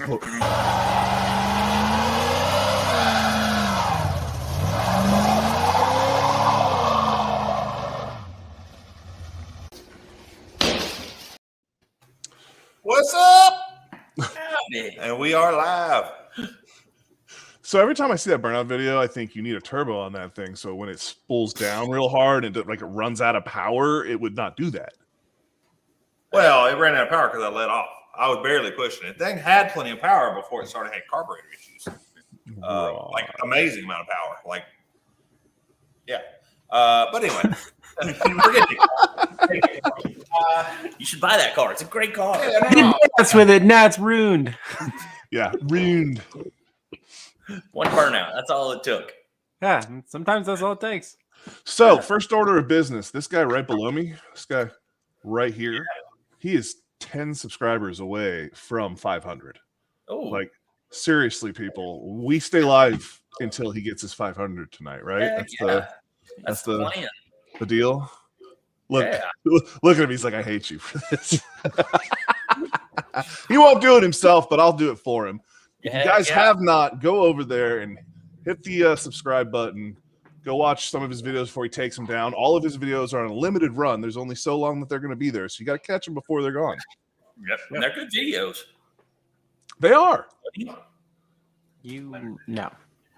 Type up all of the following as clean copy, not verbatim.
What's up? And we are live. So every time I see that burnout video, I think you need a turbo on that thing. So when it spools down real hard and like it runs out of power, it would not do that. Well, it ran out of power because I let off. I was barely pushing it. Thing had plenty of power before it started having carburetor issues. Like amazing amount of power. Like, yeah. But anyway, forget it. You should buy that car. It's a great car. Yeah, that's with it. Now it's ruined. Yeah, ruined. One burnout. That's all it took. Yeah, sometimes that's all it takes. So first order of business. This guy right below me, this guy right here, he is 10 subscribers away from 500. Oh, like seriously, people, we stay live until he gets his 500 tonight, right? That's the deal. Look at him. He's like, I hate you for this. He won't do it himself, but I'll do it for him. If you guys have not, go over there and hit the subscribe button. Go watch some of his videos before he takes them down. All of his videos are on a limited run. There's only so long that they're going to be there, so you got to catch them before they're gone. Yep. They're good videos. They are. No.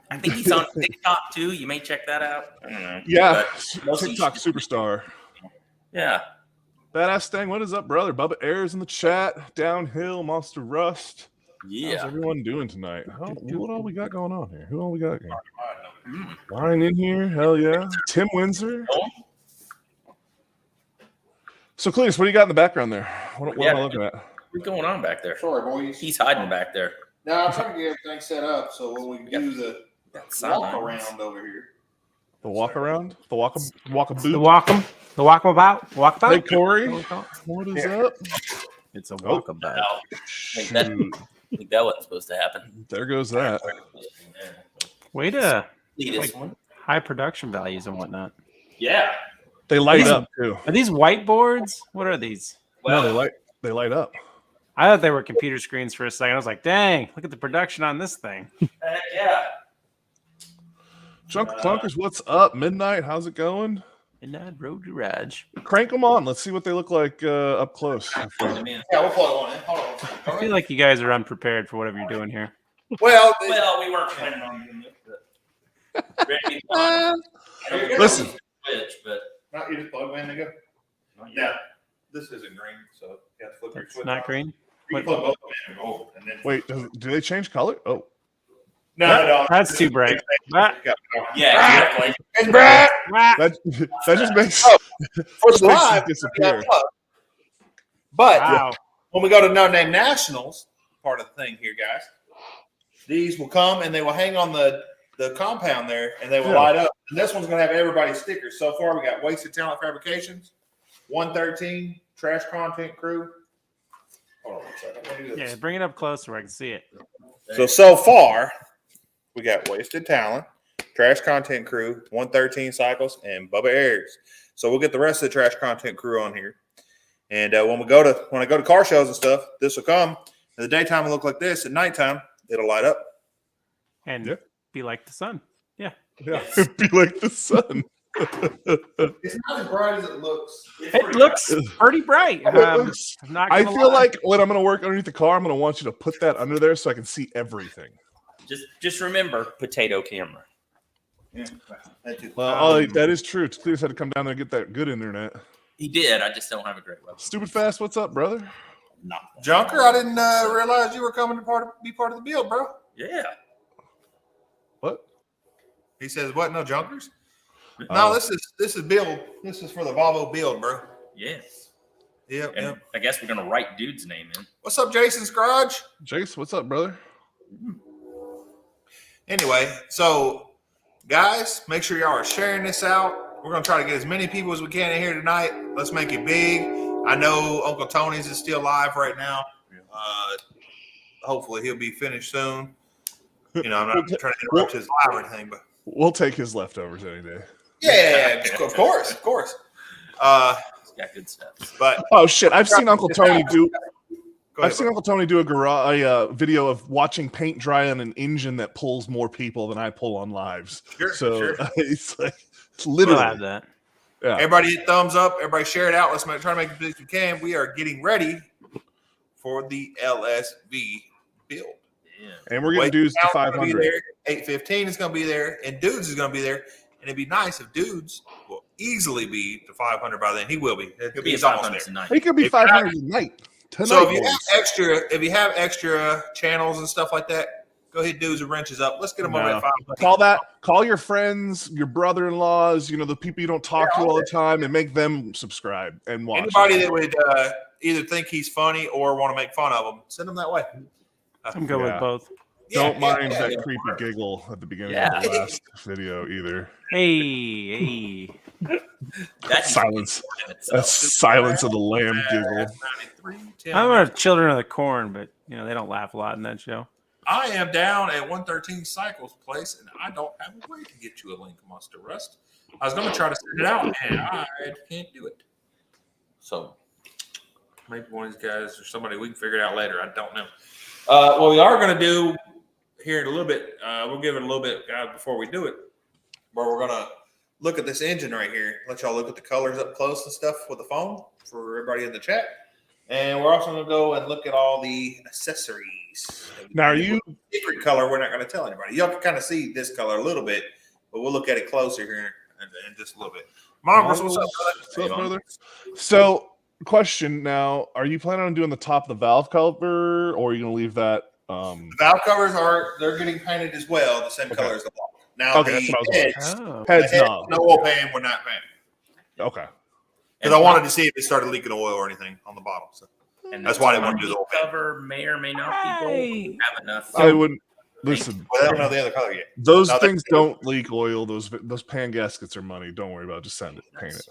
I think he's on TikTok too. You may check that out. I don't know. Yeah, TikTok superstar. Yeah. Badass Stang, what is up, brother? Bubba Ayers in the chat. Downhill, Monster Rust. Yeah. How's everyone doing tonight? What all we got going on here? Who all we got here? Ryan in here. Hell yeah. Tim Windsor. So, Cletus, what do you got in the background there? What am I looking at? What's going on back there? Sorry, boys. He's hiding back there. Now, I'm trying to get everything set up so when we do the walk around over here. The walk around? The walk boot? The walkabout? Walkabout? Hey, Corey. What is up? It's a walkabout. I think that wasn't supposed to happen. There goes that. Way to high production values and whatnot. Yeah. They light up too. Are these whiteboards? What are these? Well, no, they light up. I thought they were computer screens for a second. I was like, dang, look at the production on this thing. Yeah. Junk Clunkers, what's up? Midnight, how's it going? Midnight Road Garage. Crank them on. Let's see what they look like up close. Yeah, we'll plug one in. Hold on. I feel like you guys are unprepared for whatever you're doing here. Well, we weren't planning on doing this. Listen. But not you just plug in and go. Yeah, this isn't green, so you have to flip your It's switch. not green? You can plug both of them in and go. And then Wait, do they change color? Oh. no. That's too bright. yeah, exactly. It's bright. That just makes For the live, disappear. But Wow. when we go to No Name Nationals, part of the thing here, guys, these will come and they will hang on the compound there and they will light up. And this one's going to have everybody's stickers. So far, we got Wasted Talent Fabrications, 113, Trash Content Crew. Hold on 1 second. Let me do this. Yeah, bring it up closer where I can see it. So far, we got Wasted Talent, Trash Content Crew, 113 Cycles, and Bubba Ayers. So we'll get the rest of the Trash Content Crew on here. And when I go to car shows and stuff, this will come. In the daytime, it'll look like this. At nighttime, it'll light up. And be like the sun. Yeah. Yeah, be like the sun. It's not as bright as it looks. It looks pretty bright. I feel like when I'm going to work underneath the car, I'm going to want you to put that under there so I can see everything. Just remember, potato camera. Yeah. Well, that is true. Cletus had to come down there and get that good internet. He did. I just don't have a great website. Stupid Fast, what's up, brother? No. Junker, I didn't realize you were coming to be part of the build, bro. Yeah. What? He says, "What? No Junkers? No, this is build. This is for the Volvo build, bro." Yes. Yep. And I guess we're gonna write dude's name in. What's up, Jason's Garage? Jace, what's up, brother? Anyway, so guys, make sure y'all are sharing this out. We're gonna try to get as many people as we can in here tonight. Let's make it big. I know Uncle Tony's is still live right now. Hopefully he'll be finished soon. You know, I'm not trying to interrupt his live or anything, but we'll take his leftovers any day. Yeah, of course. He's got good stuff. But oh shit, I've seen Uncle Tony do. I've seen Uncle Tony do a video of watching paint dry on an engine that pulls more people than I pull on lives. Sure. It's like it's literally We'll have that. Yeah. Everybody hit thumbs up. Everybody share it out. Let's try to make it as big as we can. We are getting ready for the LSV build. Yeah. And we're getting dudes to 500. 815 is going to be there, and dudes is going to be there. And it'd be nice if dudes will easily be to 500 by then. He will be. He'll be He's at almost 500 there. tonight. He could be 500 tonight. So if you have extra channels and stuff like that, go ahead, dudes and wrenches up. Let's get them over at 500. Call your friends, your brother-in-laws, the people you don't talk to all the time, and make them subscribe and watch. Anybody that would either think he's funny or want to make fun of him, send them that way. I'm good with both. Don't mind that creepy giggle at the beginning of the last video either. Hey. That's silence. That's silence of the lamb giggle. I'm a Children of the Corn, but they don't laugh a lot in that show. I am down at 113 Cycles Place, and I don't have a way to get you a link, Monster Rust. I was going to try to send it out, and I can't do it. So maybe one of these guys or somebody, we can figure it out later. I don't know. What we are going to do here in a little bit, we'll give it a little bit, guys, before we do it, where we're going to look at this engine right here. Let y'all look at the colors up close and stuff with the phone for everybody in the chat. And we're also going to go and look at all the accessories. Now, are you secret color? We're not going to tell anybody. Y'all can kind of see this color a little bit, but we'll look at it closer here in just a little bit. Marvelous, what's up, brother? So, question now: are you planning on doing the top of the valve cover, or are you going to leave that? The valve covers they're getting painted as well, the same color as the block. Now the heads, no oil pan, we're not painting. Okay. Because I wanted to see if it started leaking oil or anything on the bottom. So and that's why I didn't want to do the oil cover. May or may not be gold. Have enough. I wouldn't listen. Well, I don't know the other color yet. Those things don't leak oil. Those pan gaskets are money. Don't worry about it. Just send it. Paint it.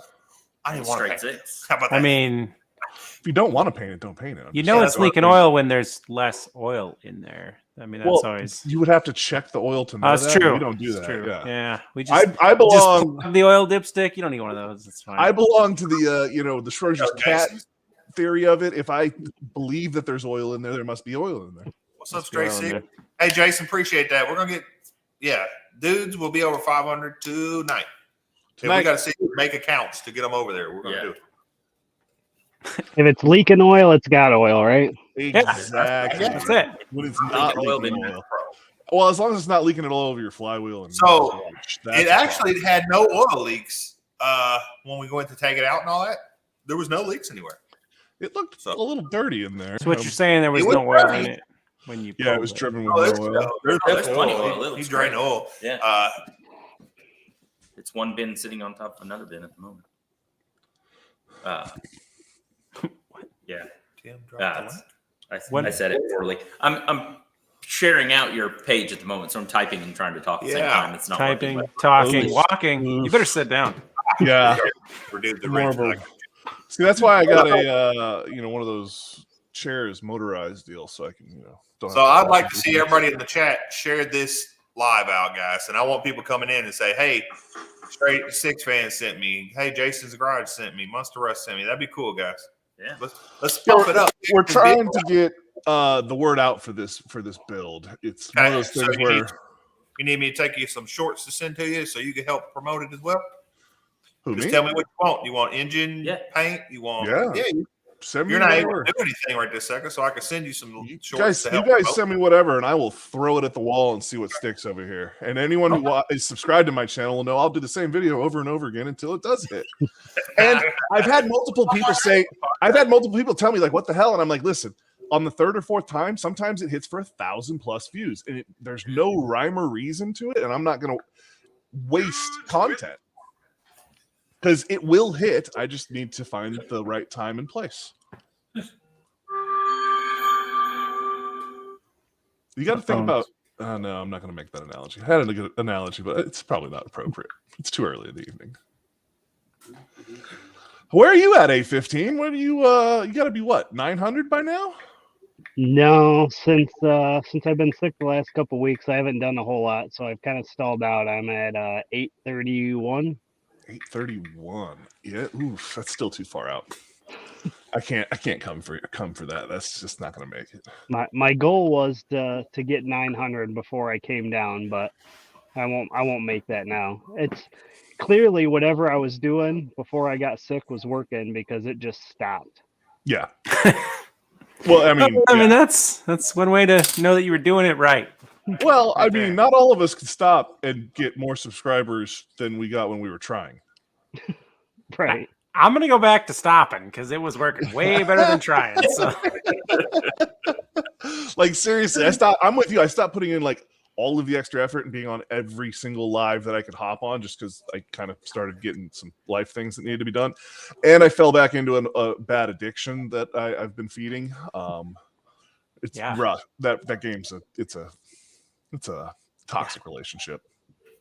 I didn't want to paint it. How about that? I mean, if you don't want to paint it, don't paint it. It's leaking oil when there's less oil in there. I mean, that's always. You would have to check the oil to know that's that. true. We don't do that. True. Yeah. We just. I belong. Just the oil dipstick. You don't need one of those. It's fine. I belong to the the Schrodinger's cat theory of it. If I believe that there's oil in there, there must be oil in there. What's up, Tracy? Hey, Jason, appreciate that. We're gonna get dudes will be over 500 tonight. And we got to make accounts to get them over there. We're gonna do it. If it's leaking oil, it's got oil, right? Exactly. That's it. When it's not leaking oil. Well, as long as it's not leaking it all over your flywheel. And so it actually had no oil leaks when we went to take it out and all that. There was no leaks anywhere. It looked a little dirty in there. So what you're saying, there was no oil in it when you it was driven with no oil. There's plenty of oil. He's drained oil. Yeah. It's one bin sitting on top of another bin at the moment. Yeah. I said it poorly. I'm sharing out your page at the moment, so I'm typing and trying to talk at the same time. It's not typing, working, talking, walking. You better sit down. Yeah. the See, that's why I got a one of those chairs motorized deal, so I can So I'd like to see everybody in the chat share this live out, guys, and I want people coming in and say, "Hey, Straight Six Fans sent me. Hey, Jason's Garage sent me. Monster Rush sent me. That'd be cool, guys. Yeah, let's pump it up. We're trying to get the word out for this build. It's one of those things where you need me to take you some shorts to send to you so you can help promote it as well. Just tell me what you want. You want engine paint? You want You're not able to do anything right this second, so I can send you some shorts. You guys send me whatever, and I will throw it at the wall and see what sticks over here. And anyone who is subscribed to my channel will know I'll do the same video over and over again until it does hit. And I've had multiple people tell me, like, what the hell? And I'm like, listen, on the third or fourth time, sometimes it hits for 1,000+ views, and there's no rhyme or reason to it, and I'm not going to waste content. Because it will hit. I just need to find the right time and place. You got to think about. No, I'm not going to make that analogy. I had a good analogy, but it's probably not appropriate. It's too early in the evening. Where are you at, A15? Where do you? You got to be what, 900 by now? No, since I've been sick the last couple of weeks, I haven't done a whole lot, so I've kind of stalled out. I'm at 831. 831. Yeah, oof, that's still too far out. I can't come for that. That's just not going to make it. My goal was to get 900 before I came down, but I won't make that now. It's clearly whatever I was doing before I got sick was working because it just stopped. Yeah. Well, I mean, that's one way to know that you were doing it right. Well, Right I mean, there. not all of us could stop and get more subscribers than we got when we were trying. Right. I'm gonna go back to stopping because it was working way better than trying. So Like seriously, I'm with you. I stopped putting in like all of the extra effort and being on every single live that I could hop on just because I kind of started getting some life things that needed to be done. And I fell back into a bad addiction that I've been feeding. It's rough. That game's it's a toxic relationship.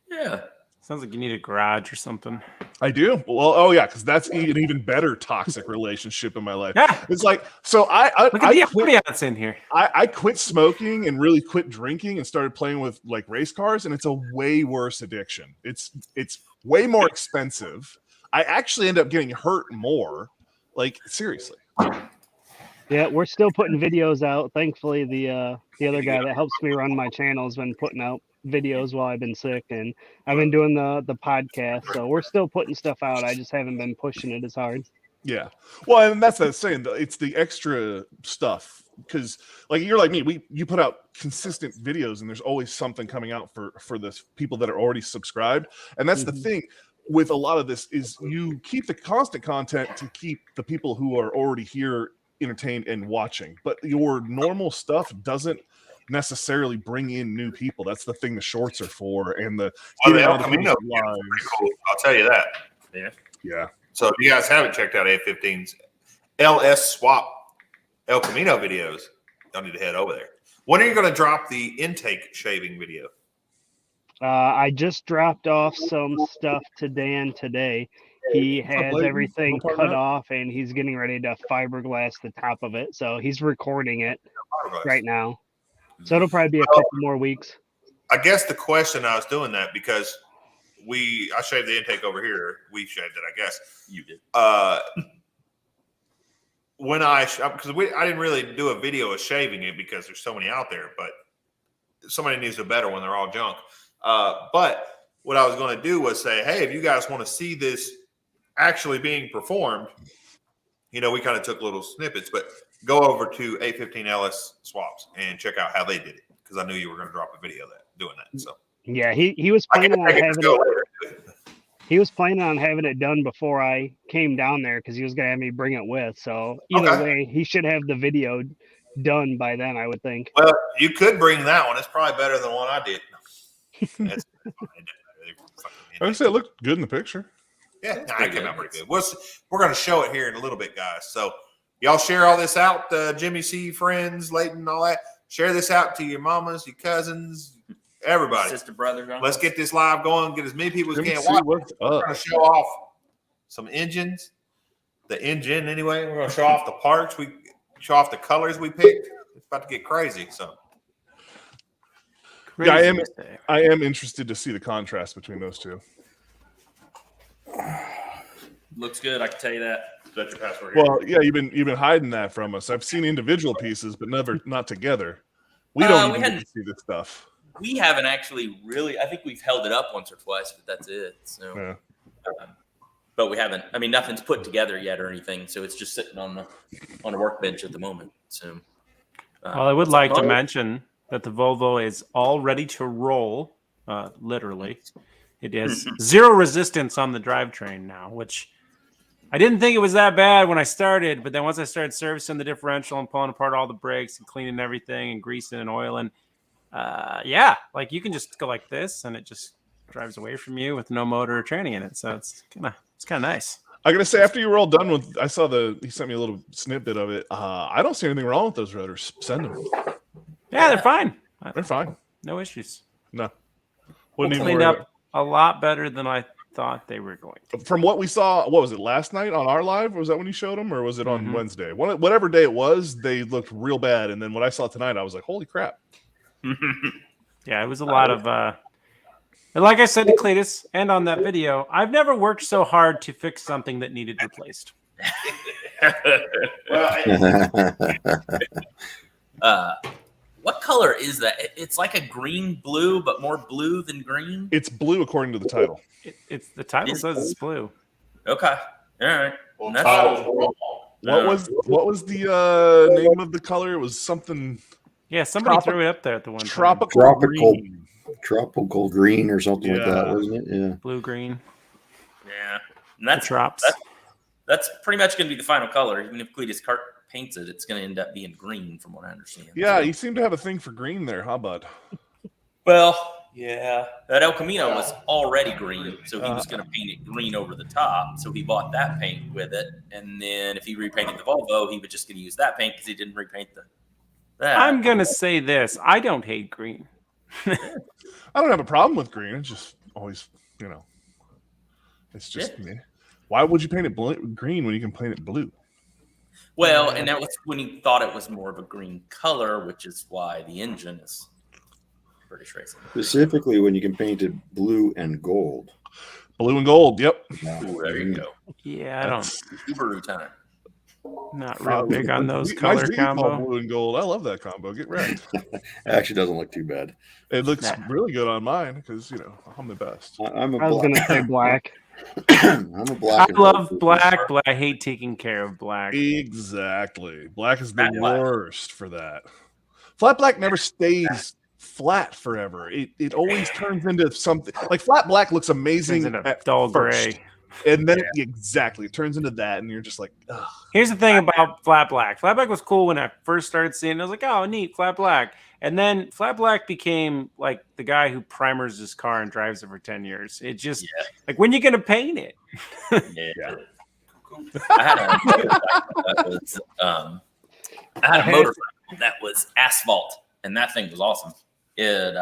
Yeah. sounds like you need a garage or something. I do. Well, oh yeah, because that's an even better toxic relationship in my life. Yeah. It's like, so I Look at the ambiance in here. I quit smoking and really quit drinking and started playing with like race cars, and it's a way worse addiction. It's way more expensive. I actually end up getting hurt more. Like seriously. Yeah, we're still putting videos out. Thankfully, the other guy that helps me run my channel has been putting out videos while I've been sick, and I've been doing the podcast. So we're still putting stuff out. I just haven't been pushing it as hard. Yeah. Well, and that's the saying. It's the extra stuff because, like, you're like me. You put out consistent videos, and there's always something coming out for the people that are already subscribed. And that's the thing with a lot of this is you keep the constant content to keep the people who are already here entertained and watching, but your normal stuff doesn't necessarily bring in new people. That's the thing the shorts are for, and the El Camino lives. Cool. I'll tell you that. Yeah. So if you guys haven't checked out A15's LS Swap El Camino videos, y'all need to head over there. When are you going to drop the intake shaving video? I just dropped off some stuff to Dan today. He has everything cut off, and he's getting ready to fiberglass the top of it. So he's recording it right now. So it'll probably be a couple more weeks. I guess the question I was doing that because I shaved the intake over here. We shaved it, I guess. You did. When I didn't really do a video of shaving it because there's so many out there, but somebody needs a better one. They're all junk. But what I was going to do was say, hey, if you guys want to see this actually being performed, we kind of took little snippets, but go over to A15 LS Swaps and check out how they did it because I knew you were going to drop a video of that doing that. So yeah, he was planning on having it. He was planning on having it done before I came down there because he was going to have me bring it with. So either way, he should have the video done by then, I would think. Well, you could bring that one. It's probably better than what I did. I said it looked good in the picture. Yeah, it came out pretty good. We're going to show it here in a little bit, guys. So y'all share all this out, Jimmy C, friends, Leighton, all that. Share this out to your mamas, your cousins, everybody. Sister, brother. Let's get this live going. Get as many people as can watch. We're going to show off some engines, the engine anyway. We're going to show off the parts. We show off the colors we picked. It's about to get crazy. So. Yeah, I am interested to see the contrast between those two. Looks good, I can tell you that. That's your password here. Well, yeah, you've been hiding that from us. I've seen individual pieces, but not together. We don't even get to see this stuff. We haven't actually really. I think we've held it up once or twice, but that's it. So, yeah. But we haven't. I mean, nothing's put together yet or anything, so it's just sitting on a workbench at the moment. So, well, I would like to mention that the Volvo is all ready to roll. Literally, it has zero resistance on the drivetrain now, which I didn't think it was that bad when I started. But then once I started servicing the differential and pulling apart all the brakes and cleaning everything and greasing and oiling, like you can just go like this and it just drives away from you with no motor or tranny in it. So it's kind of nice. I gotta say, after you were all done with, he sent me a little snippet of it. I don't see anything wrong with those rotors. Send them. Yeah, they're fine. They're fine. No issues. No. Wouldn't cleaned up a lot better than I thought they were going to. From what we saw, what was it, last night on our live? Was that when you showed them, or was it on Wednesday? Whatever day it was, they looked real bad. And then what I saw tonight, I was like, holy crap. Yeah, it was a lot of and like I said to Cletus and on that video, I've never worked so hard to fix something that needed replaced. What color is that? It's like a green blue, but more blue than green. It's blue according to the title. It's the title says it's blue. Okay, all right. Well, That's- title's wrong. What was the name of the color? It was something Yeah, somebody threw it up there at the one time. tropical green. Tropical green or something like that, Yeah. wasn't it? Yeah. Blue green. Yeah, and The that's drops. that's pretty much going to be the final color. Even if Cletus paints it, it's going to end up being green, from what I understand. Yeah, So- you seem to have a thing for green there, huh, bud? Well, yeah, that El Camino was already green, so he was going to paint it green over the top. So he bought that paint with it, and then if he repainted the Volvo, he was just going to use that paint because he didn't repaint that. I'm gonna say this. I don't hate green. I don't have a problem with green. It's just always, it's just me. Why would you paint it green when you can paint it blue? Well, and that was when he thought it was more of a green color, which is why the engine is British racing. Specifically when you can paint it blue and gold. Blue and gold. Yep. Ooh, there you go. Yeah, I don't. Subaru time. Not real big on those My color Z's all combo. blue and gold. I love that combo. Get wrecked. It actually doesn't look too bad. It looks Nah. really good on mine because I'm the best. I'm a I was gonna say black. I'm a I black. and love gold black, but I hate taking care of black. Exactly. Black is the Flat black. worst for that. Flat black never stays flat forever. It always turns into something. Like flat black looks amazing Turns into at dull first, gray. and then exactly it turns into that, and you're just like, ugh. Here's the thing about flat black. Flat black was cool when I first started seeing it. I was like, oh, neat, flat black. And then flat black became like the guy who primers his car and drives it for 10 years. It just, like, when you going to paint it? Yeah. I had a motorcycle that was asphalt, and that thing was awesome. It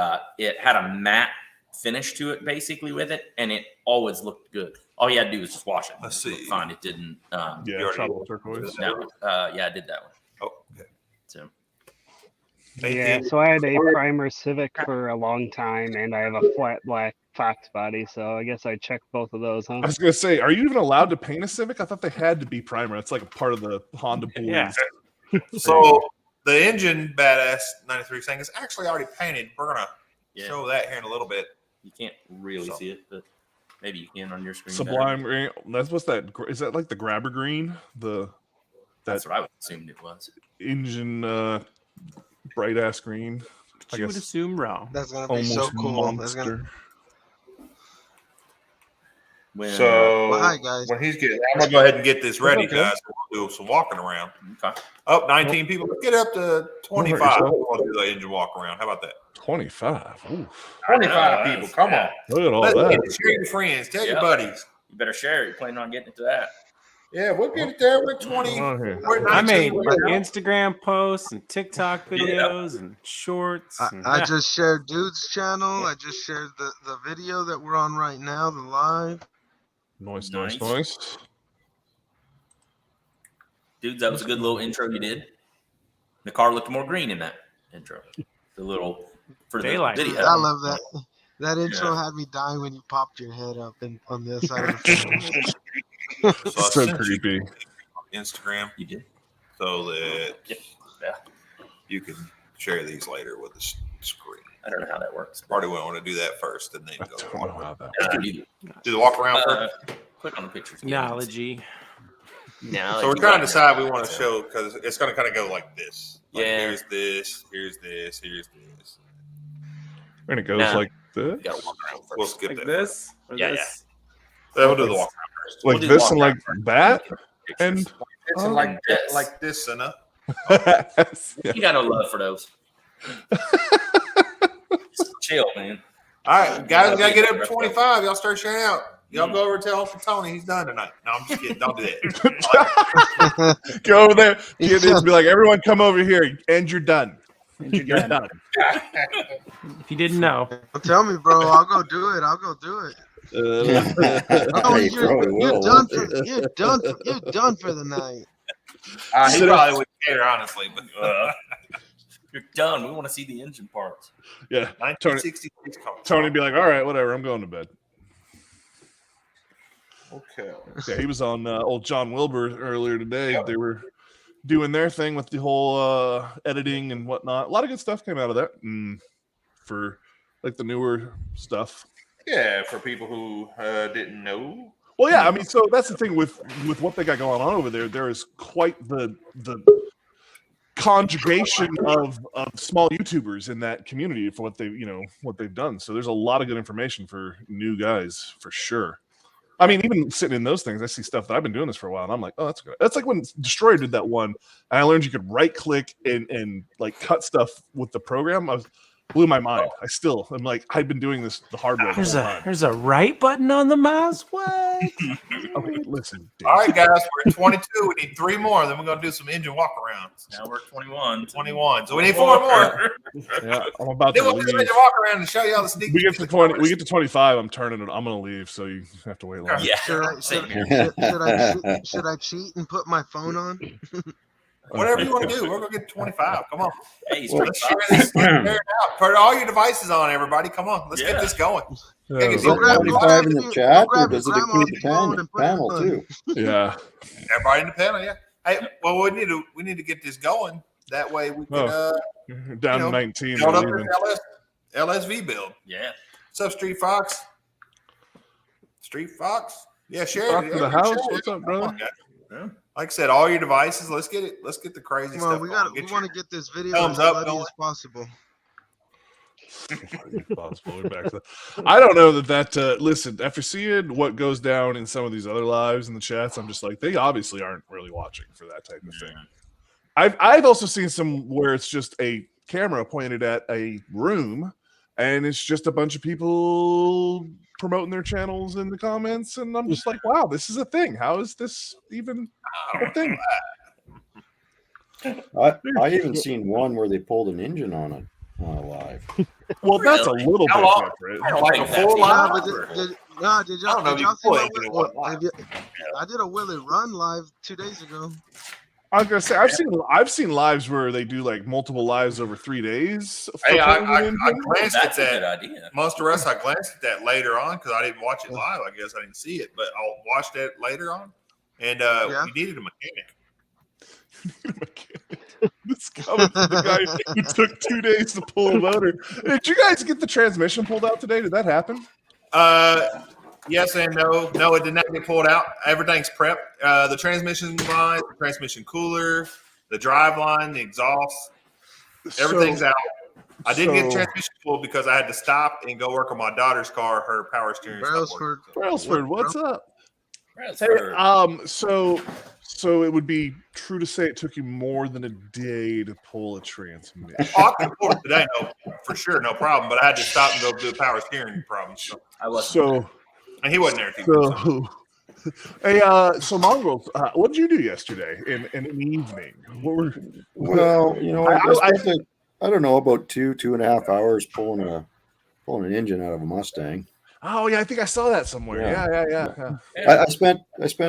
had a matte finish to it, basically, with it, and it always looked good. All you had to do was just wash it. Let's It looked see. fine. It didn't. Yeah, tropical turquoise. No, yeah, I did that one. Oh, okay. So Yeah, so I had a primer Civic for a long time, and I have a flat black Fox body. So I guess I checked both of those, huh? I was gonna say, are you even allowed to paint a Civic? I thought they had to be primer. It's like a part of the Honda Boys. Yeah. So the engine badass 93 thing is actually already painted. We're gonna yeah, show that here in a little bit. you can't really see it, but maybe you can on your screen. Sublime green. That's what's that? Is that like the grabber green? That's what I assumed it was. Engine bright ass green. I You would guess assume wrong. That's gonna be so almost cool. That's gonna, monster. When, So well, hi guys. when he's getting, I'm gonna go ahead and get this ready, Okay. guys. We'll do some walking around. okay. Up 19 people. Let's get up to 25. We'll do the engine walk around. How about that? 25. Oof. 25 people. Come on. Look at all Let's that. get it. Share your friends. Tell your Yeah. buddies. You better share it. You're planning on getting it to that. Yeah, we'll get it there. We're 20. Come on here. We're I 19 made right now. Instagram posts and TikTok videos and shorts. And, I just shared Dude's channel. I just shared the video that we're on right now, the live. Nice. Dudes, that was a good little intro you did. The car looked more green in that intro. The little for the Daylight. video. I love that. That intro had me dying when you popped your head up on the other side of the phone. So I So sent you creepy. on Instagram You did. so that Yeah. you can share these later with the screen. I don't know how that works. Probably won't want to do that first and then I go don't know how that do the walk around first. Click on the pictures. Technology. No. So we're trying to decide we want to show because it's going to kind of go like this. Like Yeah. Here's this. Here's this. Here's this. And it goes Nah. like You this. gotta walk around first. We'll skip Like that. this? Or Yeah, this? Then we'll do the walk around first. Like We'll do this walk and around like first. that. Pictures. And It's Oh, like yes. like this, Senna. yeah. You got no love for those. Just chill, man. All right, guys, we got to get up to 25. Y'all start sharing out. Y'all go over and tell Uncle Tony he's done tonight. No, I'm just kidding. Don't do that. Go over there. Get this, be like, everyone come over here and you're done. You're You're done. done. If you didn't know, Tell me, bro. I'll go do it. I'll go do it. Oh, He probably you're will, done won't for he? you're done for the night. He probably wouldn't care, honestly. But You're done. We want to see the engine parts. Yeah. Tony, 1966 car. Tony be like, all right, whatever. I'm going to bed. Okay. Yeah, he was on old John Wilbur earlier today. They were doing their thing with the whole editing and whatnot. A lot of good stuff came out of that. For like the newer stuff. Yeah, for people who didn't know. Well, yeah, I mean, so that's the thing with what they got going on over there. There is quite the conjugation of small YouTubers in that community for what they've done. So there's a lot of good information for new guys for sure. I mean, even sitting in those things, I see stuff that I've been doing this for a while, and I'm like, oh, that's good. That's like when Destroyer did that one, and I learned you could right click and like cut stuff with the program. Blew my mind. I'm like, I've been doing this the hard way. There's a right button on the mouse. What? Okay, listen. Dude. All right, guys, we're at 22. We need 3 more. Then we're going to do some engine walk-arounds. Now we're at 21. 21. So we need 4 more. Yeah, I'm about Then to we'll do leave. an engine walk-around and show you all the sneak We get to 20. We get to 25. I'm turning it. I'm gonna leave, so you have to wait long. Yeah. Should I cheat and put my phone on? Whatever you want to do. We're going to get to 25. Come on. Hey, Let's share this. Share it out. Put all your devices on, everybody. Come on. Let's get this going. Yeah, Gotta get Is this that grab- going. 25 in the chat, or grab does it your include the grandma's phone and put it panel on. too? yeah. Everybody in the panel, yeah. Hey, well, we need to get this going. That way we can Down you know, to 19. build up we're leaving. this LSV build. Yeah. What's up, Street Fox? Street Fox? Yeah, share Fox it. to the Yeah, house? share it. What's up, brother? Come on, guys. Yeah. Like I said, all your devices. Let's get it. Let's get the crazy Come on, stuff. we going. want to get this video thumbs as up bloody going. as possible. Possible. We're back to that. I don't know that listen, after seeing what goes down in some of these other lives in the chats, I'm just like, they obviously aren't really watching for that type of thing. I've also seen some where it's just a camera pointed at a room and it's just a bunch of people promoting their channels in the comments, and I'm just like, wow, this is a thing. How is this even a thing? I even seen one where they pulled an engine on it live. Well, that's a Really? little How bit long? different. Like a full Nah, live. but did I don't know if you y'all see could, my but it Will- wasn't live. I did a Will It Run live 2 days ago. I was gonna say I've seen lives where they do like multiple lives over 3 days. for Hey, I pulling an engine. glanced at That's a good that. idea. Most of us, I glanced at that later on because I didn't watch it live. I guess I didn't see it, but I'll watch that later on. And Yeah. we needed a mechanic. This coming from the guy who took 2 days to pull a motor. Did you guys get the transmission pulled out today? Did that happen? Yes and no. No, it did not get pulled out. Everything's prepped. The transmission line, the transmission cooler, the drive line, the exhaust, everything's out. I didn't get the transmission pulled because I had to stop and go work on my daughter's car. Her power steering. Brailsford. Brailsford, what's up? That's Hey, for- so it would be true to say it took you more than a day to pull a transmission. I could pull it today, no, for sure, no problem. But I had to stop and go do the power steering problem. So, I wasn't. So, and he wasn't there. Too, hey, so Mongrels, what did you do yesterday in an evening? What were? Well, you know, I don't know, about 2.5 hours pulling an engine out of a Mustang. Oh yeah, I think I saw that somewhere. Yeah. I spent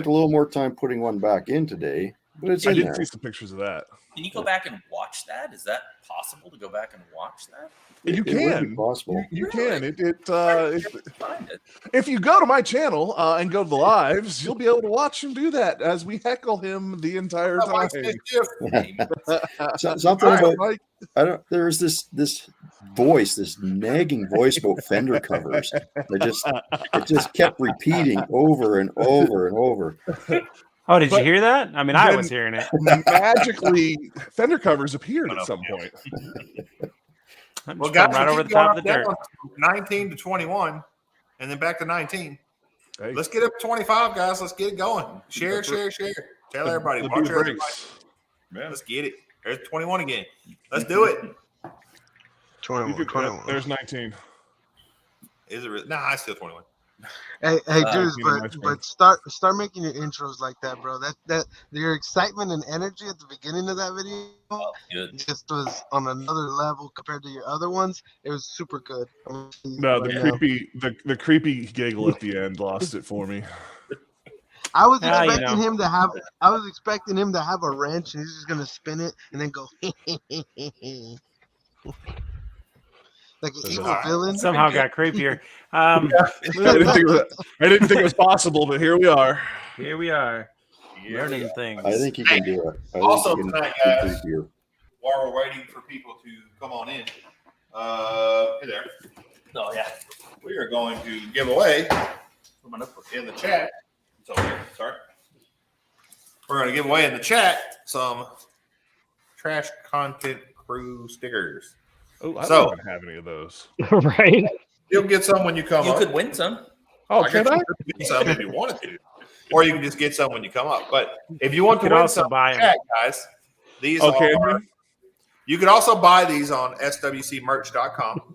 a little more time putting one back in today, but it's I in did there. see some pictures of that. Can you go back and watch that? Is that possible to go back and watch that? You It would can. be possible. You can. Find it. If you go to my channel and go to the lives, you'll be able to watch him do that as we heckle him the entire time. Something All right, about Mike. there's this voice, this nagging voice about fender covers. It just kept repeating over and over and over. Oh, did you But hear that? I mean, I then- was hearing it. Magically, fender covers appeared at some point. I'm Well, just guys, going right we over keep the top going of the dirt. down, 19 to 21, and then back to 19. Hey, Let's get up to 25, guys. Let's get it going. Share. Tell everybody. the Watch big everybody. breaks. Let's get it. There's 21 again. Let's do it. 21. There's 19. Is it really? Nah, I still 21. Hey, dudes, you know, my but start making your intros like that, bro. That your excitement and energy at the beginning of that video Oh, good. just was on another level compared to your other ones. It was super good. No, the creepy giggle at the end lost it for me. I was Ah, you expecting know. him to have. I was expecting him to have a wrench and he's just gonna spin it and then go. Like an This is evil all right. villain. Somehow got creepier. I didn't think it was possible, but here we are. Here we are, learning things. I think he can do it. I Also think he can tonight, be guys, creepier. while we're waiting for people to come on in, hey there. Oh yeah. We are going to give away in the chat. It's over here. Sorry. We're going to give away in the chat some Trash Content Crew stickers. Oh, I So- don't have any of those. Right? You'll get some when you come You up. could win some. Oh, I can guess I? you could get some if you wanted to, or you can just get some when you come up. But if you want You to could win also some, buy 'em. chat, guys, these Okay. are. You can also buy these on swcmerch.com.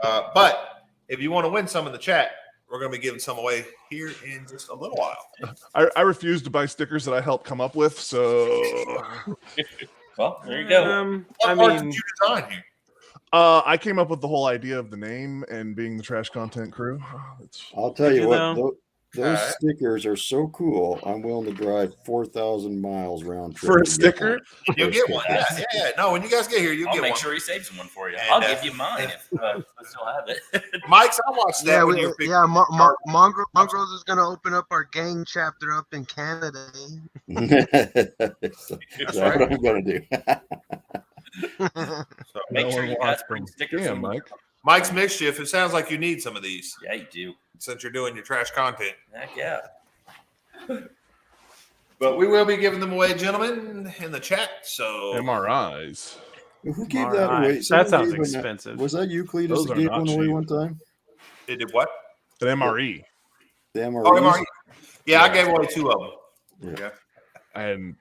But if you want to win some in the chat, we're going to be giving some away here in just a little while. I refuse to buy stickers that I helped come up with, so Well, there you go. What I part mean, did you design here? I came up with the whole idea of the name and being the Trash Content Crew. I'll tell you You what, know. those Alright. stickers are so cool. I'm willing to drive 4,000 miles round trip For a to get sticker? one. You'll For a get one. sticker. Yeah. No, when you guys get here, you'll I'll get make one. sure he saves one for you. And, I'll give you mine if I still have it. Mike's, I watched that Yeah, when you were picking Mongrels is gonna open up our gang chapter up in Canada. That's right. what I'm gonna do. So, Make No sure one you wants guys bring them. stickers. Damn, in. Mike. Mike's Mischief, it sounds like you need some of these Yeah, you do. since you're doing your trash content. Heck yeah. But we will be giving them away, gentlemen, in the chat. So MRIs. Who gave All that right. away? That Someone sounds gave one that- expensive. Was that you, Cletus, Those that are gave not one away cheap. one time? they did what? An MRE. The MREs? Oh, MRE. Yeah, I gave away 2 of them. Yeah. And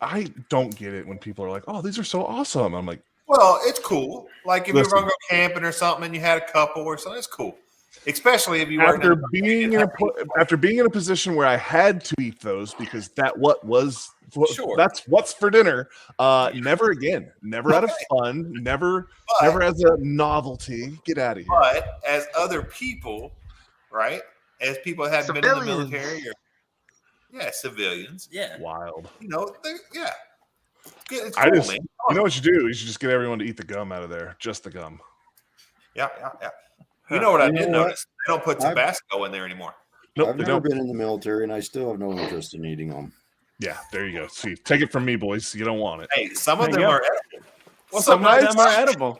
I don't get it when people are like, "Oh, these are so awesome." I'm like, Well, it's cool. Like if you were Listen. going to go camping or something and you had a couple or something, it's cool. Especially if you were after being in a position where I had to eat those because Sure. that's what's for dinner. Never again. Never out of fun. Never as a novelty. Get out of here. But as other people, right? As people that have been in the Civilians. military or civilians, Yeah. Wild. you know, it's I cool, just, man. you know what you do? You should just get everyone to eat the gum out of there. Just the gum. Yeah. You know what I You did know what? notice? They don't put Tabasco in there anymore. Nope, I've they never don't. been in the military, and I still have no interest in eating them. Yeah, there you go. See, take it from me, boys. You don't want it. Hey, some of There them you are edible. What's Some up, of guys? Them are edible.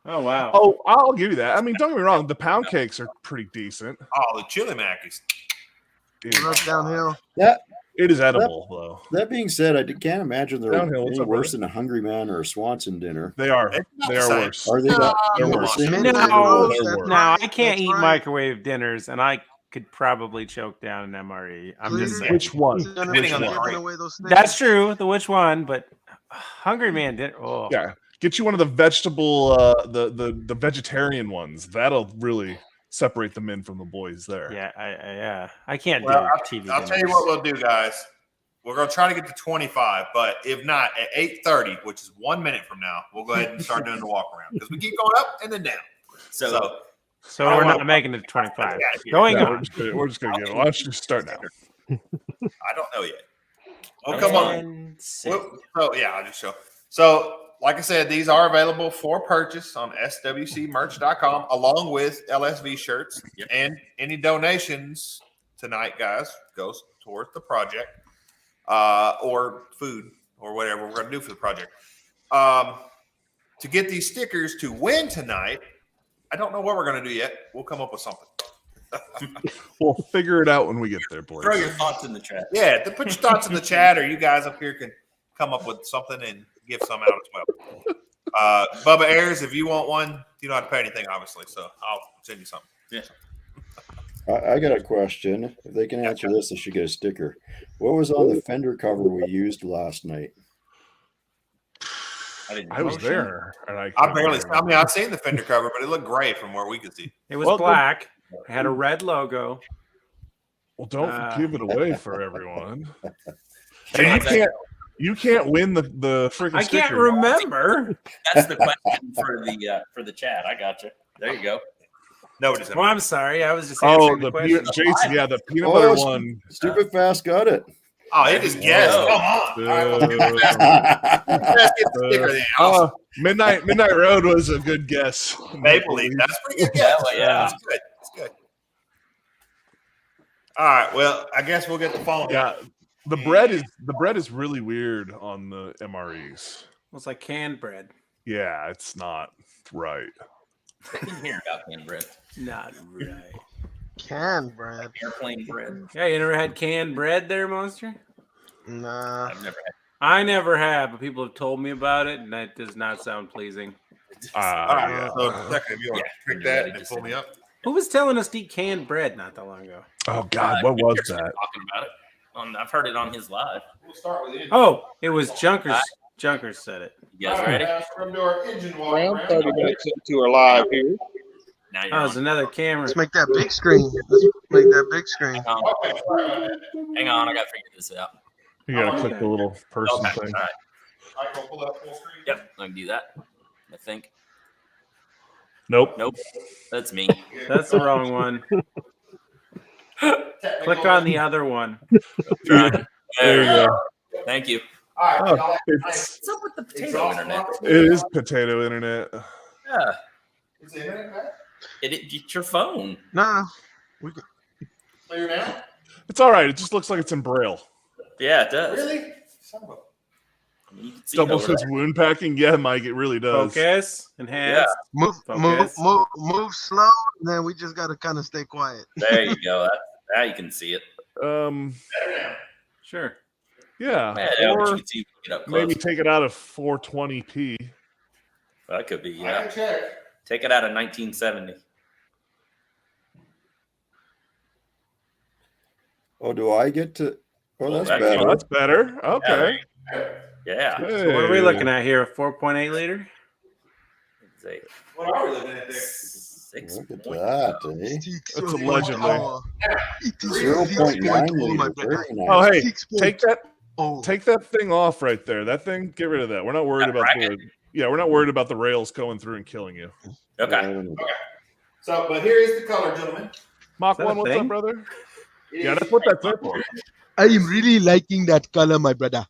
Oh wow. Oh, I'll give you that. I mean, don't get me wrong. The pound cakes are pretty decent. Oh, the chili mackies. Dude, What up downhill? it is edible, though. That being said, I can't imagine they're Downhill, what's any up, worse brother? than a Hungry Man or a Swanson dinner. They are. It's not They the are same. worse. Are they not? They're Come worse. on. They're Midnight No. roast, They're that's worse. No, I right, can't that's eat right. microwave dinners, and I could probably choke down an MRE. I'm just Cletus, saying. Which one? he's gonna Depending be on the giving rate. away those things. That's true. The which one? But Hungry Man dinner. Oh, Yeah, get you one of the vegetable, the vegetarian ones. That'll really separate the men from the boys there. yeah. I can't Well, do TV. I'll tell you dinners. what we'll do, guys. We're going to try to get to 25, but if not, at 8:30, which is 1 minute from now, we'll go ahead and start doing the walk around because we keep going up and then down. So So we're not making it to 25. Going Yeah, on. we're just gonna get it. Why don't you just start now? I don't know yet. Well, come on. And six. I'll just show. So, like I said, these are available for purchase on swcmerch.com along with LSV shirts. Yep. And any donations tonight, guys, goes towards the project or food or whatever we're going to do for the project. To get these stickers to win tonight, I don't know what we're going to do yet. We'll come up with something. We'll figure it out when we get there, boys. throw your thoughts in the chat. Yeah, to put your thoughts in the chat, or you guys up here can come up with something and give some out as well. Bubba Ayers, if you want one, you don't have to pay anything, obviously. So I'll send you something. Yeah. I got a question. If they can answer this, they should get a sticker. What was on the fender cover we used last night? I was there, and I couldn't barely. remember. I mean, I've seen the fender cover, but it looked gray from where we could see. It was Well, black. It had a red logo. Well, don't give it away for everyone. Yeah, And you can't win the freaking I sticker. can't remember. That's the question for the chat. I got you. There you go. Nobody's in Well, I'm sorry. I was just Oh, answering the the question. Jason, yeah, the peanut butter one. Stupid Fast got it. Oh, he just guessed. Whoa. Come on. All right, let's get the sticker then. Awesome. Midnight Road was a good guess. Maple Leaf. That's a pretty good guess. Yeah. That's good. That's good. All right. Well, I guess we'll get the phone. Yeah, the bread is really weird on the MREs. It's like canned bread. Yeah, it's not right. I didn't hear about canned bread. Not right. Canned bread. Airplane bread. Yeah, you never had canned bread there, Monster? Nah. I've never had. I never have, but people have told me about it, and that does not sound pleasing. All right. So, second, if you want to pick that and pull me up. Who was telling us to eat canned bread not that long ago? Oh God, what was Peterson that? Talking about it. I've heard it on his live. We'll start with the engine. Oh, it was Junkers. Junkers said it. You guys ready? From our engine walk Well, around. 30 minutes into our live here. Now you're Oh, on. it's another camera. Let's make that big screen. Let's make that big screen. Hang on. Okay, sorry about that. Hang on. I got to figure this out. You gotta click the little person Okay. thing. All right. I can pull up full screen. Yep. I can do that. I think. Nope. Nope. That's me. That's the wrong one. Click on the other one. Try. There you go. Thank you. All right. Oh, y'all, it's, What's up with the it's potato off internet? the- it is potato internet. Yeah. Is the internet back? It's your phone. No. Clear now? It's all right. It just looks like it's in Braille. Yeah, it does. Really? Son of a- You can see Double it over says wound packing. Yeah, Mike, it really does. Focus. Enhance. Move Focus. move slow, and then we just gotta kind of stay quiet. there you go. Now you can see it. Better now. Sure. Yeah. Yeah, but Or you can see it get up close. maybe take it out of 420p. That could be, I yeah. can check. Take it out of 1970. Oh, do I get to? Oh, that's Back Oh, better. that's better. Okay. Yeah. So what are we looking at here? A 4.8 liter? It's a What are we looking at there? 6 Look at point- that, eh? That's allegedly. 0.9 my liter. brother. Very nice. Oh, hey, 6.0. take that thing off right there. That thing, get rid of that. We're not worried That about bracket? we're not worried about the rails going through and killing you. Okay. So, but here is the color, gentlemen. Mach that a 1, what's thing? up, brother? It Yeah, is- that's what that's there for. I am really liking that color, my brother.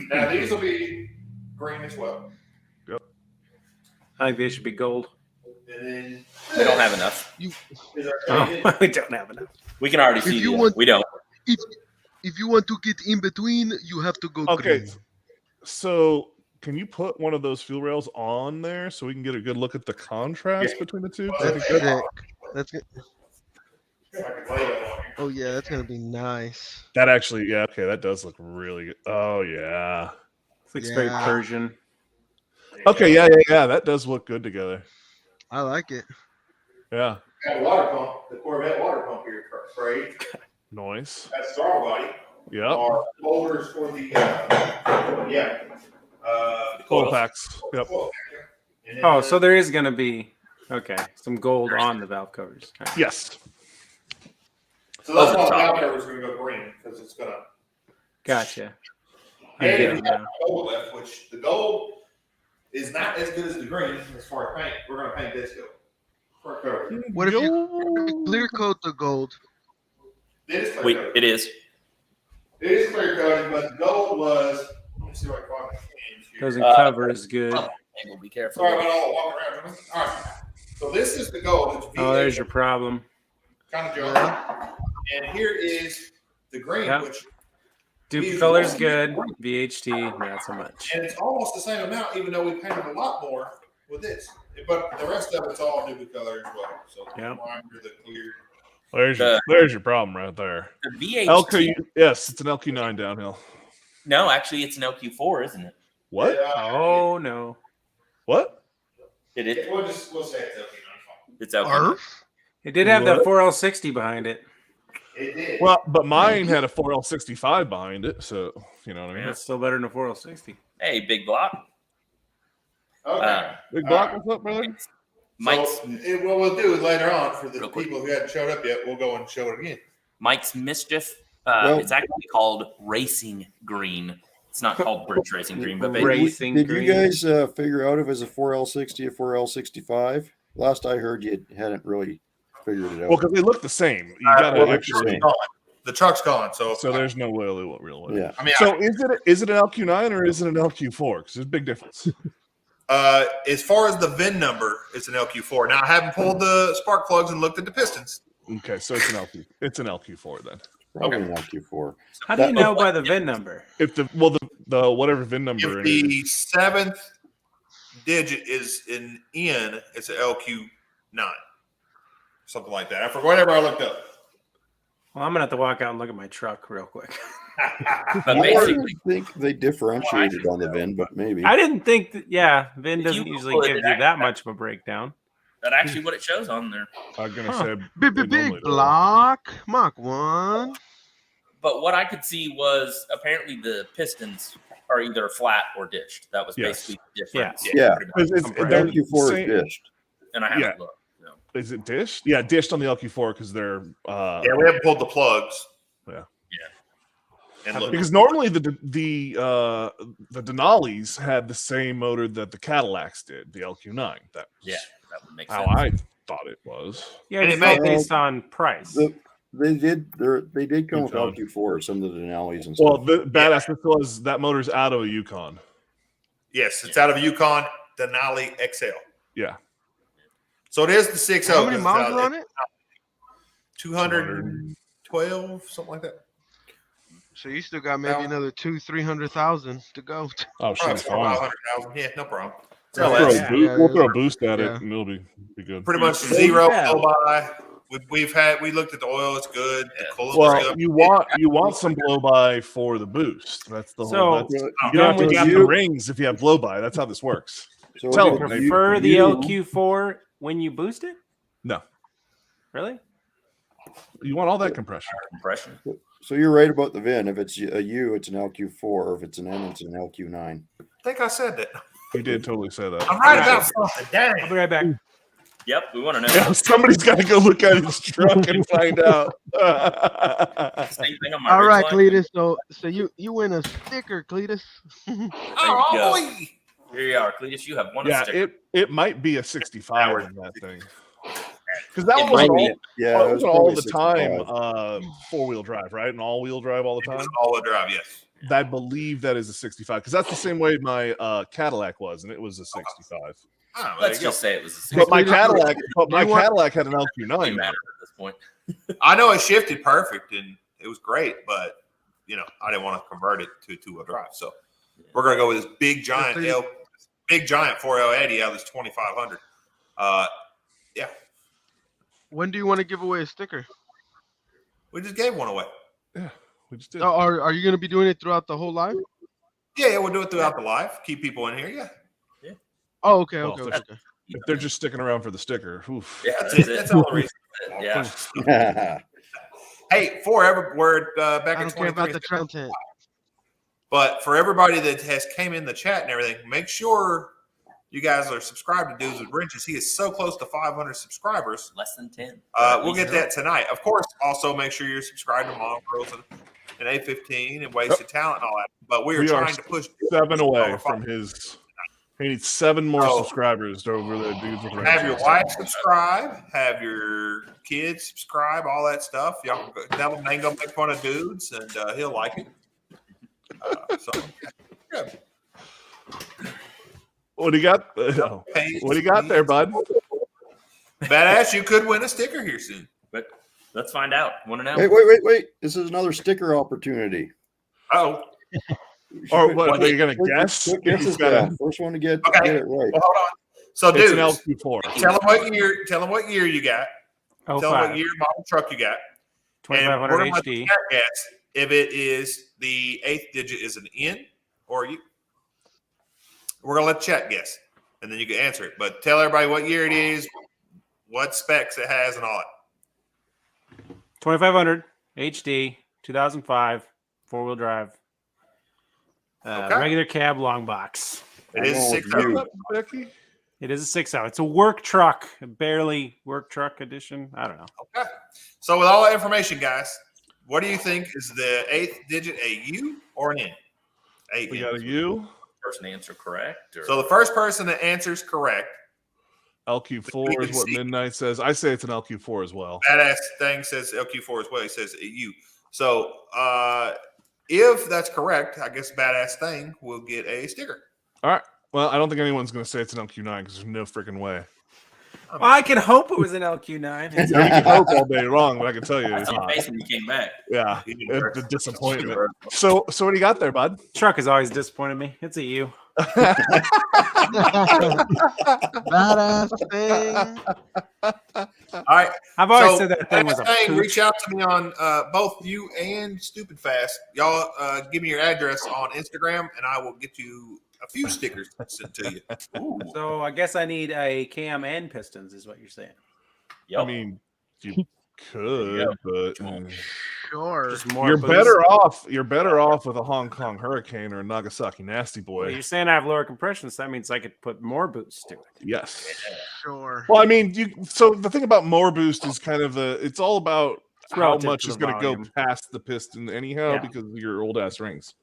Now, these will be green as well. I think they should be gold. And then We don't have enough. is our Oh, we don't have enough. We can already If see you the want- We don't. If you want to get in between, you have to go Okay. green. So can you put one of those fuel rails on there so we can get a good look at the contrast between the two? 'Cause I That's think that- sick. That's good. I can lay that on here. Oh yeah, that's gonna be nice. that actually, yeah, okay, that does look really good. Oh yeah. It looks very Yeah. Persian. Okay, yeah, that does look good together. I like it. Yeah. Got a water pump, the Corvette water pump here sprayed. Nice. That's throttle body. Yep. Our holders for the Full packs. Yep. coil packer. And then, Oh, so there is going to be, okay, some gold on the valve covers. All right. Yes. so that's over why the the top. valve cover is going to go green because it's going to. Gotcha. I And get we it have now. gold left, which the gold is not as good as the green as far as paint. We're going to paint this gold. Front cover. What if you clear coat the gold? It is clear Wait, coated. it is. It is clear coated, but the gold was. Let me see what I can find. my cans here. Doesn't cover as good. We'll be careful. Sorry about all the walking around. gentlemen. All right. So this is the gold. It's Oh, there's your problem. kind of junk. And here is the green, Yeah. which Dupe color's good. VHT, not so much. and it's almost the same amount, even though we painted a lot more with this. But the rest of it's all new color as well. So Yep. lime for the clear. There's your problem right there. The VHT. LQ, yes, it's an LQ9 downhill. No, actually, it's an LQ4, isn't it? What? Oh, no. What? It is. We'll say it's LQ9. It's LQ. It did have that What? 4L60 behind it. It did. Well, but mine had a 4L65 behind it, so you know what I mean. That's still better than a 4L60. Hey, big block. Okay. Big block, what's up, brother? Mike's So, what we'll do is later on for the Real quick. people who hadn't showed up yet, we'll go and show it again. Mike's Mischief. Well- It's actually called Racing Green. It's not called Bridge Racing Green, but Right. basically, Racing Did green. you guys figure out if it's a 4L60 or 4L65? Last I heard, you hadn't really figured it out. Well, because they look the same. You gotta well, they're actually. the The truck's gone. So there's no real way. Yeah. I mean, So is it an LQ9 or is it an LQ4? Because there's a big difference. as far as the VIN number, it's an LQ4. Now I haven't pulled the spark plugs and looked at the pistons. Okay, so it's an LQ. It's an LQ4 then. Probably an LQ4. How do you know by the VIN number? If the whatever VIN number If it is. the seventh digit is an N, it's an LQ9, something like that. I forgot whatever I looked up. Well, I'm gonna have to walk out and look at my truck real quick. But I basically, think they differentiated on the VIN, but maybe. I didn't think that. Yeah, VIN If doesn't you usually Google it, give it you that much of a breakdown. that's actually what it shows on there. I'm gonna Huh. say Big it normally does. block Mach 1. But what I could see was apparently the pistons are either flat or ditched. That was Yes. basically the difference. Yeah. pretty much. They're LQ4 same- is dished. And I haven't Yeah. looked. So. Is it dished? Yeah, dished on the LQ4 because they're Yeah, we haven't pulled the plugs. Yeah. And look, because normally the Denali's had the same motor that the Cadillacs did, the LQ9. That was Yeah, that would make how sense. I thought it was. Yeah, And it's it all may- based on price. They did come with Yukon. LQ4, some of the Denali's and Well, stuff. the badass that motor's out of a Yukon. yes, it's out of a Yukon Denali XL. Yeah, So it is the 6.0. How many miles are on it? 212, something like that. So you still got maybe another 200,000-300,000 to go. oh shit, Probably it's fine. 500,000. Yeah, no problem. It's We'll LS. throw, we'll throw a boost at it, Yeah. and it'll be good. Pretty much zero blow by. We looked at the oil. It's good. The coolant Well, good. you want some blow by for the boost. That's the So- whole. You then don't have to would gap you- the rings if you have blow by. That's how this works. So Tell you- them. Prefer the you- LQ4 when you boost it? No, Really? you want all that compression. Compression. So you're right about the VIN. If it's a U, it's an LQ4. If it's an N, it's an LQ9. I think I said that. You did totally say that. I'm right about something. I'll Dang. be right back. Yep, we want to know. Yeah, somebody's got to go look at his truck and find out. Same thing on my All right, Ridgeline. Cletus. So you win a sticker, Cletus. Oh, go. boy. Here you are, Cletus. You have one Yeah, sticker. it might be a 65 Hours. in that thing. Because that It one might wasn't be. all, Yeah, that it was wasn't all probably the 65. time 4-wheel drive, right? And all-wheel drive all the It was time. all-wheel drive, yes. I believe that is a 65 because that's the same way my Cadillac was, and it was a 65. Oh, there Let's you go. just say it was a But my Cletus, Cadillac, you want- Cadillac had an doesn't LQ9. matter at this point. I know it shifted perfect and it was great, but I didn't want to convert it to two-wheel drive. So we're gonna go with this big giant big giant 4L80 out of this 2500. Yeah, When do you want to give away a sticker? we just gave one away. We just did. Oh, are you going to be doing it throughout the whole live? Yeah, we'll do it throughout the live. Keep people in here. Yeah, Oh, okay, Well, okay, if okay. If they're just sticking around for the sticker, oof. Yeah, that's that's it. it. That's all the reason. Yeah. Hey, we're back I in don't care about 23. the content. But for everybody that has came in the chat and everything, make sure you guys are subscribed to Dudes with Wrenches. He is so close to 500 subscribers. Less than 10. We'll get that tonight. Of course, also make sure you're subscribed to Mom Girls and A15 and Wasted Talent and all that. But we are trying to push 7 away over from 500. his. He needs 7 more So, subscribers over there, Dudes with Have Wrenches. your wife subscribe, have your kids subscribe, all that stuff. Y'all can tell him they ain't gonna make fun of dudes, and he'll like it. Good. What do you got? Hey, What do you got there, bud? Badass, you could win a sticker here soon. But let's find out. Want to know? Hey, wait. This is another sticker opportunity. Oh, Or what? Are you gonna guess? Quick guesses, He's got a- first one to get Okay. it right. well, hold on. So, It's dudes, an LQ4. tell them what year. Tell them what year you got. Oh, Tell them what 05. year model truck you got. And 2500 we're gonna let the HD. chat guess if it is the 8th digit is an N or you. We're gonna let the chat guess, and then you can answer it. But tell everybody what year it is, what specs it has, and all that. 2500 HD 2005 4-wheel drive. Okay. Regular cab, long box. It is I'm going 6 with you. out. Becky? It is a 6-hour. It's a work truck, barely work truck edition. I don't know. Okay. So with all that information, guys, what do you think is the 8th digit, a U or an N? We got a U. Person answer correct? Or? So the first person that answers correct, LQ4 is what See. Midnight says. I say it's an LQ4 as well. badass thing says LQ4 as well. He says a U. So if that's correct, I guess Badass Thing will get a sticker. All right. Well, I don't think anyone's going to say it's an LQ9 because there's no freaking way. Well, I can hope it was an LQ9. You can hope all day long, but I can tell you it's That's your not. face when you came back. Yeah, the disappointment. So what do you got there, bud? Truck has always disappointed me. It's a U. Badass thing. All right. I've always said that thing was a Thing, pooch. reach out to me on both you and Stupid Fast. Y'all give me your address on Instagram, and I will get you a few stickers sent to you. Ooh. So I guess I need a cam and pistons, is what you're saying. Yep. I mean, you could, but Sure. Just more you're boost. better off. You're better off with a Hong Kong Hurricane or a Nagasaki Nasty Well, Boy. you're saying I have lower compression, so that means I could put more boost to it. Yes. Sure. Well, I mean, so the thing about more boost is kind of it's all about how relative much to is the going to go volume. past the piston anyhow Yeah. because of your old ass rings.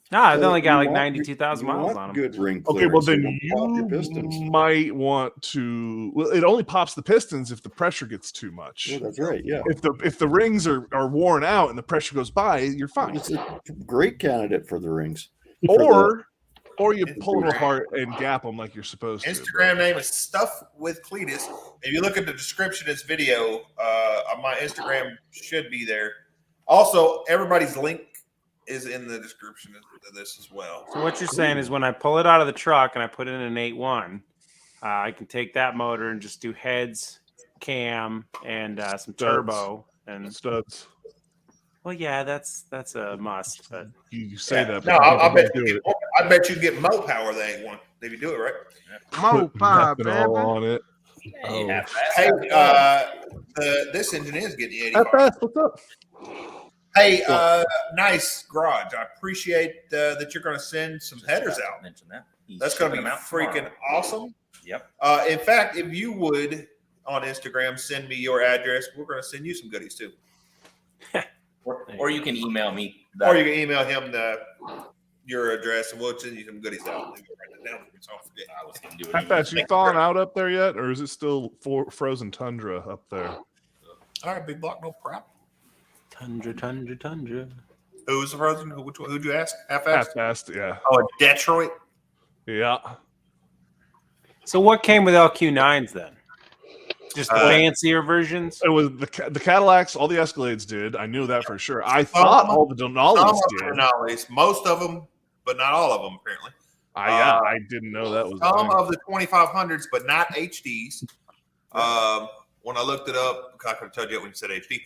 No, I've So only got you like want- 92,000 you miles want on them. Good ring Okay, well clearance, so then don't pop your pistons. you might want to. Well, it only pops the pistons if the pressure gets too much. Well, that's right. Yeah, If the rings are worn out and the pressure goes by, you're fine. it's a great candidate for the rings. Or you pull them apart and gap them like you're supposed to. Instagram name is Stuffwithcleatus. If you look at the description of this video, my Instagram should be there. Also, everybody's link is in the description of this as well. So what you're saying is when I pull it out of the truck and I put it in an 8.1, I can take that motor and just do heads, cam, and some turbo. And Studs. well, yeah, that's a must. But You say that. No, but I bet do it. I bet you get Mo Power the A1 if you do it right. Mopar, Put nothing all baby. on it. Hey, half Hey, fast. this engine is getting the How 85. fast? What's up? Hey, nice garage. I appreciate that you're going to send some headers out. Mention that. He's That's going to shipping be them out freaking tomorrow. awesome. Yep. In fact, if you would on Instagram send me your address, we're going to send you some goodies too. Or you can email me. Or you can email him your address, and we'll send you some goodies out. Write it down so I don't forget. I was going to do it. How anyway. fast? You thawing out up there yet, or is it still frozen tundra up there? All right, big block, no problem. tundra. Who's the frozen? Which one? Who'd you ask? Half Half fast? fast, yeah, Oh, Detroit. yeah. So what came with LQ9s then? Just the Uh, fancier versions? It was the Cadillacs. All the Escalades did. I knew that for sure. I thought all the Some Denali's of did. them are Denali's, most of them, but not all of them apparently. I didn't know that was. Some of the 2500s, but not HDs. When I looked it up, I could have told you when you said HD.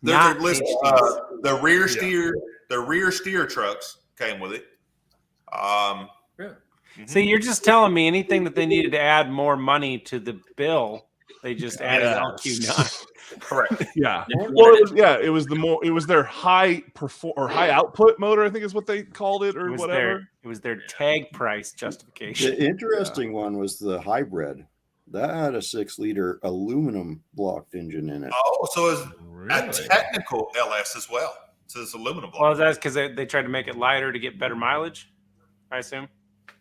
There's Not a list. HDs. The rear steer trucks came with it. So you're just telling me anything that they needed to add more money to the bill, they just added LQ9. Correct. Yeah. If you Well, wanted it was their high output motor, I think is what they called it, or It was whatever. their tag price justification. The interesting one was the hybrid. That had a 6-liter aluminum blocked engine in it. Oh, so it's Really? a technical LS as well. So it's aluminum block. Well, that's because they tried to make it lighter to get better mileage, I assume.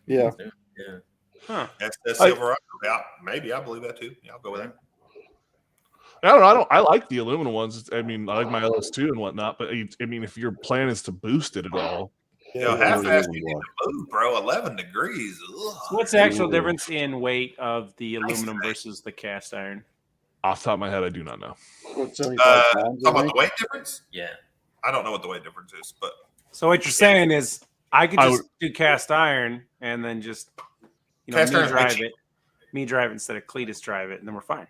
Yeah. Yeah. Huh. That's Silverado. Yeah, maybe I believe that too. Yeah, I'll go with that. I don't know. I like the aluminum ones. I mean, I like my LS2 and whatnot, but I mean, if your plan is to boost it at all, You know, how fast do you need to move, bro? 11 degrees. Ugh. So what's the actual difference in weight of the aluminum versus the cast iron? off the top of my head, I do not know. What, 75 Talking pounds, I about think? the weight difference? Yeah. I don't know what the weight difference is, but So what you're saying is I could I just do cast iron and then just Cast iron's way cheap. Me drive it instead of Cletus drive it, and then we're fine.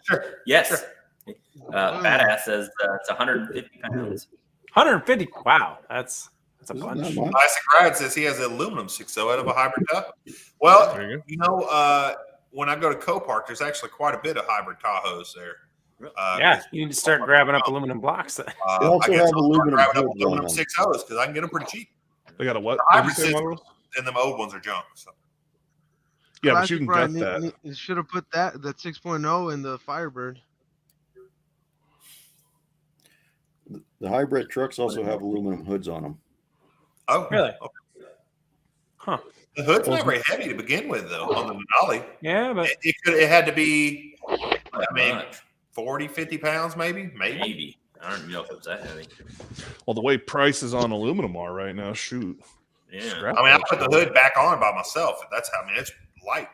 sure. Yes. Sure. Badass says it's 150 pounds. 150. Wow, that's a Isn't bunch. that much? Classic Ride says he has an aluminum 6.0 out of a hybrid top. Well, There you go. you know, when I go to Copart, there's actually quite a bit of hybrid Tahoes there. Yeah, you need to start grabbing up aluminum blocks. Then. They also have aluminum grabbing up hoods on aluminum them. 6.0s because I can get them pretty cheap. They got a what? The What'd you hybrid say, system, Monroe? and them old ones are junk. So. Yeah, but Classic you can Ride get that. You should have put that 6.0 in the Firebird. The hybrid trucks also have aluminum hoods on them. Oh, Really? Okay. Huh. The hood's not very heavy to begin with, though, on the Denali. Yeah, but It had to be, 40, 50 pounds, maybe. Maybe. I don't even know if it was that heavy. Well, the way prices on aluminum are right now, shoot. Yeah. I put the hood back on by myself. That's how. It's light.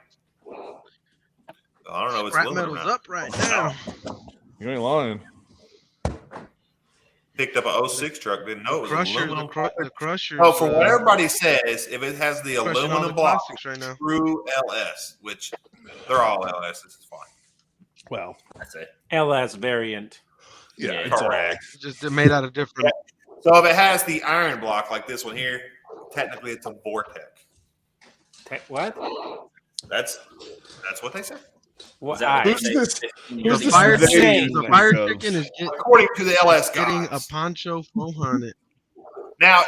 I don't know. It's Scrap aluminum metal's now. up right now. You ain't lying. Picked up a 06 truck. Didn't know it was aluminum. The crusher. Oh, for what everybody says, if it has the crushing all aluminum the block, plastics right now. true LS, which they're all LS. This is fine. Well, That's it. LS variant. yeah, Yeah, it's all right. Just they're made out of different. So if it has the iron block like this one here, technically it's a Vortec. What? That's what they say. What? Is that what Who's they this? say? Who's The this fire they chicken. The that fire goes? chicken is According to the LS getting a guys. poncho 400. Now,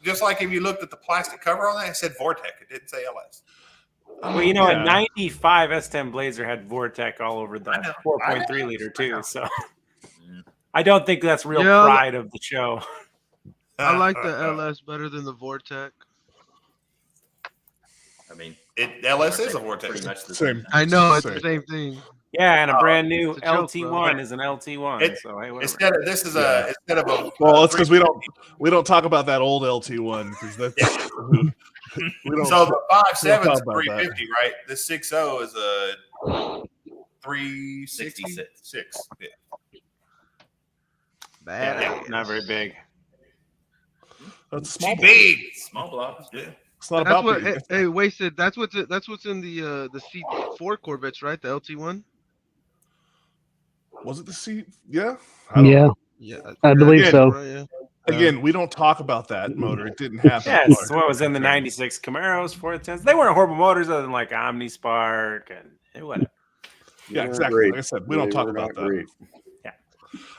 just like if you looked at the plastic cover on that, it said Vortec. It didn't say LS. Well, you know, Yeah. a 95 S10 Blazer had Vortec all over the I know. 4.3 liter too. So I don't think that's real Yeah. pride of the show. I like the LS better than the Vortec. I mean, LS is a pretty Vortex. much the Same. I know it's Same. the same thing. Yeah, and a brand new it's a joke, LT1 bro. is an LT1. It- so hey, whatever. Instead of instead of a Well, it's because we don't talk about that old LT1 because that's we don't. So the 5.7 talk is about 350, right? The 6.0 is a 366. Yeah. Bad. Yeah. Not very big. That's small. Big. small blocks. Yeah. It's not That's about what. big. Hey, wasted. That's what's in the C4 Corvettes, right? The LT1. Was it the seat? Yeah. I don't Yeah, know. Yeah, I believe Again, so. right, yeah. Again, we don't talk about that motor. It didn't happen. Yeah, it's what was in the 96 Camaros, 410s. They weren't horrible motors other than like Omni Spark and whatever. Yeah, They weren't exactly. great. Like I said, we don't They talk were about not that. great.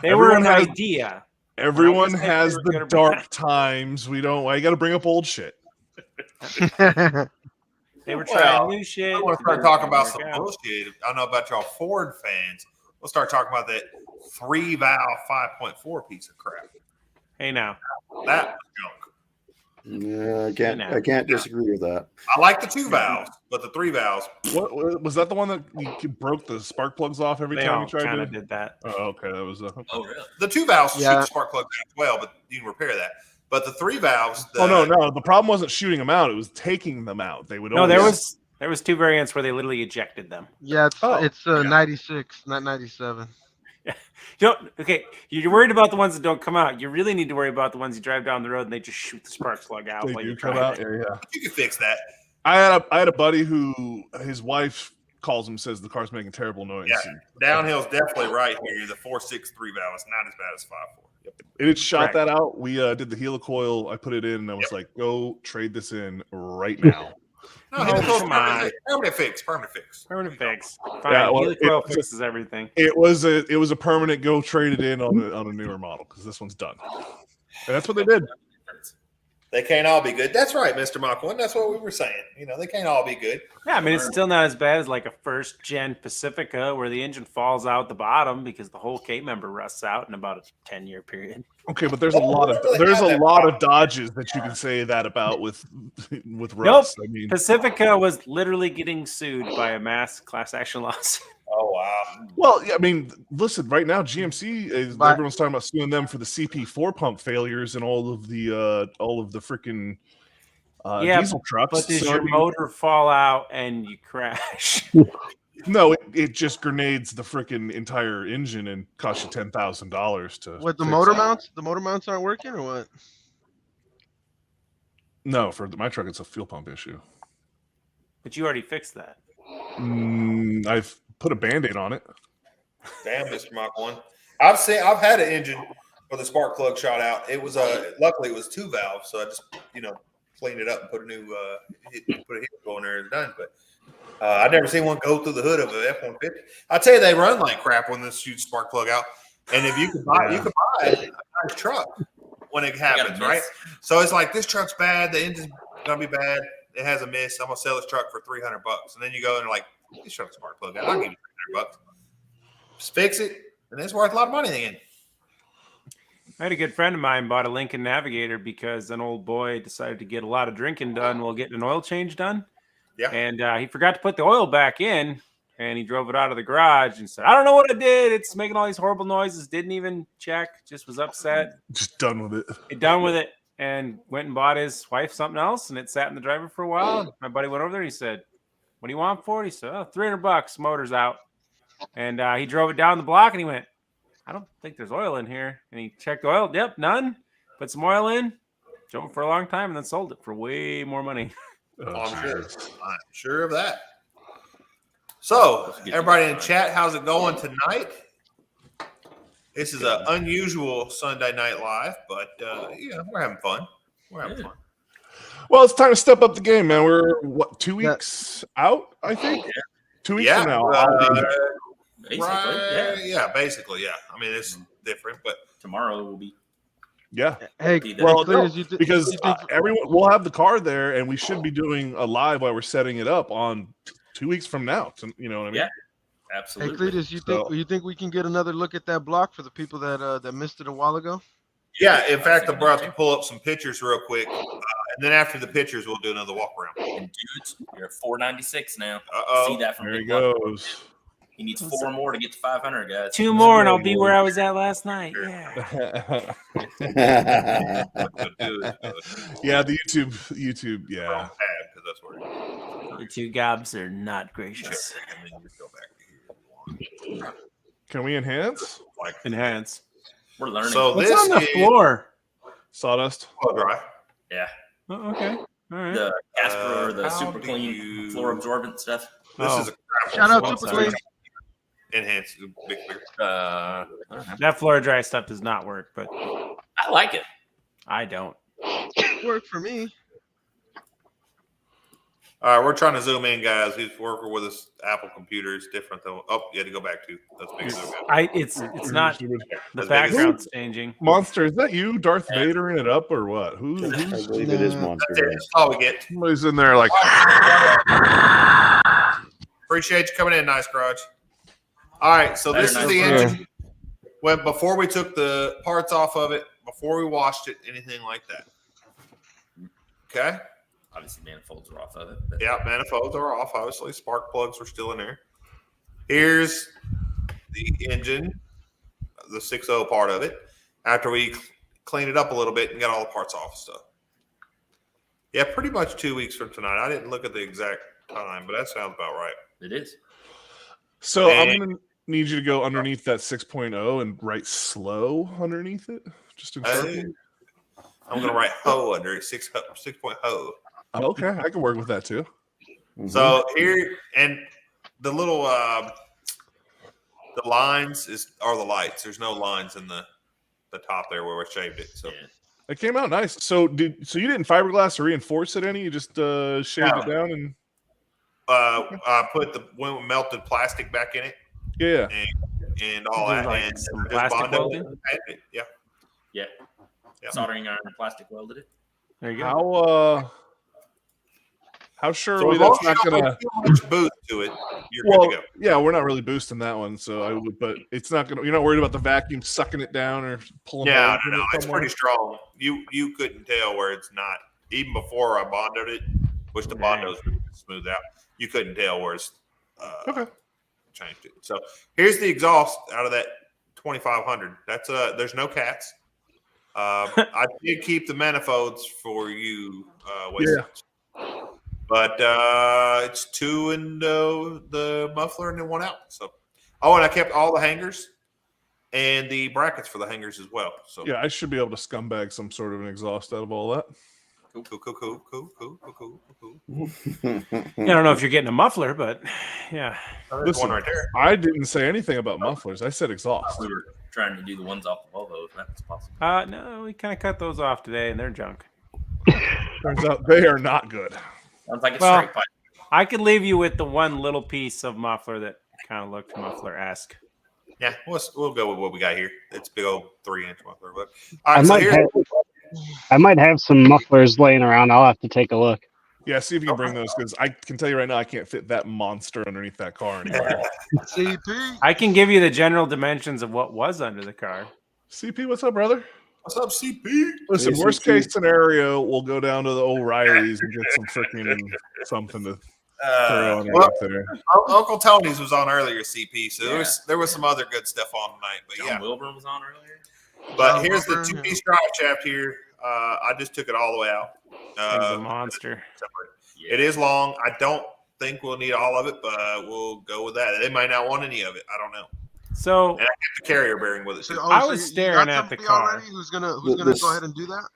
They were Everyone an has- idea. Everyone When I was has saying they were the good or dark bad. times. We don't. Why you got to bring up old shit? They were Well, trying new shit. I want to It start didn't talking about work some out. bullshit. I don't know about y'all Ford fans. We'll start talking about that 3-valve 5.4 piece of crap. Hey now, That was junk. Yeah, I can't disagree with that. I like the 2 valves, but the 3 valves. What was that? The one that you broke the spark plugs off every they time all you tried kind to? of did that. Oh, okay. That was. Oh, really? The 2 valves shoot Yeah. the spark plug out as well, but you can repair that. But the 3 valves. Oh no! The problem wasn't shooting them out; it was taking them out. They would. No, there always- was two variants where they literally ejected them. Yeah, Oh, it's 96, not 97. Okay, you're worried about the ones that don't come out. You really need to worry about the ones you drive down the road and they just shoot the spark plug out They while do you're come driving. out. Yeah. You can fix that. I had a buddy who his wife calls him, says the car's making terrible noise. Yeah. Downhill's definitely right here. The 4.6 3 valve is not as bad as 5.4. Yep. It shot Correct. that out. We did the helicoil. I put it in, and I was like, "Go trade this in right now." No, Oh, helicopter's come on. permanent fix. Permanent fix. Permanent fix. Fine. Yeah, well, Helicoil it- fixes everything. It was a permanent go trade it in on a newer model because this one's done. And that's what they did. They can't all be good. That's right, Mr. Mach 1. That's what we were saying. They can't all be good. Yeah, I mean, it's still not as bad as like a first gen Pacifica where the engine falls out the bottom because the whole K member rusts out in about a 10-year period. Okay, but there's a lot of Dodges that you can say that about with rust. I mean, Pacifica was literally getting sued by a mass class action lawsuit. Oh, wow. well, yeah, I mean, listen, right now GMC is But- everyone's talking about suing them for the CP4 pump failures and all of the freaking Yeah, diesel trucks. But does So, I your mean, motor fall out and you crash? no, it just grenades the freaking entire engine and costs you $10,000 to. What, the fix motor it. mounts? The motor mounts aren't working or what? No, for my truck, it's a fuel pump issue. But you already fixed that. I've put a Band-Aid on it. Damn, Mr. Mach 1. I've had an engine where the spark plug shot out. It was luckily it was 2 valves, so I just cleaned it up and put a new put a helical in there and done. But I've never seen one go through the hood of an F-150. I tell you, they run like crap when this shoots spark plug out. And if you could buy a nice truck when it happens, right? So it's like this truck's bad, the engine's gonna be bad. It has a miss. I'm gonna sell this truck for $300, and then you go and you're like, this truck's spark plug out. I'll give you $300. Just fix it, and it's worth a lot of money again. I had a good friend of mine bought a Lincoln Navigator because an old boy decided to get a lot of drinking done while getting an oil change done. Yeah. And he forgot to put the oil back in, and he drove it out of the garage and said, I don't know what I did. It's making all these horrible noises. Didn't even check. Just was upset. Just done with it. Done with it. And went and bought his wife something else, and it sat in the driver for a while. My buddy went over there. And he said, what do you want for it? He said, $300. Motor's out. And he drove it down the block, and he went, I don't think there's oil in here. And he checked the oil. Yep, none. Put some oil in. Drove it for a long time, and then sold it for way more money. I'm sure of that. So, everybody in chat, how's it going tonight? This is an unusual Sunday Night Live, but yeah, we're having fun. Well, it's time to step up the game, man. We're 2 weeks out, I think. 2 weeks from now. Basically, yeah. I mean, it's different, but tomorrow will be. Yeah. Hey, well, because everyone we'll have the car there, and we should be doing a live while we're setting it up on 2 weeks from now. You know what I mean? Yeah, absolutely. Hey, Cletus, you think we can get another look at that block for the people that missed it a while ago? Yeah. In fact, I'm about to pull up some pictures real quick, and then after the pictures, we'll do another walk around. And dudes, you're at 496 now. See that from there he Big goes. He needs 4 more to get to 500, guys. 2 more, and I'll be where I was at last night. Yeah. Yeah, the YouTube, yeah. Because that's where the 2 gobs are not gracious. Can we enhance? Enhance. We're learning. So what's this on the floor? Sawdust. Dry. Yeah. Oh, okay. All right. The Casper or the how super do clean you- floor absorbent stuff. This is a crap Shout out one. Super Clean. Enhance big beer. That floor dry stuff does not work, but I like it. I don't. Worked for me. All right, we're trying to zoom in, guys. He's working with his Apple computer. It's different though. Oh, you had to go back to. That's big zoom in. It's not the background's changing. Monster, is that you, Darth Vader, in it up or what? I Who's believe it is Monster. That's it. That's all we get. somebody's in there like Appreciate you coming in, Nice Garage. All right, so this is the engine. When before we took the parts off of it, before we washed it, anything like that. Okay. Obviously, manifolds are off of it. Yeah, manifolds are off. Obviously, spark plugs were still in there. Here's the engine, the 6.0 part of it. After we cleaned it up a little bit and got all the parts off and stuff. Yeah, pretty much 2 weeks from tonight. I didn't look at the exact time, but that sounds about right. It is. So I'm gonna need you to go underneath that 6.0 and write slow underneath it. Just in Sharpie. I'm gonna write ho under it, 6.0. Okay, I can work with that too. So here and the little the lines are the lights. There's no lines in the top there where we shaved it. So it came out nice. So you didn't fiberglass or reinforce it any? You just shaved it down and I put the melted plastic back in it. Yeah. And all that. Like and some plastic welding? Yeah. Yeah. Soldering iron and plastic welded it. There you go. How sure So are we as long that's as not you don't gonna put too much boost to it? You're good to go. Yeah, we're not really boosting that one, so I would. But it's not gonna. You're not worried about the vacuum sucking it down or pulling. No, it it's pretty strong. You couldn't tell where it's not. Even before I bonded it, which the bondos smooth out, you couldn't tell where it's changed it. So here's the exhaust out of that 2500. That's there's no cats. I did keep the manifolds for you, but it's 2 in the muffler and then 1 out. So, and I kept all the hangers and the brackets for the hangers as well. So yeah, I should be able to scumbag some sort of an exhaust out of all that. Cool. I don't know if you're getting a muffler, but yeah. There's one right there. I didn't say anything about mufflers. I said exhaust. We were trying to do the ones off the Volvo, if that's possible. No, we kind of cut those off today, and they're junk. Turns out they are not good. Sounds like it's Well, straight pipe. I could leave you with the one little piece of muffler that kind of looked muffler-esque. Yeah, we'll go with what we got here. It's big old 3-inch muffler. But all right, I might have some mufflers laying around. I'll have to take a look. Yeah, see if you can bring those, because I can tell you right now I can't fit that monster underneath that car anymore. CP. I can give you the general dimensions of what was under the car. CP, what's up, brother? What's up, CP? Listen, Hey, worst CP. case scenario, we'll go down to the O'Reillys and get some freaking something to throw on out there. Uncle Tony's was on earlier, CP. So there was some other good stuff on tonight. But John Wilburn was on earlier. But here's the 2-piece drive shaft here. I just took it all the way out. Thing's a monster. Yeah. It is long. I don't think we'll need all of it, but we'll go with that. They might not want any of it. I don't know. So And I get the carrier bearing with it. So, Too. I so was you staring got at the somebody car. already who's gonna This- go ahead and do that?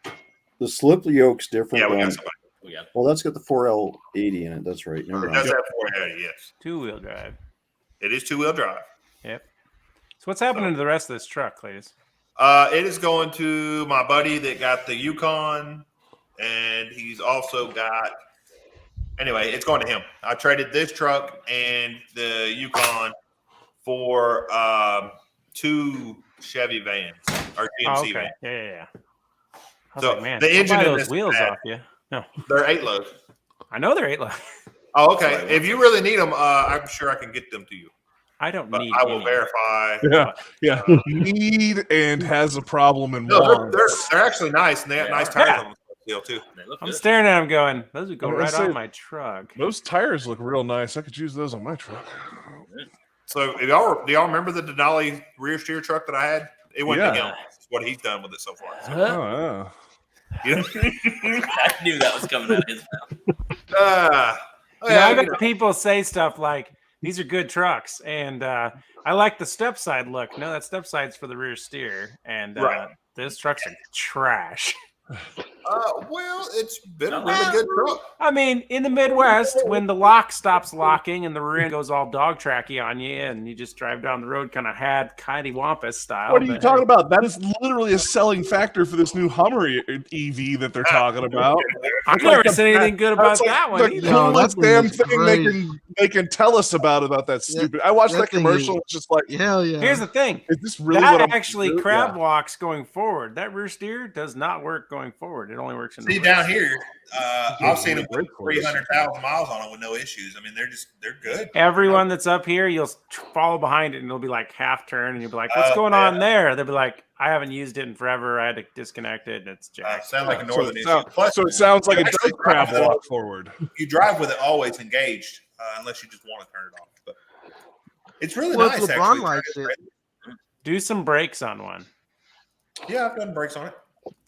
The slip yoke's different. Yeah, we than- got somebody. We got well, that's got the 4L80 in it. That's right. Never It does mind. have 480, yes. 2-wheel drive. It is 2-wheel drive. Yep. So what's happening to the rest of this truck, Cletus? It is going to my buddy that got the Yukon, and he's also got. Anyway, it's going to him. I traded this truck and the Yukon for 2 Chevy vans or GMC Oh, okay. vans. Yeah. I was So, like, man, the I'll engine buy in those this wheels bad. off you. No, They're 8-load. I know they're 8-load. Oh, okay. If you really need them, I'm sure I can get them to you. I don't But need I will any. verify. Yeah. Need and has a problem and No, wants. they're actually nice, and they have They nice are. tires Yeah. on them still too. They look I'm good. staring at them going, those would go I'm right gonna say- on my truck. Those tires look real nice. I could use those on my truck. So, do y'all remember the Denali rear steer truck that I had? It went to Yeah. him. That's what he's done with it so far. So, Oh, you know? I knew that was coming out of his mouth. I've had people say stuff like, these are good trucks, and I like the step side look. No, that step side's for the rear steer, and Right. those trucks are trash. Well, it's been a really good truck. I mean, in the Midwest, when the lock stops locking and the rear end goes all dog tracky on you, and you just drive down the road kind of wampus style. what are you but- talking about? That is literally a selling factor for this new Hummer EV that they're talking about. I've never said anything good about That's like that one the either. No, coolest that thing damn is thing they can tell us about that stupid. I watched that that thing commercial. is- It's just like, Hell yeah. Here's the thing. is this really what That I'm actually doing? crab Yeah. walks going forward. That rear steer does not work going forward. It only works in See, reverse. down here, I've seen them Great with for us. 300,000 miles on them with no issues. I mean, they're good. Everyone that's up here, you'll follow behind it, and it'll be like half turn, and you'll be like, "What's Oh, going yeah. on there?" They'll be like, "I haven't used it in forever. I had to disconnect it, and it's jacked." Sound like a So northern it, issue. sounds, Plus, so it sounds like it actually does crab drive walk forward. you drive with it always engaged, unless you just want to turn it off. But it's really Well, nice. LeBron Actually, likes it. Do some brakes on one. Yeah, I've done brakes on it.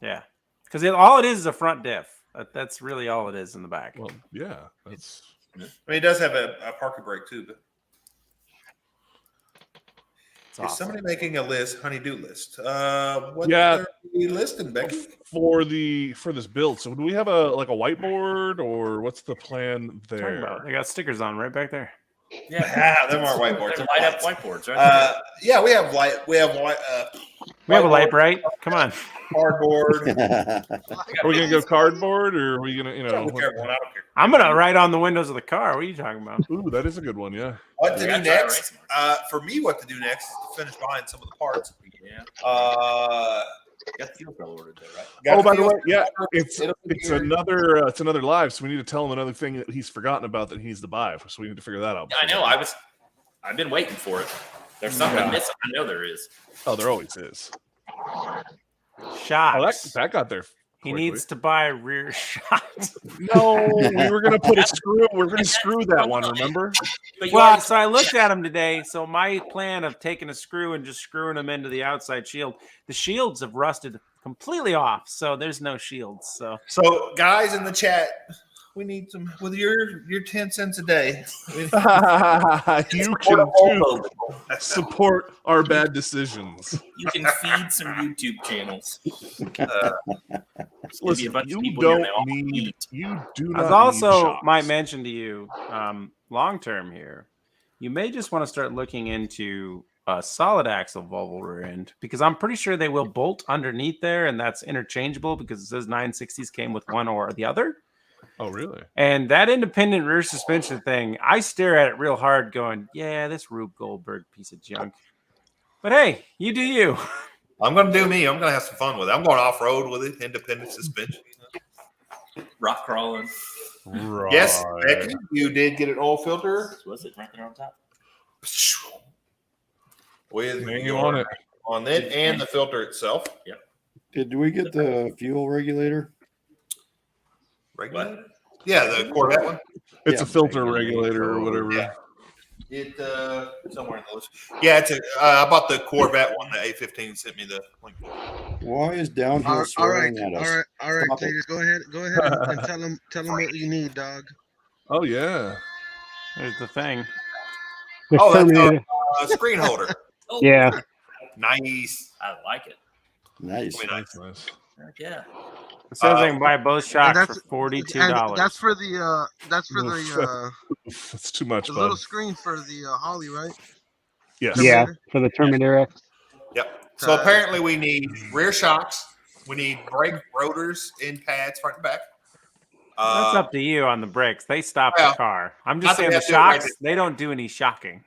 Yeah, because all it is a front diff. That's really all it is in the back. Well, yeah, that's I mean, it does have a parking brake too. But It's is awesome. somebody making a honey-do list? What Yeah. are we listing, Becky? for this build. So do we have a whiteboard or what's the plan Talking there? about. They got stickers on right back there. Yeah, them aren't whiteboards. They're light up whiteboards, right? Yeah, we have white. We have white. We have a light whiteboard, bright. Come on. cardboard. Are we gonna go cardboard or are we gonna Whichever one, I don't care. I'm gonna write on the windows of the car. What are you talking about? Ooh, that is a good one, yeah. What to Yeah, do try to next? race For me, what to do next is to finish buying some of the parts. Yeah. Got Got the fuel cell ordered there, right? Oh, by the fuel way, yeah, cell. it's It'll be it's here. another live, so we need to tell him another thing that he's forgotten about that he needs to buy. So we need to figure that out. Yeah, I know. I've been waiting for it. There's something missing. I know there is. Oh, there always is. Shocks. Oh, that got there. He quickly. needs to buy rear shocks. No, we were gonna put a screw. We're gonna screw that one. Remember? But you Well, already- so I looked at them today. So my plan of taking a screw and just screwing them into the outside shield, the shields have rusted completely off. So there's no shields. So So, guys in the chat, we need some with your 10 cents a day. You can too support our bad decisions. you can feed some YouTube channels. Listen, a bunch of you people here, don't they all need. eat. You do I not. was also need shocks. might mention to you, long term here, you may just want to start looking into a solid axle Volvo rear end because I'm pretty sure they will bolt underneath there, and that's interchangeable because it says 960s came with one or the other. Oh, really? And that independent rear suspension thing, I stare at it real hard, going, "Yeah, this Rube Goldberg piece of junk." But hey, you do you. I'm going to do me. I'm going to have some fun with it. I'm going off road with it, independent suspension. Rock crawling. Right. Yes, Becky, you did get an oil filter Was it right there on top? with Hang you on it. on it and the filter itself. Yep. Did we get the fuel regulator? Regulator? Yeah, the Corvette one. It's Yeah, a filter regulator or whatever. Yeah. It somewhere in the list. Yeah, it's a. I bought the Corvette one. The A15 sent me the link. Why is downhill swearing at us? All right, Stop it. Cletus, go ahead and tell them what you need, dog. Oh yeah. There's the thing. The Oh, that's Terminator. a screen holder. Oh, Yeah. Nice. I like it. Nice. Really nice. Nice. Heck yeah. It says I can buy both shocks that's- for $42. And that's for the It's too much, the bud. little screen for the Holly, right? Yes. Yeah, for the Terminator X. Yep. So apparently we need rear shocks. We need brake rotors in pads front and back. That's up to you on the brakes. They stop well, the car. I'm I just saying think the that's it right shocks, they don't do any shocking.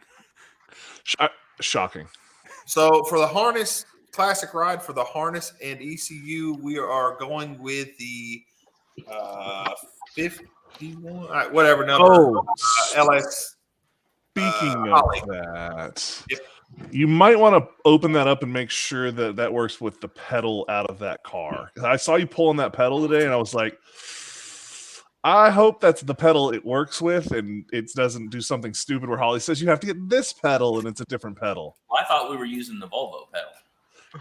Shocking. So for the harness, classic ride for the harness and ECU, we are going with the 51, all right, whatever number. Oh, LS. speaking Holly. of that, Yep. you might want to open that up and make sure that that works with the pedal out of that car. I saw you pulling that pedal today, and I was like, I hope that's the pedal it works with, and it doesn't do something stupid where Holly says you have to get this pedal, and it's a different pedal. Well, I thought we were using the Volvo pedal.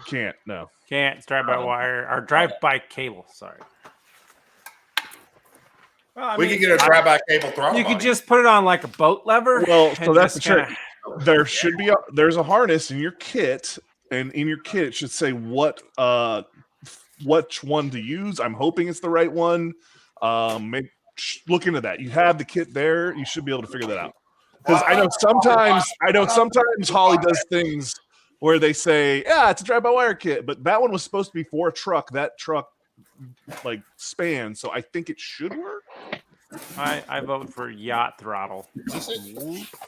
Can't, no. Can't. It's drive-by-wire or drive-by-cable. Sorry. Well, I We mean, could get a drive-by cable throttle. You could body. just put it on like a boat lever. Well, so and that's the just kinda- trick. There should be there's a harness in your kit, and in your kit it should say which one to use. I'm hoping it's the right one. Look into that. You have the kit there. You should be able to figure that out. Because I know sometimes Holly does things where they say, "Yeah, it's a drive-by-wire kit," but that one was supposed to be for a truck. That truck like spans, so I think it should work. I vote for yacht throttle.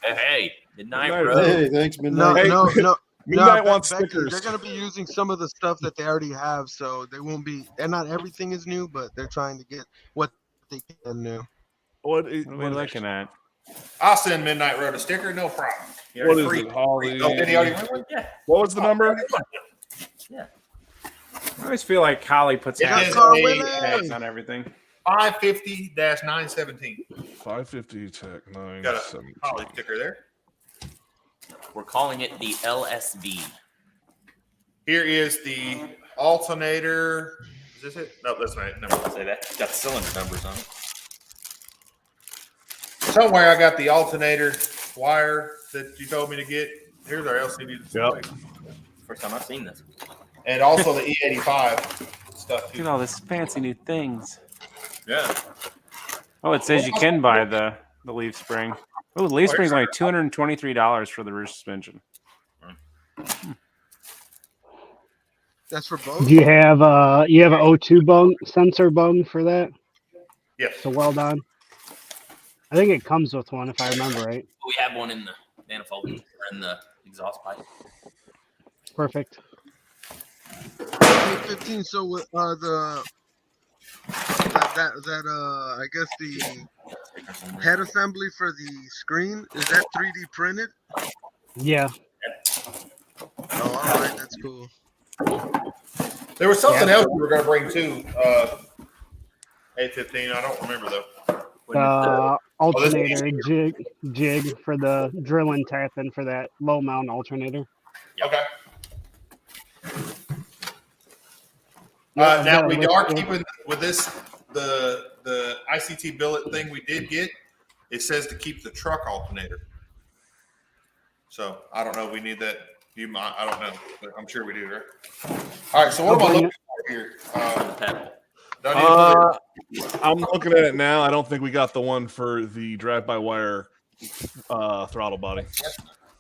Hey, Midnight Midnight Road. Hey, thanks, Midnight. No. Midnight No, wants Becky, stickers. they're gonna be using some of the stuff that they already have, so they won't be. And not everything is new, but they're trying to get what they can new. What What are we looking at? I'll send Midnight Road a sticker, no problem. You What already is free- it, Holly? Oh, did he already win one? Yeah. What was the number? I always feel like Holly puts It hats is hats on everything. 550-917. 550 Tech 9. Got a Holly sticker there. We're calling it the LSV. Here is the alternator. Is this it? No, that's right. Never mind. Say that. It's got cylinder numbers on it. Somewhere I got the alternator wire that you told me to get. Here's our LCD display. First time I've seen this. And also the E85 stuff Look too. at all this fancy new things. Yeah. Oh, it says you can buy the leaf spring. Oh, the leaf spring's only $223 for the rear suspension. That's for both. Do you have an O2 bung sensor bung for that Yes. to weld on? I think it comes with one if I remember right. We have one in the manifold or in the exhaust pipe. Perfect. 15. So with I guess the head assembly for the screen is that 3D printed? Yeah. Oh, all right, that's cool. There was something else we were going to bring too. 815. I don't remember though. Alternator jig for the drill and tapping for that low mount alternator. Okay. Yeah, now we yeah, are yeah. keeping with this the ICT billet thing we did get. It says to keep the truck alternator. So I don't know if we need that. You might. I don't know, but I'm sure we do, right? All right. So what am I looking for here? Pedal. Do I need to put it- I'm looking at it now. I don't think we got the one for the drive-by-wire throttle body.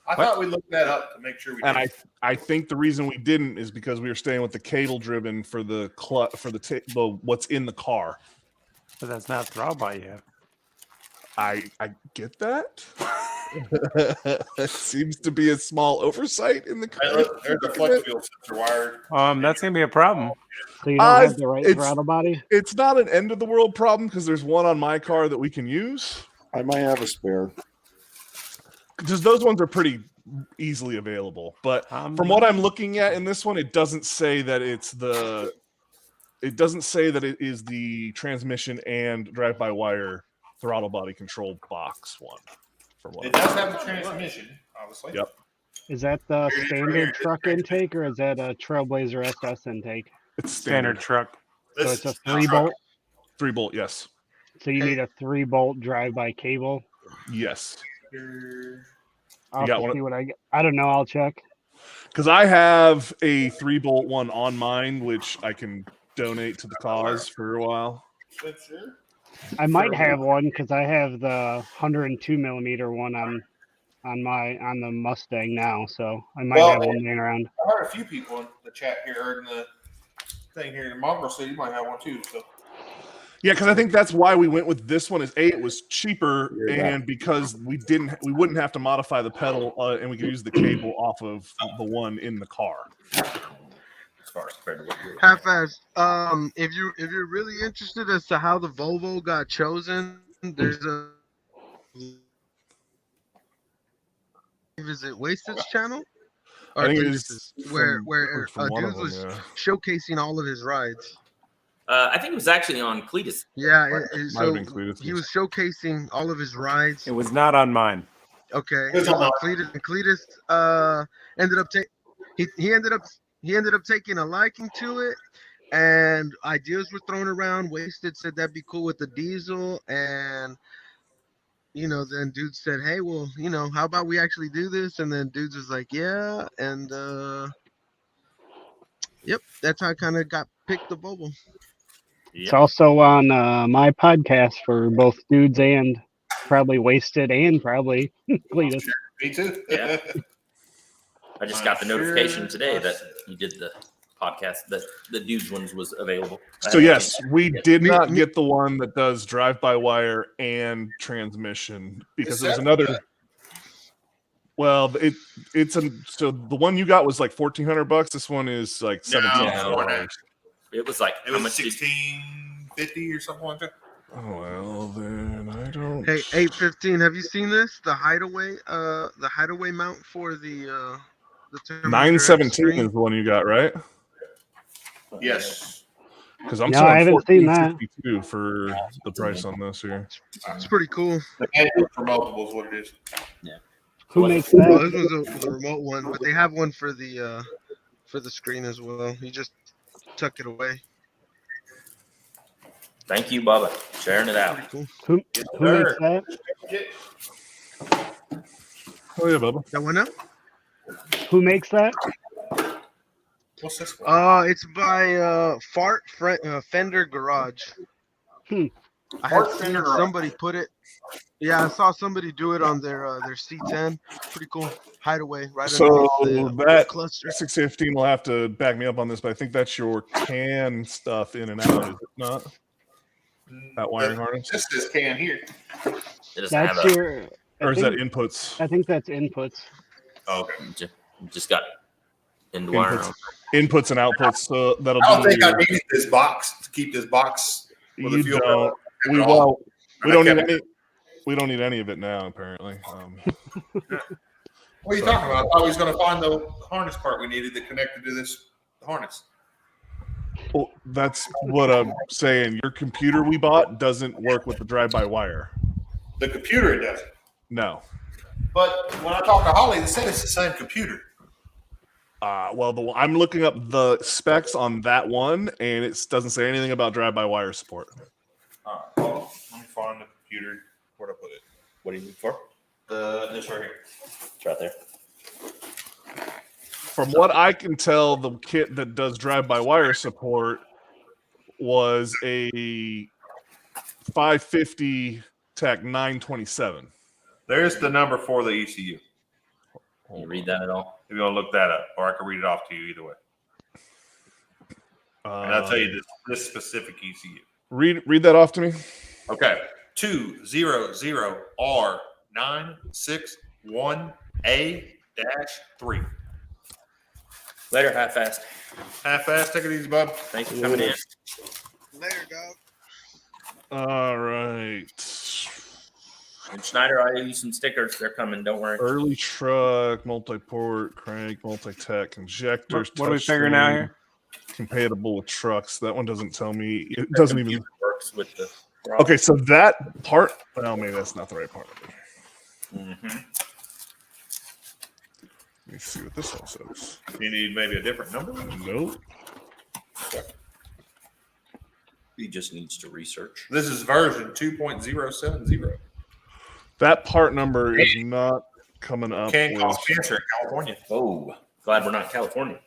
I thought we looked that up to make sure we did. And I think the reason we didn't is because we were staying with the cable-driven for the what's in the car. But that's not throttle by yet. I get that. It seems to be a small oversight in the Hey, look, there's a flex fuel sensor wired. That's gonna be a problem. So you don't have the right throttle body? It's not an end of the world problem because there's one on my car that we can use. I might have a spare. Because those ones are pretty easily available. But from what I'm looking at in this one, it doesn't say that it's the it doesn't say that it is the transmission and drive-by-wire throttle body control box one. For what? It does have the transmission, obviously. Yep. Is that the standard truck intake, or is that a Trailblazer SS intake? It's Standard truck. So it's a 3-bolt. 3-bolt, yes. So you need a 3-bolt drive-by cable. Yes. I'll got have to one? see what I get. I don't know. I'll check. Because I have a 3-bolt one on mine, which I can donate to the cause for a while. I might have one because I have the 102 millimeter one on the Mustang now, so I might have one laying around. I heard a few people in the chat here, or in the thing here in Mongrel City, might have one too. So. Yeah, because I think that's why we went with this one. Is it was cheaper, and because we wouldn't have to modify the pedal, and we could use the cable off of the one in the car. As far as compared to what you're Half-ass. If you're really interested as to how the Volvo got chosen, there's a visit Wastage channel. I think it is where from one dude of them, was yeah. showcasing all of his rides. I think it was actually on Cletus. Yeah, Might have been Cletus. he was showcasing all of his rides. It was not on mine. Okay, It was on Cletus ended up he ended up taking a liking to it, and ideas were thrown around. Wasted said that'd be cool with the diesel, and then dude said, hey, well, how about we actually do this? And then dudes was like, yeah, and yep, that's how I kind of got picked the Volvo. It's also on my podcast for both dudes and probably Wasted and probably Cletus. Me too. Yeah. I just got the notification today that you did the podcast, that the dudes ones was available. So yes, we did not get the one that does drive-by-wire and transmission because there's another. Well, so the one you got was like $1,400. This one is like $1,700. It was like It was $1,650 or something like that. Oh well, then I don't. Hey, 815, have you seen this? The hideaway mount for the Terminator 917 Extreme? is the one you got, right? Yes. Because I'm No, I haven't seen that. $14.52 for the price on this here. It's pretty cool. The for multiple is what it is. Who makes Well, that? this was a remote one, but they have one for the screen as well. You just tuck it away. Thank you, Bubba, sharing it out. Pretty cool. Who makes that? Oh yeah, Bubba. That one up? Who makes that? What's this one? It's by Fender Garage. I had Fart seen Fender Garage. somebody put it. Yeah, I saw somebody do it on their C10. Pretty cool. Hideaway right So underneath the that cluster. 615 will have to back me up on this, but I think that's your CAN stuff in and out, is it not? That wiring harness? This is can here. It doesn't have That's a, your. Or is that inputs? I think that's inputs. Oh, okay. just got into wire. Inputs and outputs. So that'll I don't be think I your, needed this box to keep this box. with the you fuel don't. bill. We At all. we don't need any. We don't need any of it now, apparently. What are you talking about? I thought we was going to find the harness part we needed that connected to this harness. Well, that's what I'm saying. Your computer we bought doesn't work with the drive-by-wire. The computer it doesn't. No. But when I talked to Holly, they said it's the same computer. Well, I'm looking up the specs on that one, and it doesn't say anything about drive-by-wire support. All right, hold on. Let me find the computer. Where'd I put it? What do you need for? This right here. It's right there. From what I can tell, the kit that does drive-by-wire support was a 550 Tech 927. There's the number for the ECU. Can you read that at all? If you want to look that up, or I can read it off to you either way. And I'll tell you this specific ECU. Read that off to me. Okay. 200R961A-3. Later, half-fast. Half-fast. Take it easy, bub. Thanks for coming in. Later, dog. All right. And Schneider, I owe you some stickers. They're coming. Don't worry. Early truck, multi-port, crank, multi-tech, injectors. What are we figuring out here? compatible with trucks. That one doesn't tell me. It doesn't even works with the. Okay, so that part. Well, maybe that's not the right part. Mm-hmm. Let me see what this one says. You need maybe a different number? Nope. He just needs to research. This is version 2.070. That part number is not coming up. Can't with- cause cancer in California. Oh, glad we're not in California.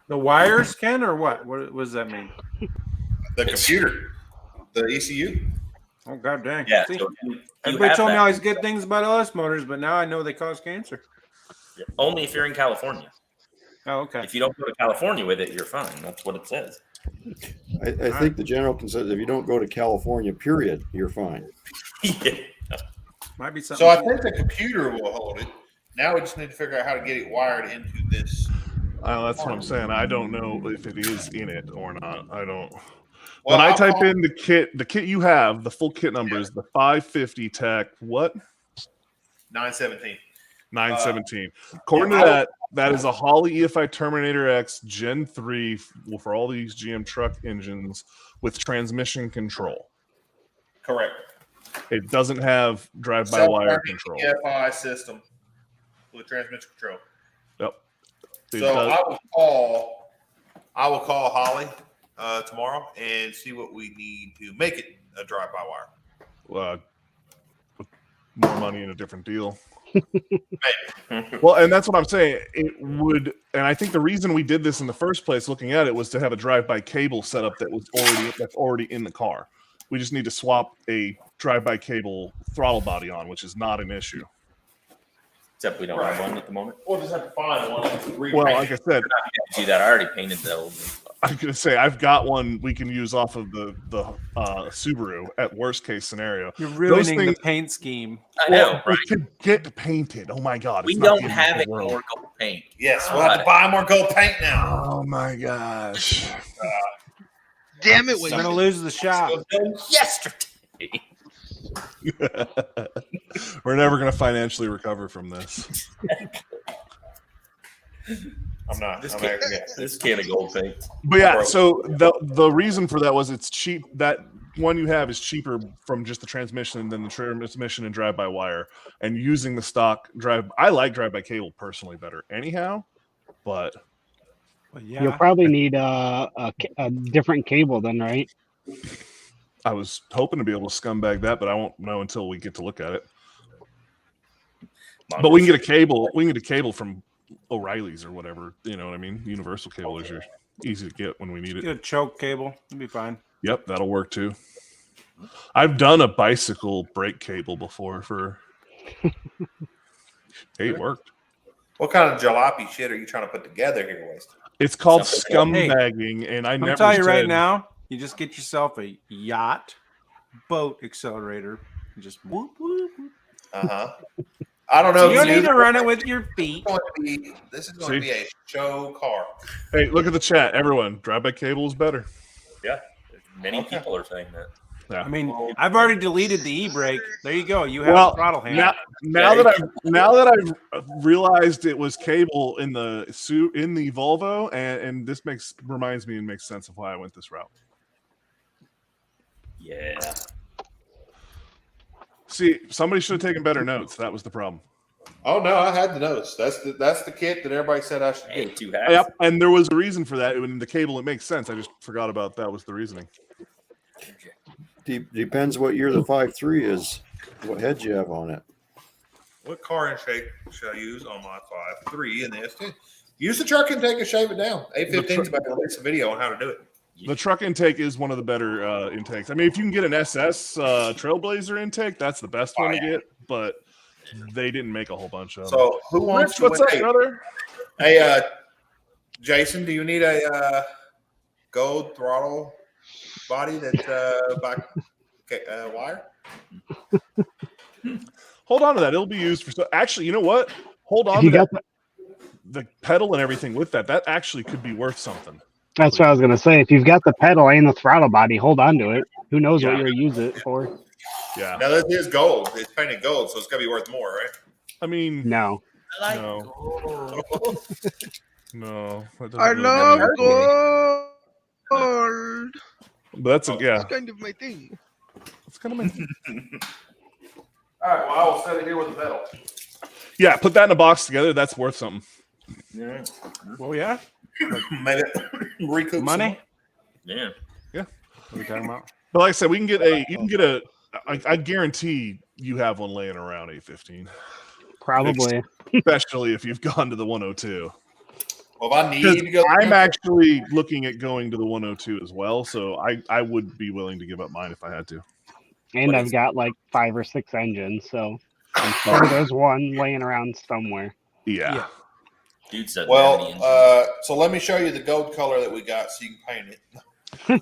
The wires, Ken, or what? What does that mean? The computer, the ECU. Oh, god dang. Yeah. See, So you everybody have told me that. all these good things about LS motors, but now I know they cause cancer. Only if you're in California. Oh, okay. If you don't go to California with it, you're fine. That's what it says. I think the general consensus, if you don't go to California, period, you're fine. Yeah. Might be something. So I think the computer will hold it. Now we just need to figure out how to get it wired into this. That's what I'm saying. I don't know if it is in it or not. I don't. Well, when I I'll type call- in the kit you have, the full kit number is the 550 Tech. What? 917. 917. According to that is a Holley EFI Terminator X Gen 3 for all these GM truck engines with transmission control. Correct. It doesn't have drive-by-wire control. EFI system with transmission control. Yep. It So does- I will call Holly tomorrow and see what we need to make it a drive-by-wire. With more money in a different deal. Well, and that's what I'm saying. It would, and I think the reason we did this in the first place, looking at it, was to have a drive-by cable setup that's already in the car. We just need to swap a drive-by cable throttle body on, which is not an issue. Except we don't have one at the moment. We'll just have to find one. Well, like I said, See that I already painted the old one. I'm gonna say I've got one we can use off of the Subaru at worst case scenario. You're ruining things- the paint scheme. I know, right? It could get painted. Oh my god! We it's not don't the end of have the it world. more gold paint. Yes, we'll have to buy more gold paint now. Oh my gosh! Damn it! I'm Wait, gonna lose the shop. Yesterday. We're never gonna financially recover from this. I'm not. This I'm can, actually- this can of gold paint. But yeah, so the reason for that was it's cheap. That one you have is cheaper from just the transmission than the transmission and drive-by-wire. And using the stock drive, I like drive-by-cable personally better. Anyhow, but Well, yeah. You'll probably need a different cable then, right? I was hoping to be able to scumbag that, but I won't know until we get to look at it. But we can get a cable. We can get a cable from O'Reilly's or whatever. You know what I mean? Universal cable is easy to get when we need it. Get a choke cable. It'll be fine. Yep, that'll work too. I've done a bicycle brake cable before for. Hey, it worked. What kind of jalopy shit are you trying to put together here, Weston? It's called Something- scumbagging, and I I'm never gonna tell you right said- now. You just get yourself a yacht boat accelerator. And just whoop whoop. Whoop. I don't know. You don't need to run it with your feet. This is going to be a show car. Hey, look at the chat, everyone. Drive-by cable is better. Yeah, many people are saying that. Yeah. I mean, I've already deleted the e-brake. There you go. You have Well, a throttle handle. now that I've realized it was cable in the Volvo, and this reminds me and makes sense of why I went this route. Yeah. See, somebody should have taken better notes. That was the problem. Oh no, I had the notes. That's the kit that everybody said I should Hey, get. two hats. Yep, and there was a reason for that. In the cable, it makes sense. I just forgot about that was the reasoning. Depends what year the 5.3 is, what head you have on it. What car intake should I use on my 5.3 in the S10? Use the truck intake and shave it down. 815 is about to release a video on how to do it. The truck intake is one of the better intakes. I mean, if you can get an SS Trailblazer intake, that's the best one to get. But they didn't make a whole bunch of them. So who wants Rich, to what's win? up, brother? Hey, Jason, do you need a gold throttle body that's by wire? Hold on to that. It'll be used for. So actually, you know what? Hold on You to got that. The pedal and everything with that. That actually could be worth something. That's what I was gonna say. If you've got the pedal and the throttle body, hold on to it. Who knows what Yeah. you'll use it for? Yeah. Now this is gold. It's painted gold, so it's got to be worth more, right? I mean, No. no. No, that doesn't I really love matter. gold. But that's yeah. It's kind of my thing. It's kind of my thing. All right, well, I will set it here with the metal. Yeah, put that in a box together. That's worth something. Yeah. Well, yeah. Maybe recoup Money? Yeah. What are you talking about? But like I said, we can get a. You can get a. I guarantee you have one laying around 815. Probably. Especially if you've gone to the 102. Well, if I need to go, I'm actually looking at going to the 102 as well, so I would be willing to give up mine if I had to. And I've got like 5 or 6 engines, so I'm sure there's one laying around somewhere. Yeah. Dude said so let me show you the gold color that we got so you can paint it.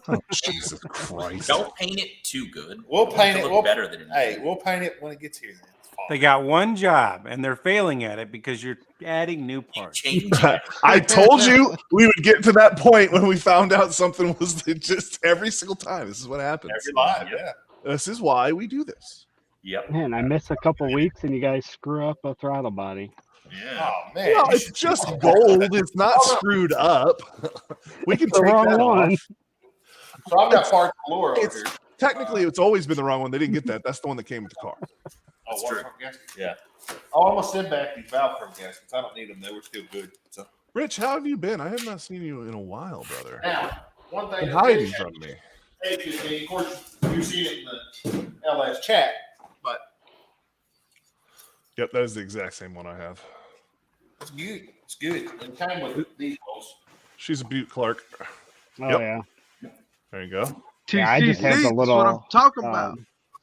Oh, Jesus Christ. Don't paint it too good. We'll paint it. Look better than it is. Hey, we'll paint it when it gets here. It's fine. They got one job, and they're failing at it because you're adding new parts. I told you we would get to that point when we found out something was just every single time. This is what happens. Every live, yeah. This is why we do this. Yep. Man, I miss a couple weeks and you guys screw up a throttle body. Yeah. Oh man. Well, it's just gold. It's not screwed up. We can The take wrong that one. off. So I've got parts galore over It's here. technically it's always been the wrong one. They didn't get that. That's the one that came with the car. Oh, true. Yeah. Oh, I'm gonna send back these valve cover gaskets. I don't need them. They were still good. So Rich, how have you been? I have not seen you in a while, brother. now, one thing You're that hiding did from me. happen me, of course, you've seen it in the LS chat, but Yep, that is the exact same one I have. it's good. It's good. It came with these ones. She's a Butte Clark. Oh Yep. yeah. There you go. Yeah, I just had the that's little what I'm talking about.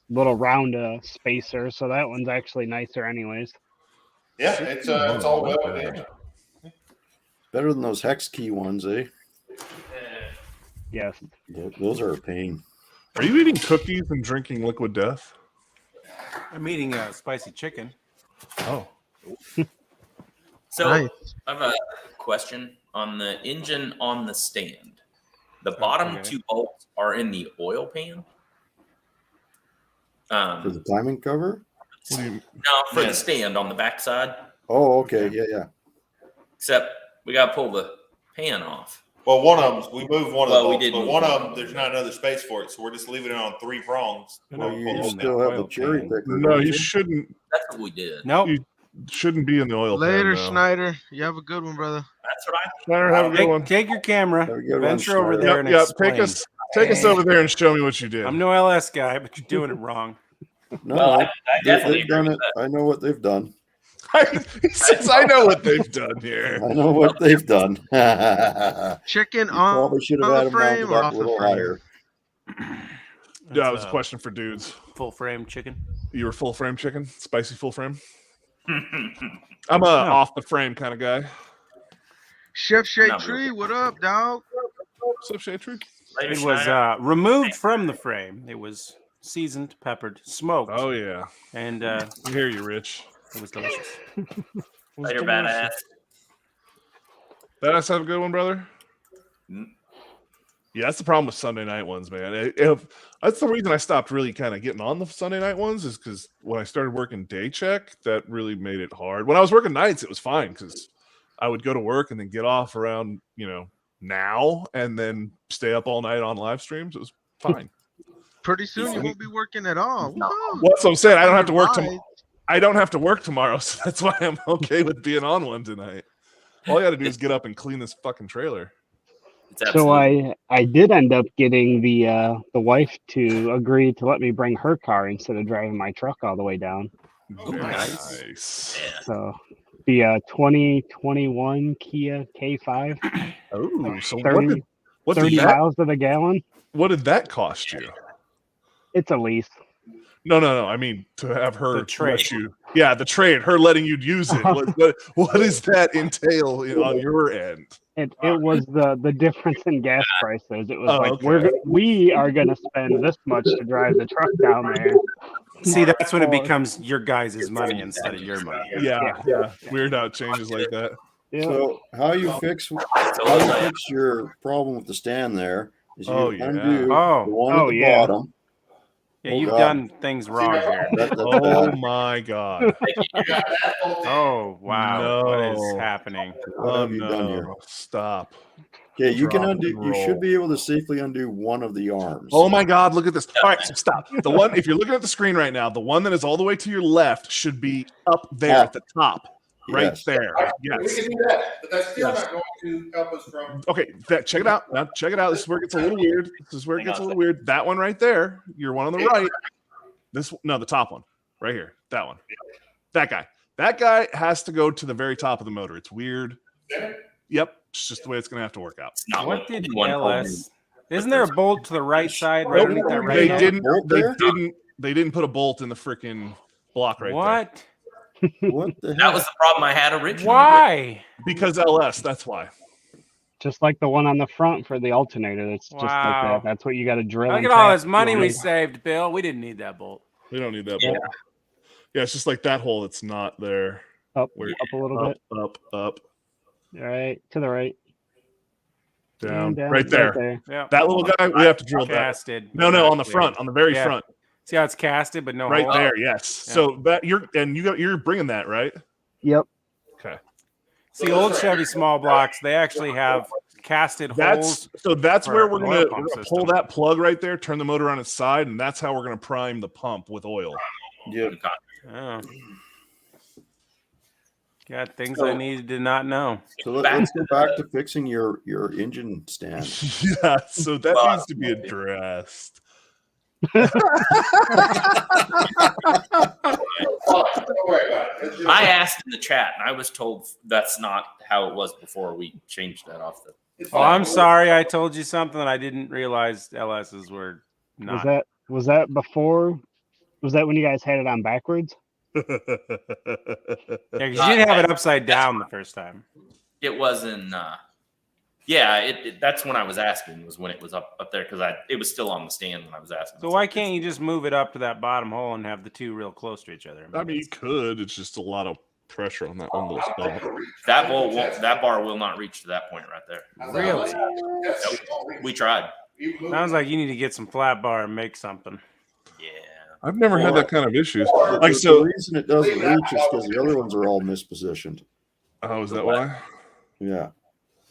little round spacer, so that one's actually nicer anyways. Yeah, it's all well within. Better than those hex key ones, eh? Yes. Those are a pain. Are you eating cookies and drinking liquid death? I'm eating spicy chicken. Oh. So Nice. I have a question on the engine on the stand. The bottom Okay. 2 bolts are in the oil pan. For the timing cover? No, for the stand on the backside. Oh, okay. Yeah. Except we got to pull the pan off. Well, one of them, we moved one of Well, the we bolts, did but move one one of of them, them. there's not another space for it, so we're just leaving it on 3 prongs. Well, you Pull still the have the oil cherry pan. picker. No, don't you shouldn't. That's what we did. Nope. You shouldn't be in the oil Later, pan. No. Schneider. You have a good one, brother. That's what I. Schneider, have a good one. Take your camera, Have a good one, venture over Schneider. there, and Yep. explain. Take us over there and show me what you did. I'm no LS guy, but you're doing it wrong. No, Well, I definitely they've done agree it. with I know what they've done. He says, I know what they've done here. I know what they've done. Chicken You on probably should have the had them frame mounted or up off a the little frame? higher. Yeah, it was a question for dudes. Full frame chicken. You were full frame chicken? Spicy full frame? I'm a off the frame kind of guy. Chef Shade Not Tree, what up, dog? What's up, Shade Tree? Later, It was Schneider. removed from the frame. It was seasoned, peppered, smoked, Oh, yeah. and I hear you, Rich. it was delicious. Later, badass. Badass, have a good one, brother. Mm. Yeah, that's the problem with Sunday night ones, man. That's the reason I stopped really kind of getting on the Sunday night ones is because when I started working day check, that really made it hard. When I was working nights, it was fine because I would go to work and then get off around, now and then stay up all night on live streams. It was fine. Pretty soon you won't be working at all. No. Woohoo. What's what I'm saying? I don't have to work Bye. tomorrow. I don't have to work tomorrow, so that's why I'm okay with being on one tonight. All I got to do is get up and clean this fucking trailer. It's So absolutely- I did end up getting the wife to agree to let me bring her car instead of driving my truck all the way down. Very nice. nice. Yeah. So the 2021 Kia K5, Oh, so 30, what did 30 that miles to the gallon. what did that cost you? It's a lease. No. I mean to have her The trade. let you. Yeah, the trade. Her letting you use it. What does that entail on your end? It was the difference in gas prices. It was Oh, like okay. we are gonna spend this much to drive the truck down there. See, that's when it becomes your guys' money instead of your money. Yeah. Weird how it changes like that. Yeah. So how you fix your problem with the stand there is you Oh, yeah. undo Oh. the one Oh, at the yeah. bottom, Yeah, Oh, you've God. done things wrong here. That's Oh bad. my God. Oh wow, what is No. happening? What Oh have you done here? no. Stop. Okay, you can Drop undo. and You should roll. be able to safely undo one of the arms. Oh my God, look at this. All right, so stop. The one, if you're looking at the screen right now, the one that is all the way to your left should be up there at the top. Right Yes. there. We Yes. can do that, but that's still Yes. not going to help us from. Okay, check it out. Now check it out. This is where it gets a little weird. This is where it gets a little weird. That one right there. Your one on the right. The top one. Right here. That one. That guy. That guy has to go to the very top of the motor. It's weird. Yep. It's just the way it's gonna have to work out. Not What did one LS? Isn't there a bolt to the right side right Nope. underneath that They right? They note? didn't. They didn't put a bolt in the freaking block right What? What the That hell? was the problem I had originally. Why? there. Because LS. That's why. Just like the one on the front for the alternator. It's just like Wow. that. That's what you got to drill. Look and at all tap this money we on. saved, Bill. We didn't need that bolt. We don't need that Yeah. bolt. Yeah, it's just like that hole that's not there. Up, Where- up a little Up, bit. up, up, All right, to the right. down. And Right there. Yeah. That little guy, we have to drill that. Casted. No, on the front, on the very Yeah. front. See how it's casted, but no Right hole? there, yes. Yeah. So that you're bringing that, right? Yep. Okay. See, old Chevy small blocks, they actually have casted holes. That's for where we're an gonna, oil we're pump gonna system. pull that plug right there, turn the motor on its side, and that's how we're gonna prime the pump with oil. Yeah. Oh. Got things I needed to not know. So let's go back to fixing your engine stand. Yeah, so that needs to be addressed. Don't worry about it. It's just- I asked in the chat, and I was told that's not how it was before we changed that off the. it's Oh, fine. I'm sorry. I told you something that I didn't realize LS's were not. Was that before? Was that when you guys had it on backwards? Yeah, 'cause you didn't have it upside down the first time. It wasn't. Yeah, that's when I was asking, was when it was up there, because it was still on the stand when I was asking. So why can't you just move it up to that bottom hole and have the two real close to each other? I mean, you could. It's just a lot of pressure on that one little spot. that bar will not reach to that point right there. Really? Yes. We tried. Sounds like you need to get some flat bar and make something. Yeah. I've never had that kind of issues. Like Like the so. reason it doesn't reach is because the other ones are all mispositioned. Oh, is that why? Yeah.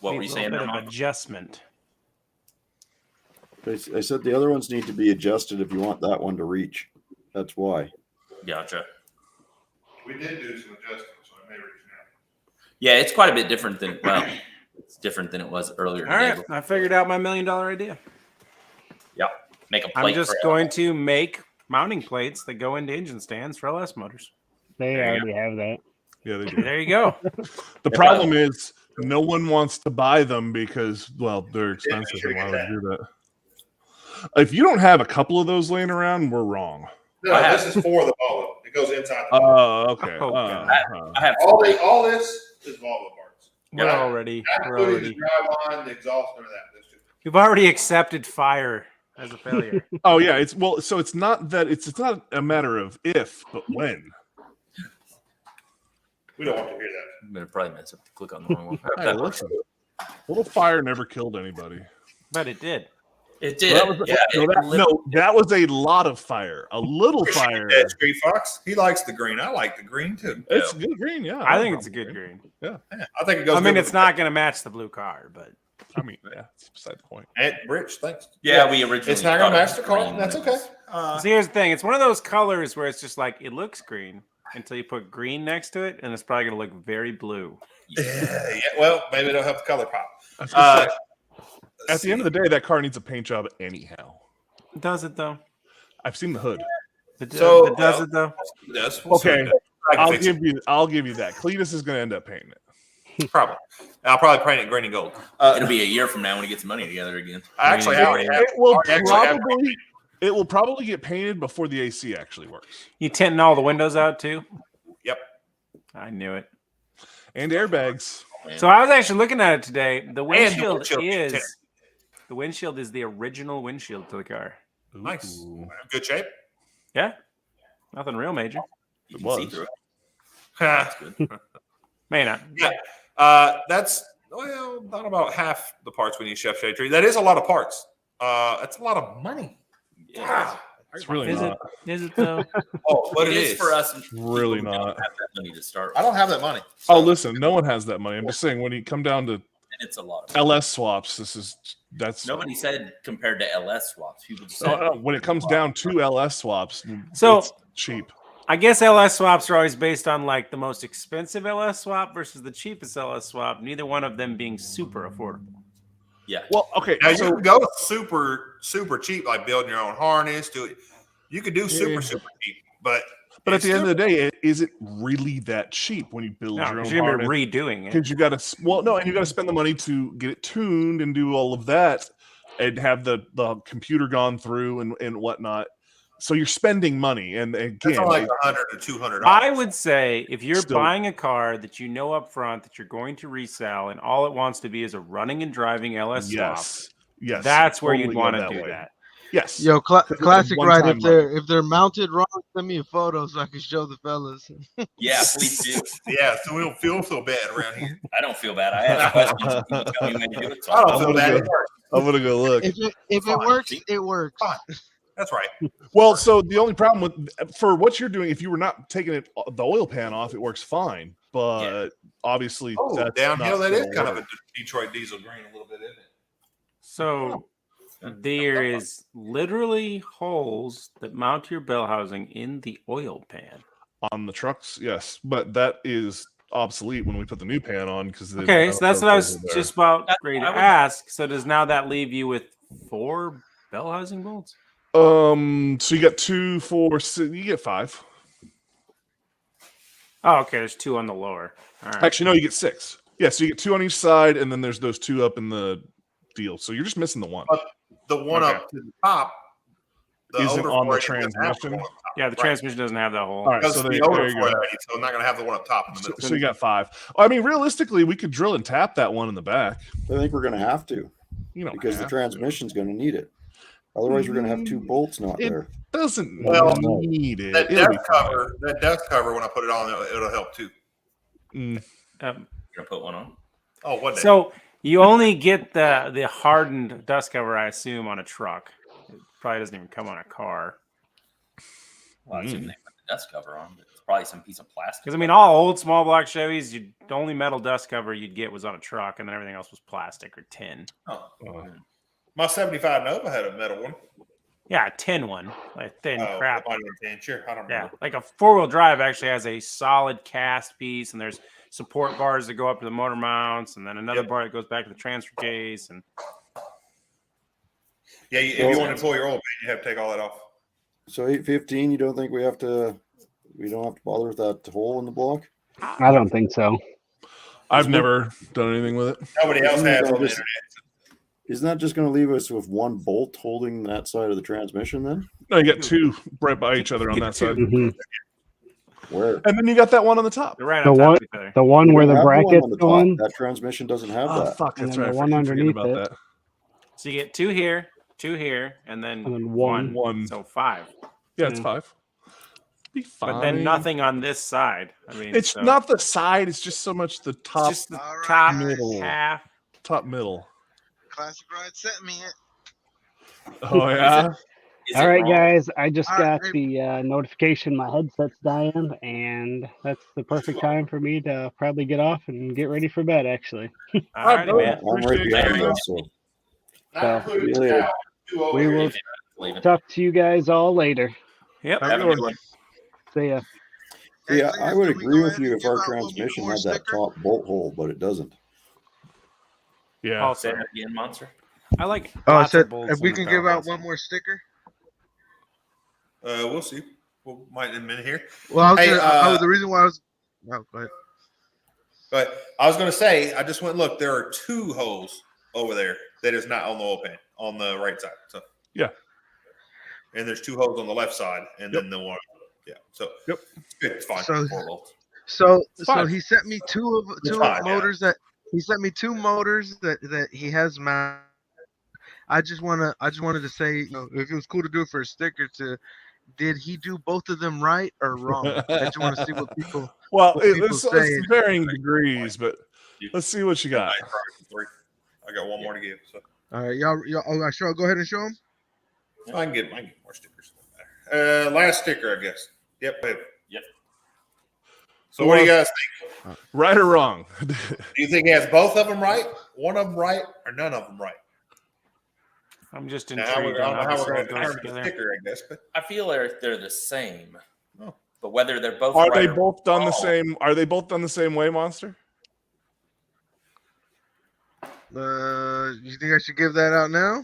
What were you Needs a saying little there, bit of Mom? adjustment. I said the other ones need to be adjusted if you want that one to reach. That's why. Gotcha. We did do some adjustments, so I may reach now. Yeah, it's quite a bit different than it's different than it was earlier. All right, I figured out my $1 million idea. Yep. Make a plate. I'm just for it. going to make mounting plates that go into engine stands for LS motors. They There you already have that. Yeah, they do. There you go. The problem is no one wants to buy them because, well, they're expensive. And why would you do that? If you don't have a couple of those laying around, we're wrong. No, this is for the Volvo. It goes inside. The Oh, okay. Oh, God. I have all this is Volvo parts. We're Yeah. already. That We're including the already. drive line, the exhaust, none of that. That's just- You've already accepted fire as a failure. Oh, yeah. So it's not that it's not a matter of if, but when. We don't want to hear that. probably mess up to click on the wrong one. Hey, listen, little fire never killed anybody. But it did. It did. That was, that was a lot of fire. A little fire. That's Green Fox. He likes the green. I like the green too. It's good green, yeah. I think it's a good green. Yeah, I think it goes. I mean, good it's with- not going to match the blue car, but I mean, yeah, it's beside the point. And Rich, thanks. Yeah, we originally. It's not gonna thought it match was the car. green, That's but okay. it was- see, here's the thing. It's one of those colors where it's just like, it looks green until you put green next to it, and it's probably going to look very blue. Yeah. Well, maybe it'll help the color pop. I was gonna say, at the end of the day, that car needs a paint job anyhow. Does it, though? I've seen the hood. So, Does it, though? Yes. Okay, I can I'll fix give you that. Cletus is going to end up painting it. Probably. I'll probably paint it green and gold. It'll be a year from now when he gets money together again. I actually already have. It will probably get painted before the AC actually works. You tinting all the windows out, too? Yep. I knew it. And airbags. So I was actually looking at it today. The windshield windshield is tint. the windshield is the original windshield to the car. Nice. Ooh, Good shape. Yeah, nothing real major. You It can see was. through it. That's good. May not. Yeah. That's not about half the parts we need chef shade tree. That is a lot of parts. That's a lot of money. Yeah. It's really Is not. it? Is it though? Oh, but It is for us. people Really who don't not. have that money to start. I don't have that money. Oh, listen, no one has that money. I'm just saying when you come down to And it's a lot. Of LS swaps, that's Nobody said compared to LS swaps. People just said when it comes down to LS swaps, So- it's cheap. I guess LS swaps are always based on like the most expensive LS swap versus the cheapest LS swap. Neither one of them being super affordable. yeah. Well, okay, Now so you can go super cheap, like building your own harness. Do it. You could do super cheap, but at the end of the day, is it really that cheap when you build No, your own because you're gonna harness? be redoing it. Because you got to, well, no, and you got to spend the money to get it tuned and do all of that, and have the computer gone through and whatnot. So you're spending money, and it's again, like $100 to $200. I would say if you're Still- buying a car that you know up front that you're going to resell and all it wants to be is a running and driving LS swap, yes, that's where totally you'd go want to that do way. that. Yes, Yo, classic ride. one-time If they're mounted wrong, send me a photo so I can show the fellas. Yeah, please do. Yeah, so we don't feel so bad around here. I don't feel bad. I ask questions. People tell me when to do it. So I I'll don't feel bad. It works. I'm gonna go look. If it Fine. works, See? it works. Fine. That's right. Well, so the only problem for what you're doing, if you were not taking the oil pan off, it works fine. But obviously, Oh, that's downhill. not That is gonna kind of work. a Detroit diesel green a little bit, isn't it? So there is literally holes that mount your bell housing in the oil pan. On the trucks. Yes, but that is obsolete when we put the new pan on because Okay, so that's what I was just about ready to I would- ask. So does now that leave you with 4 bell housing bolts? So you got 2, 4, 6, you get 5. Oh, okay. There's 2 on the lower. All right. Actually, no, you get 6. Yeah, so you get 2 on each side, and then there's those 2 up in the deal. So you're just missing the one. The one Okay. up to the top Isn't on the overflow doesn't have the transmission? one up top. Yeah, the Right. transmission doesn't have that hole. All right, Because so the there you go. overflow already, so I'm not going to have the one up top in the middle. So you got 5. I mean, realistically, we could drill and tap that one in the back. I think we're going to have to You know, because the transmission's going to need it. Otherwise, we're going to have 2 bolts not It- there. doesn't Well, need it. That It'll be dust fine. cover, when I put it on, it'll help too. Mm. You're gonna put one on. Oh, what? So you only get the hardened dust cover, I assume, on a truck. It probably doesn't even come on a car. Well, I assume they put the dust cover on, but it's probably some piece of plastic. Because I mean, all old small block Chevys, the only metal dust cover you'd get was on a truck, and then everything else was plastic or tin. Oh. My 75 Nova had a metal one. Yeah, a tin one, like thin crap. Sure, I don't Yeah, remember. like a 4-wheel drive actually has a solid cast piece, and there's support bars that go up to the motor mounts, and then another bar that goes back to the transfer case. And Yeah, if you want to pull your old man, you have to take all that off. So 815, you don't think we don't have to bother with that hole in the block? I don't think so. I've never done anything with it. Nobody else has on the internet. Isn't that just going to leave us with 1 bolt holding that side of the transmission then? No, you got 2 right by each other on that side. Mhm. Where? And then you got that one on the top. they're right The on top one- of each other. The one where We the have one bracket's on the top. going. That transmission doesn't have Oh, that. fuck. And That's then right. the I one forget underneath about it. that. So you get 2 here, and then, And then one. one. So 5. Yeah, it's Yeah. 5. Be fine. But then nothing on this side. I mean, It's so not the side. It's just so much the it's top, just the All right, top middle. half. top middle. Classic ride sent me it. Oh yeah. Is All it right, wrong? guys. I just All got right. the notification my headset's dying, and that's the perfect time for me to probably get off and get ready for bed, actually. Alrighty, man. I'm right behind you. So Not So- including Later. the 2 over We here. will Leaving. talk to you guys all later. Yep. Have Have a a good good one. one. See ya. Hey, yeah, please, I would can we agree go with ahead you and if our give out one transmission more had that sticker? top bolt hole, but it doesn't. Yeah. Also, Say that again, monster. I like Oh, I lots of said bolts if we in the can give bell out housing. one more sticker. We'll see. We might in a minute here. Well, I was Hey, gonna, the reason why I was. Oh, go ahead. But I was going to say, I just went and looked. There are 2 holes over there that is not on the oil pan on the right side. So Yeah. and there's 2 holes on the left side, and then the one. Yeah. So Yep. it's fine. So- 4 bolts. So Five. he sent me two fine, yeah. motors that he sent me 2 motors that he has mounted. I just wanted to say, you know, if it was cool to do it for a sticker, did he do both of them right or wrong? I just want to see what people. Well, what people it's say. varying degrees, but let's see what you got. Nice, probably 3. I got one more to give. So All right, y'all. Oh, I show. Go ahead and show them. I can get more stickers. Doesn't matter. Last sticker, I guess. Yep. Yep. So what do you guys think? Right or wrong? Do you think he has both of them right, one of them right, or none of them right? I'm just Now, how intrigued we're on how this all going to goes determine the together. sticker, I guess. But I feel they're the same. Oh. But whether they're both Are right they or both done the wrong, same? Are they both done the same way, Monster? You think I should give that out now?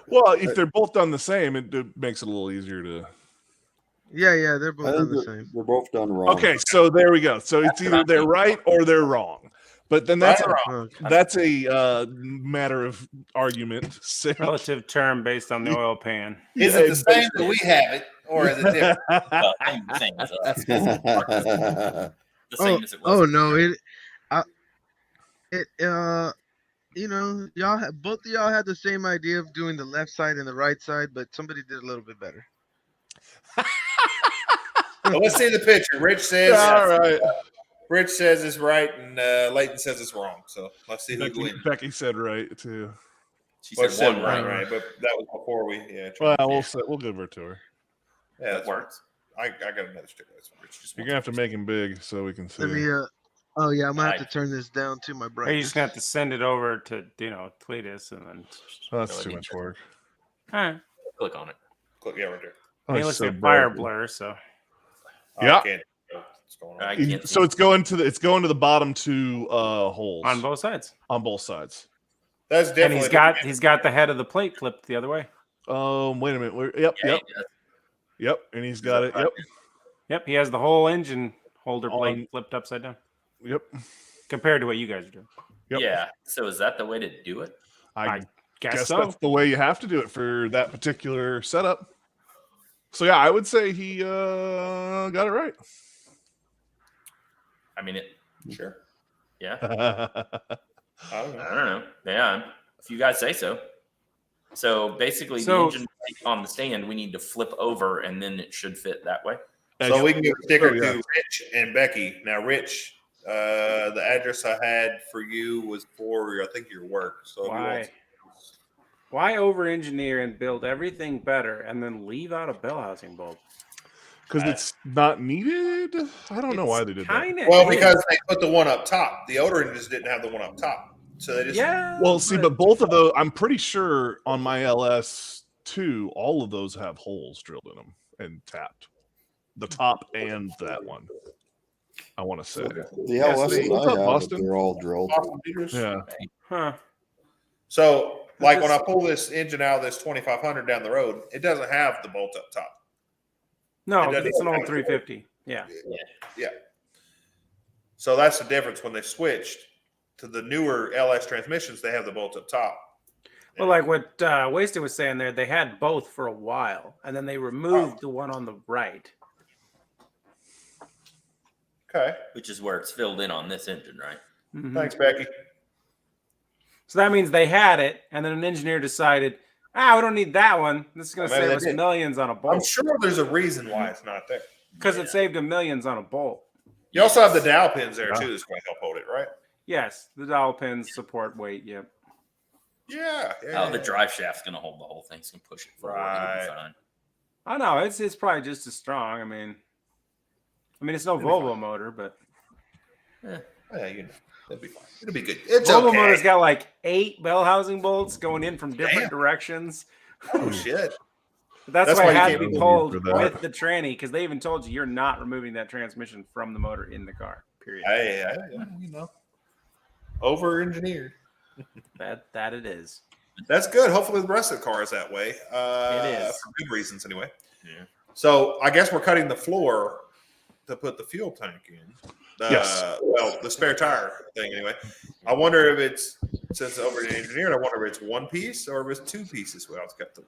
Well, if they're both done the same, it makes it a little easier to. Yeah, they're both I done think the same. they're both done wrong. Okay, so there we go. So it's either they're right or they're wrong. But then that's Right or a, wrong? that's a matter of argument. Relative term based on the oil pan. is it the same that we have it, or is it different? well, same as us. The same as it was. Oh no, you know, both of y'all had the same idea of doing the left side and the right side, but somebody did a little bit better. Well, let's see the picture. Rich says All right. Rich says it's right, and Leighton says it's wrong. So let's see who wins. Becky said right too. She Well, said one right, right. but that was before we. Yeah, Well, we'll give her to her. yeah, That works. I got another sticker. That's what Rich just You're gonna have to make him big so we can see. Let me oh yeah, I'm gonna have to turn this down to my Or you brightness. just gonna have to send it over to Cletus and then. Oh, that's too much work. All right. Click on it. Click, yeah, right there. Oh, He it's looks so like fire bright. blur, so Yeah. I can't tell what's going on. I can't So see. it's going to the bottom two holes on both sides. on both sides. That's And definitely. he's got the head of the plate flipped the other way. Wait a minute. Yeah, Yep. And he's got it. Yep. Yep, he has the whole engine holder plate On- flipped upside down Yep. compared to what you guys are doing. Yep. Yeah. So is that the way to do it? I Guess guess so. that's the way you have to do it for that particular setup. So yeah, I would say he got it right. I mean, it. Sure. Yeah. I don't know. I don't know. Yeah. If you guys say so. So basically, the So- engine on the stand, we need to flip over, and then it should fit that way. So we can give a sticker Oh, yeah. to Rich and Becky. Now, Rich, the address I had for you was for I think your work. So if you want- Why over-engineer and build everything better and then leave out a bell housing bolt? Because it's not needed. I don't know why they did that. Kinda Well, is. because they put the one up top. The older engines didn't have the one up top, so they just Well, see, but both of those, I'm pretty sure on my LS2, all of those have holes drilled in them and tapped. The top and that one. I want to say. The LSs What's I up, have, Boston? they're all drilled. Boston Peters. Yeah. Huh. So, like when I pull this engine out of this 2500 down the road, it doesn't have the bolt up top. No, It doesn't it's an have old a 350. Yeah. Yeah. So that's the difference when they switched to the newer LS transmissions. They have the bolt up top. Well, like what Wasted was saying there, they had both for a while, and then they removed the one on the right. Okay. Which is where it's filled in on this engine, right? Mhm. Thanks, Becky. So that means they had it, and then an engineer decided, we don't need that one. This is going to Maybe save they us did. millions on a I'm bolt. sure there's a reason why it's not there. Because it saved them millions on a bolt. You also have the dowel pins there too. That's going to help hold it, right? Yes, the dowel pins support weight. Yep. Yeah. Oh, the drive shaft's going to hold the whole thing. It's going to push it forward. Right. It'll be fine. I know it's probably just as strong. I mean, it's no Volvo motor, but Yeah, it'll be fine. It'll be good. It's Volvo okay. motor's got like 8 bell housing bolts going in from different directions. Oh shit. That's That's why why it you had to can't be believe pulled for that. with the tranny because they even told you you're not removing that transmission from the motor in the car. Period. Hey, over engineered. That it is. That's good. Hopefully, the rest of the car is that way. It is. For good reasons, anyway. Yeah. So I guess we're cutting the floor to put the fuel tank in. Yes. Well, the spare tire thing, anyway. I wonder if it's since it's over engineered. I wonder if it's one piece or if it's two pieces. Well, it's got the.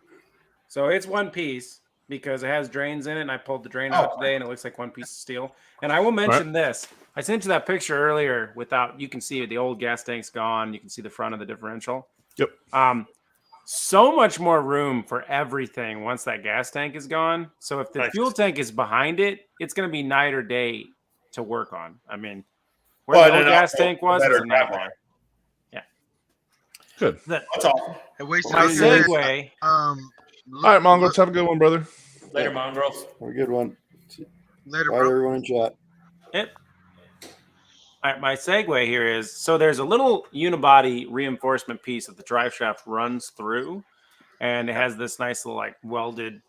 So it's one piece because it has drains in it, and I pulled the drain out today, and it looks like one piece of steel. And I will mention this. I sent you that picture earlier you can see the old gas tank's gone. You can see the front of the differential. Yep. So much more room for everything once that gas tank is gone. So if the fuel tank is behind it, it's going to be night or day to work on. I mean, where the old gas tank was, it's a nightmare. Yeah. Good. That's awesome. Hey, wait, My segue. All right, Mongo, have a good one, brother. Later, mongrels. Have a good one. Later, Bye, bro. everyone in chat. Yep. All right, my segue here is, so there's a little unibody reinforcement piece that the drive shaft runs through, and it has this nice little like welded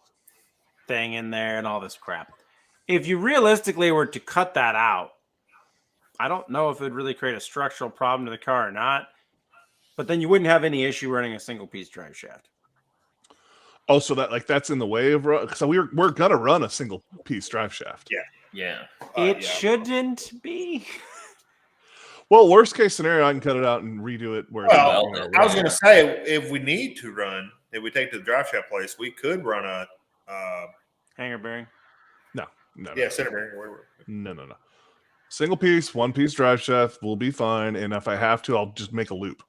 thing in there and all this crap. If you realistically were to cut that out, I don't know if it would really create a structural problem to the car or not, but then you wouldn't have any issue running a single piece drive shaft. Oh, so that's in the way of so we're gonna run a single piece drive shaft. Yeah. It shouldn't be. Well, worst case scenario, I can cut it out and redo it where. Well, I was going to say, if we need to run, if we take to the drive shaft place, we could run a Hanger bearing. No. center bearing. No. Single piece, one piece drive shaft will be fine, and if I have to, I'll just make a loop,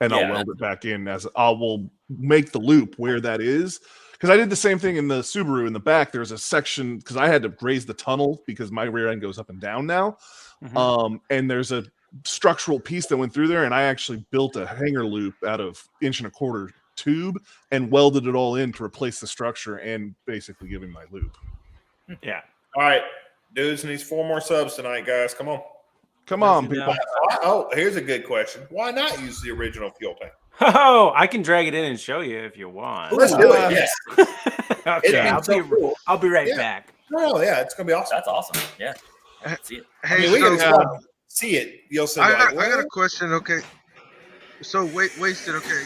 and I'll weld it back in will make the loop where that is. Because I did the same thing in the Subaru in the back. There's a section because I had to raise the tunnel because my rear end goes up and down now, and there's a structural piece that went through there, and I actually built a hanger loop out of 1.25 inch tube and welded it all in to replace the structure and basically give him my loop. Yeah. All right, dudes needs 4 more subs tonight, guys. Come on, people. Oh, here's a good question. Why not use the original fuel tank? Oh, I can drag it in and show you if you want. Let's do it. Yes. Okay, I'll be right back. Oh, yeah, it's gonna be awesome. That's awesome. Yeah. I can see it. Hey, we so, can see it. You'll say, I got a question. Okay. So wasted. Okay,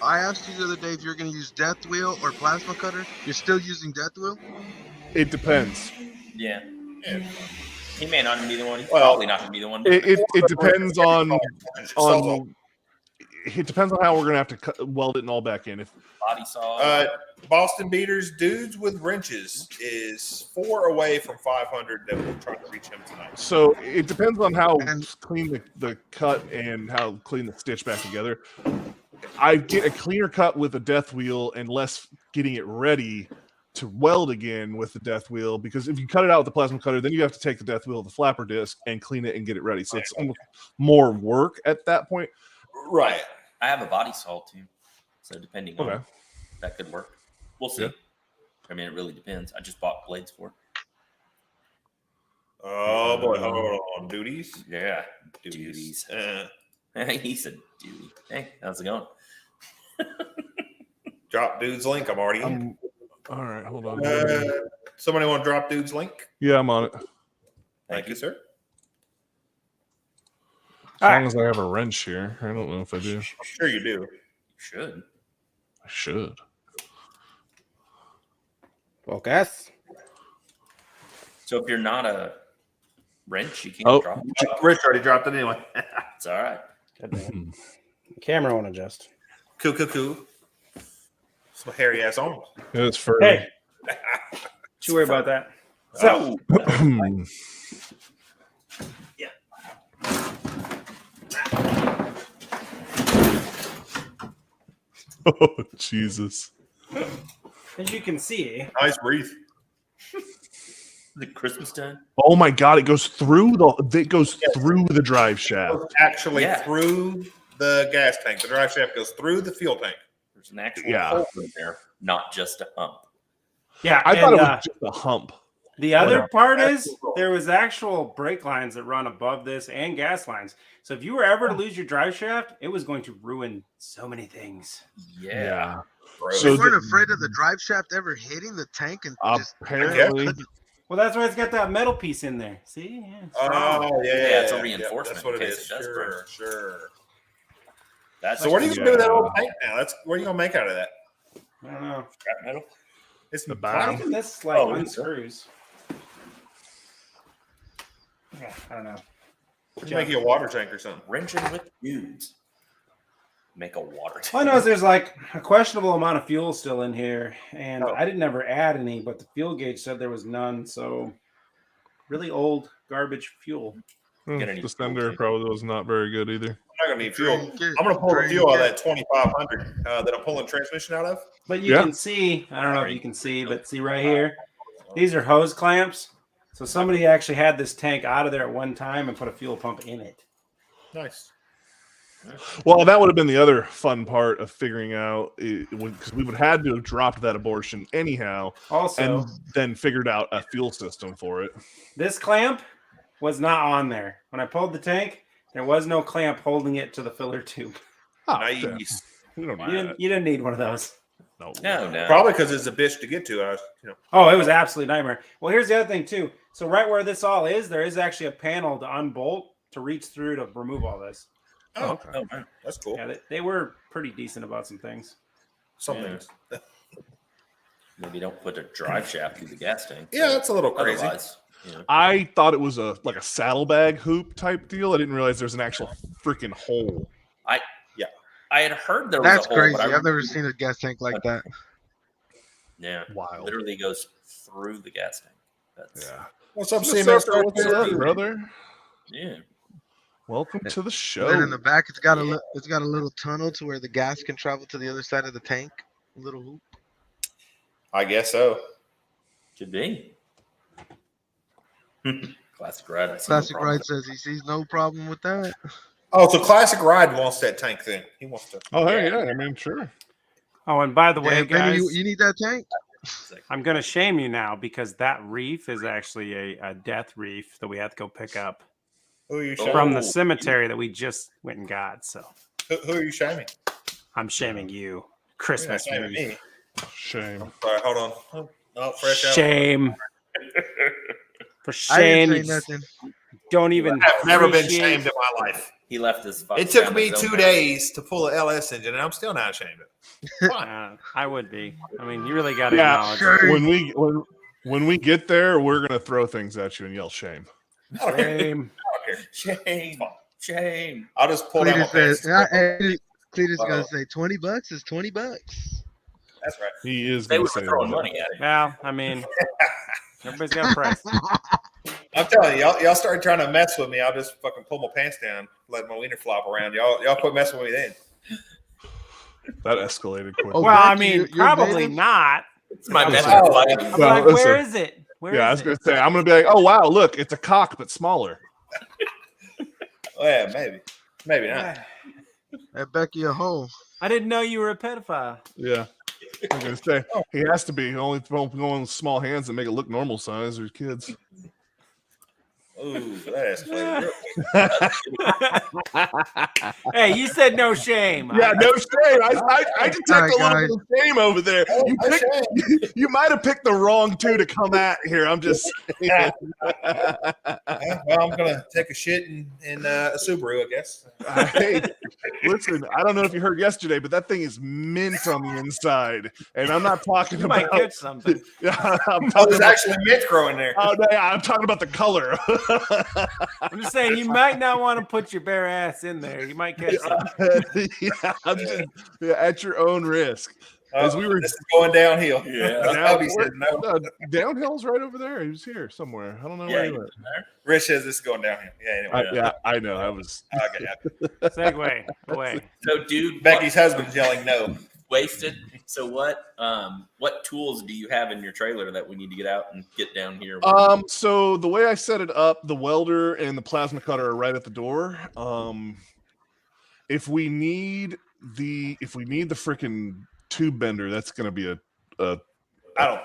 I asked you the other day if you're going to use death wheel or plasma cutter. You're still using death wheel? It depends. Yeah. He may not be the one. He's probably not going to be the one. It depends on it depends on how we're gonna have to weld it and all back in. If body saw. Boston Beaters, dudes with wrenches is 4 away from 500 that we're trying to reach him tonight. So it depends on how clean the cut and how clean the stitch back together. I get a cleaner cut with a death wheel and less getting it ready to weld again with the death wheel, because if you cut it out with the plasma cutter, then you have to take the death wheel, the flapper disc, and clean it and get it ready. So it's almost more work at that point. Right. I have a body saw too, so depending on that could work. We'll see. Yeah. I mean, it really depends. I just bought blades for it. Oh boy, hold on, duties. Yeah, duties. He said duty. Hey, how's it going? Drop dude's link. I'm already in. All right, hold on. Somebody want to drop dude's link? Yeah, I'm on it. Thank you, sir. As long as I have a wrench here. I don't know if I do. I'm sure you do. You should. I should. Focus. So if you're not a wrench, you can't drop it. Rich already dropped it anyway. It's all right. The camera won't adjust. Cool. Some hairy ass arms. It's for hey. Don't you worry about that. So oh Jesus. As you can see, nice breathe. The Christmas time. Oh my God! It goes through the drive shaft. Actually, through the gas tank. The drive shaft goes through the fuel tank. There's an actual hole in there, not just a hump. Yeah, I thought it was just a hump. The other part is there was actual brake lines that run above this and gas lines. So if you were ever to lose your drive shaft, it was going to ruin so many things. Yeah. So you weren't afraid of the drive shaft ever hitting the tank and apparently. Well, that's why it's got that metal piece in there. See? Yeah, it's a reinforcement. That's what it is. Sure. So what are you gonna do with that old tank now? What are you gonna make out of that? I don't know. Scrap metal. It's the bottom. This unscrews. Yeah, I don't know. Make you a water tank or something. Wrenching with dudes. Make a water tank. All I know is there's like a questionable amount of fuel still in here, and I didn't ever add any, but the fuel gauge said there was none. So really old garbage fuel. The sender probably was not very good either. I'm not gonna need fuel. I'm gonna pull the fuel out of that 2500 that I'm pulling transmission out of. But you can see, I don't know if you can see, but see right here, these are hose clamps. So somebody actually had this tank out of there at one time and put a fuel pump in it. Nice. Well, that would have been the other fun part of figuring out, because we would have had to have dropped that abortion anyhow, Also, and then figured out a fuel system for it. this clamp was not on there. When I pulled the tank, there was no clamp holding it to the filler tube. Oh, Nice. we don't need You that. didn't need one of those. No. Probably because it's a bitch to get to. Oh, it was absolute nightmare. Well, here's the other thing too. So right where this all is, there is actually a panel to unbolt to reach through to remove all this. Oh, man, that's cool. Yeah, they were pretty decent about some things. Some things. Maybe don't put a drive shaft through the gas tank. Yeah, that's a little crazy. Otherwise, I thought it was like a saddlebag hoop type deal. I didn't realize there's an actual freaking hole. I had heard there was That's a hole, crazy. but I've never seen a gas tank like that. Yeah, Wild. literally goes through the gas tank. That's Yeah. What's up, What's CMS? up, what's up, brother? yeah. Welcome to the show. And in the back, it's got a little tunnel to where the gas can travel to the other side of the tank. A little hoop. I guess so. Could be. Classic Ride. I see no Classic problem Ride with says he sees no problem with that. Oh, so Classic Ride wants that tank thing. He wants to. Oh, hey, yeah, I mean, sure. Oh, and by the way, Damn, Benny, guys, you need that tank? it. I'm going to shame you now because that reef is actually a death reef that we have to go pick up Who are you Oh. shaming? from the cemetery that we just went and got. So Who are you shaming? I'm shaming you. You're not Christmas shaming reef. me. Shame. Sorry, hold on. Oh, fresh out. Shame. For I shame. didn't say nothing. Don't even. I've never been appreciate- shamed in my life. He left his. It took me 2 days to pull an LS engine, and I'm still not ashamed of it. I would be. I mean, you really got to Yeah, acknowledge. when we get there, we're gonna throw things at you and yell shame. Shame. Shame. I'll just pull out my Cletus says, pants. Cletus gonna say $20 is $20. That's right. He is They gonna were say throwing that. money at him. Well, I mean, everybody's got a price. I'm telling you, y'all started trying to mess with me. I'll just fucking pull my pants down, let my wiener flop around. Y'all quit messing with me then. That escalated quick. Oh, Well, I Becky, mean, you're probably native? not. It's my best. I'm Well, like, listen. where is it? Where Yeah, I is was it? gonna say, I'm gonna be like, oh wow, look, it's a cock but smaller. Oh, yeah, maybe not. Hey, Becky a hoe. I didn't know you were a pedophile. Yeah. I was gonna say he has to be. He only going with small hands and make it look normal size. There's kids. Ooh, that's flavor. Hey, you said no shame. Yeah, no shame. I detect All right, a little guys. bit of shame over there. You might have picked the wrong two to come at here. I'm just saying. Well, I'm gonna take a shit in a Subaru, I guess. Hey, listen, I don't know if you heard yesterday, but that thing is mint on the inside, and I'm not talking You might about. catch something. Yeah, I'm Oh, talking there's about. actually mint growing there. Oh, no, yeah, I'm talking about the color. I'm just saying, you might not want to put your bare ass in there. You might catch something. Yeah, I'm just at your own risk. As we were This is going downhill. Yeah. Hubby said no. Downhill's right over there. He was here somewhere. I don't know where he went. Rich says this is going downhill. Yeah, anyway. Yeah, I know. I was. Okay. Segue away. So, dude, Becky's husband's yelling no. wasted. So what tools do you have in your trailer that we need to get out and get down here? So the way I set it up, the welder and the plasma cutter are right at the door. If we need the freaking tube bender, that's going to be I don't.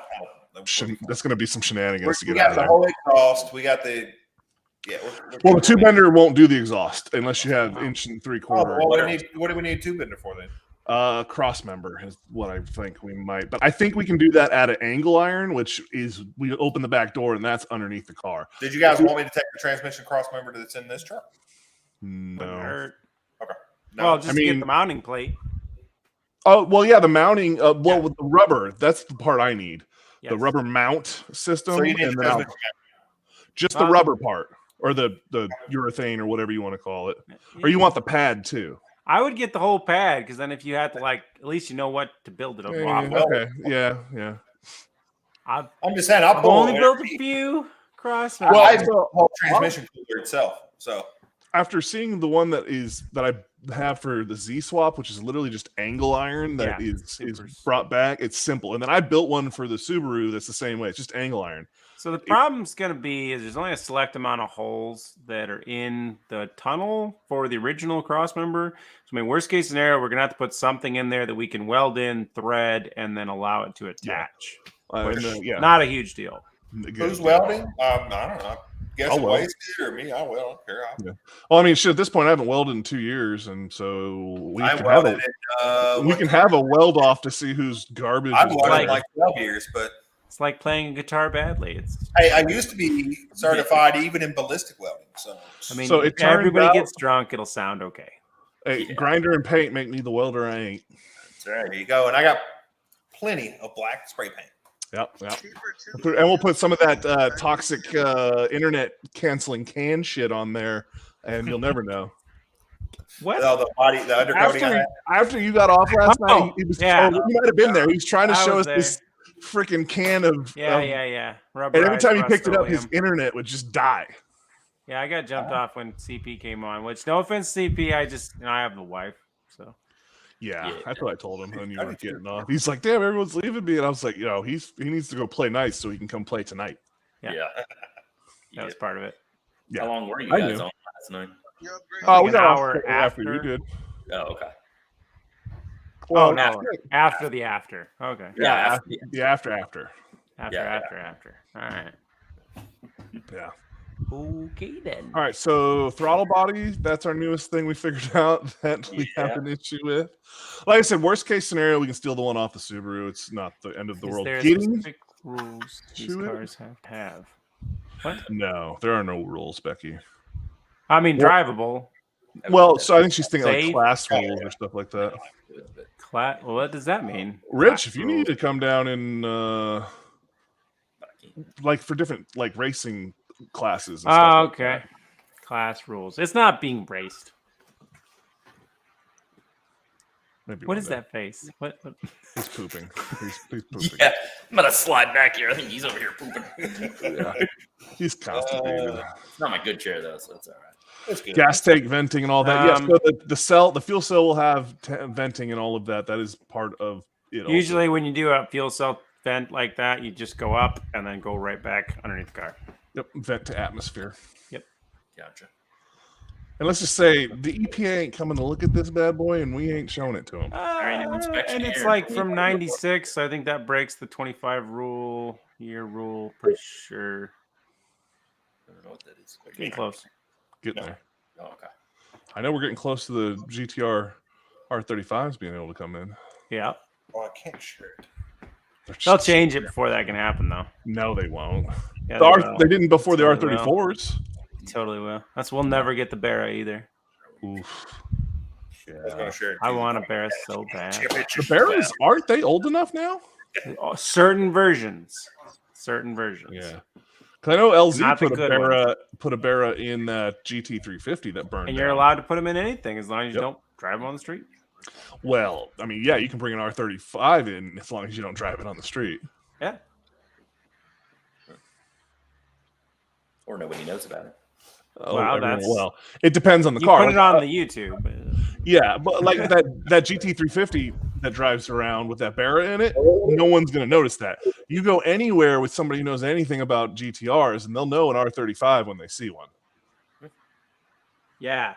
that's going to be some shenanigans to We get got out the of there. whole exhaust. We got the. Yeah. Well, the tube bender won't do the exhaust unless you have 1 3/4. Oh, well, what do we need a tube bender for then? Cross member is what I think we might, but I think we can do that at an angle iron, which is we open the back door and that's underneath the car. Did you guys want me to take the transmission cross member that's in this truck? No. Or- No. well, just I to get mean- the mounting plate. Oh well, yeah, the mounting. Well, with the rubber, that's the part I need. Yes. The rubber mount system, So you need and the then transmission. just the rubber part, or the urethane, or whatever you want to call it, or you want the pad too. I would get the whole pad because then if you had to at least you know what to build it off. Okay, yeah. I've I'm just saying, I'll pull only it. built a few cross. Well, I so- built the whole transmission cooler itself. So After seeing the one that have for the Z swap, which is literally just angle iron that is brought back. It's simple. And then I built one for the Subaru that's the same way. It's just angle iron. So the problem's going to be is there's only a select amount of holes that are in the tunnel for the original cross member. So I mean, worst case scenario, we're going to have to put something in there that we can weld in, thread, and then allow it to attach. Not a huge deal. Who's welding? I don't know. Guess it wasted or me. I will. I don't care. Yeah. Well, I mean, shit, at this point, I haven't welded in 2 years, and so we can have a weld off to see whose garbage. I've welded like 12 years, but it's like playing a guitar badly. Hey, I used to be certified even in ballistic welding. So I mean, so if everybody gets drunk, it'll sound okay. Hey, grinder and paint make me the welder I ain't. That's right. There you go. And I got plenty of black spray paint. Yep. And we'll put some of that toxic internet canceling can shit on there, and you'll never know. What? Oh, the undercoating. After you got off last night, he was, you might have been there. He was trying to show us this freaking can of yeah. And every time he picked it up, his internet would just die. Yeah, I got jumped off when CP came on. Which, no offense, CP, I have the wife, so. Yeah, that's what I told him when you were getting off. He's like, "Damn, everyone's leaving me," and I was like, he needs to go play nice so he can come play tonight. Yeah. That was part of it. Yeah. How long were you guys on last night? Oh, we got an off hour after you did. Oh, okay. Well, no, after the after. Okay. Yeah, after. After. All right. Yeah. Okay then. All right, so throttle body, that's our newest thing we figured out that we have an issue with. Like I said, worst case scenario, we can steal the one off the Subaru. It's not the end of the world. There specific rules these cars have to have? What? No, there are no rules, Becky. I mean, drivable. Well, so I think she's thinking like class rules or stuff like that. Well, what does that mean? Rich, if you need to come down and like for different like racing classes. And stuff like okay. Class rules. It's not being braced. Maybe what is that face? What? He's pooping. He's pooping. Yeah, I'm gonna slide back here. I think he's over here pooping. Yeah, he's constipated. It's not my good chair though, so that's all right. That's good. Gas tank venting and all that. So the fuel cell will have venting and all of that. That is part of it. Usually, when you do a fuel cell vent like that, you just go up and then go right back underneath the car. Yep, vent to atmosphere. Yep, gotcha. And let's just say the EPA ain't coming to look at this bad boy, and we ain't showing it to them. And it's like from '96. So I think that breaks the 25 year rule for sure. I don't know what that is. Getting close. Getting there. Oh, okay. I know we're getting close to the GTR R35s being able to come in. Yeah. Oh, I can't share it. They'll change it before that can happen, though. No, they won't. Yeah, they didn't before the Totally R34s. Totally will. We'll never get the Barra either. Oof. Yeah. I want a Barra so bad. The Barras, aren't they old enough now? Certain versions. Yeah. Because I know LZ put a Barra in that GT350 that burned. And you're allowed to put them in anything as long as you don't drive them on the street. Well, I mean, yeah, you can bring an R35 in as long as you don't drive it on the street. Yeah. Or nobody knows about it. Well, it depends on the car. Put it on the YouTube. Yeah, but like that GT350 that drives around with that Barra in it, no one's going to notice that. You go anywhere with somebody who knows anything about GTRs, and they'll know an R35 when they see one. Yeah,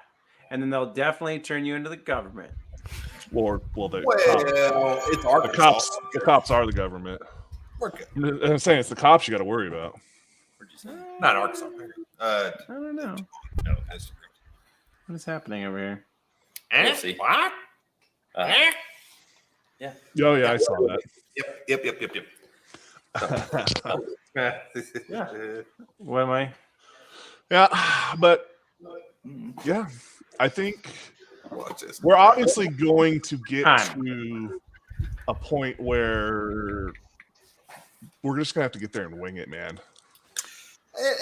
and then they'll definitely turn you into the government. The cops are the government. We're good. I'm saying it's the cops you got to worry about. Not Arkansas. I don't know. What is happening over here? We'll see. What? Yeah. Oh yeah, I saw that. Yep. What am I? Yeah, but yeah, I think we're obviously going to get to a point where we're just gonna have to get there and wing it, man.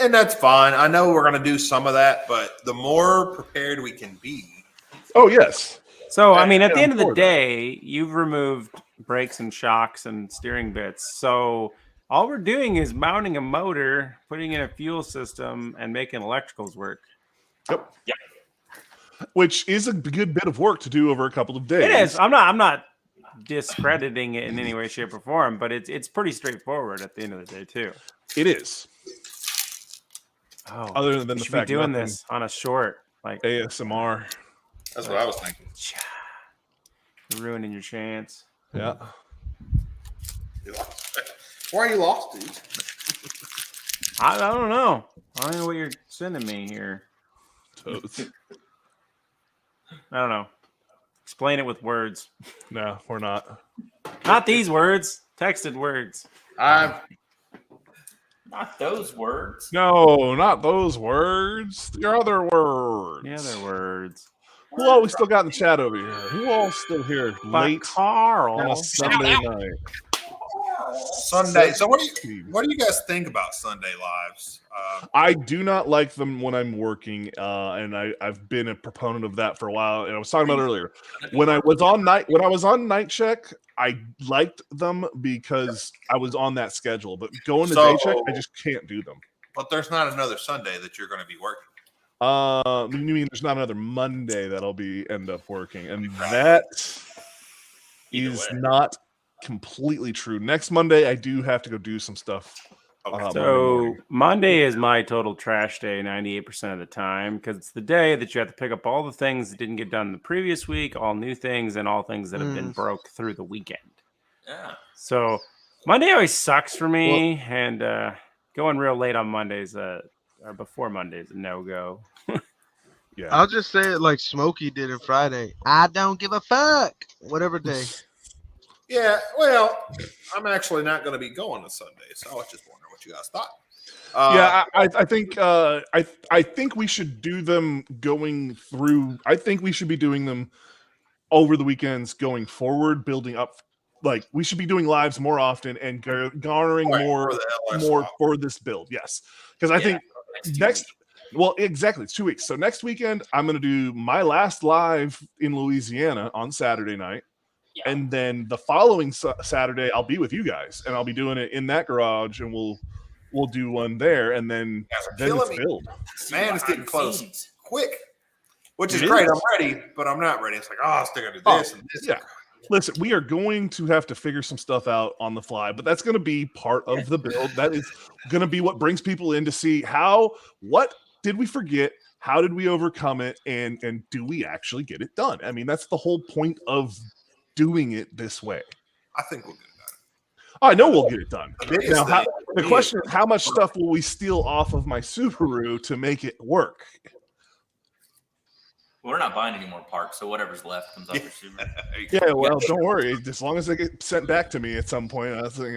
And that's fine. I know we're going to do some of that, but the more prepared we can be. Oh, yes. So, I mean, at the end of the day, you've removed brakes and shocks and steering bits. So all we're doing is mounting a motor, putting in a fuel system, and making electricals work. Yep. which is a good bit of work to do over a couple of days. It is. I'm not discrediting it in any way, shape, or form, but it's pretty straightforward at the end of the day too. It is. Oh, Other than the should fact be doing nothing- this on a short, like ASMR. That's what I was thinking. You're ruining your chance. Yeah. Why are you lost, dude? I don't know. I don't know what you're sending me here. Toads. I don't know. Explain it with words. No, we're not. Not these words. Texted words. Not those words. No, not those words. Your other words. The other words. Who all we still got in the chat over here? Who all still here But late Carl. on a Sunday night? Sunday. So what do you guys think about Sunday lives? I do not like them when I'm working, and I've been a proponent of that for a while. And I was talking about earlier when I was on night check, I liked them because I was on that schedule. But going to day check, I just can't do them. But there's not another Sunday that you're going to be working. You mean there's not another Monday that I'll end up working, and that is not completely true. Next Monday, I do have to go do some stuff. So Monday is my total trash day 98% of the time because it's the day that you have to pick up all the things that didn't get done the previous week, all new things, and all things that have been broke through the weekend. Yeah. So Monday always sucks for me, and going real late on Mondays, or before Mondays, a no-go. Yeah, I'll just say it like Smokey did on Friday. I don't give a fuck. Whatever day. Yeah, well, I'm actually not going to be going on Sunday, so I was just wondering what you guys thought. I think we should do them going through. I think we should be doing them over the weekends going forward, building up. Like we should be doing lives more often and garnering more for this build. Yes, because I think next. Well, exactly. It's 2 weeks. So next weekend, I'm going to do my last live in Louisiana on Saturday night. Yeah. And then the following Saturday, I'll be with you guys, and I'll be doing it in that garage, and we'll do one there, and then it's build. Man, it's getting close quick, which is great. I'm ready, but I'm not ready. It's like, I still got to do this and this. Yeah. Listen, we are going to have to figure some stuff out on the fly, but that's going to be part of the build. That is going to be what brings people in to see what did we forget? How did we overcome it? And do we actually get it done? I mean, that's the whole point of doing it this way. I think we'll get it done. I know we'll get it done. Now, the question is, how much stuff will we steal off of my Subaru to make it work? We're not buying any more parts, so whatever's left comes off your Subaru. Yeah, well, don't worry. As long as they get sent back to me at some point, I think,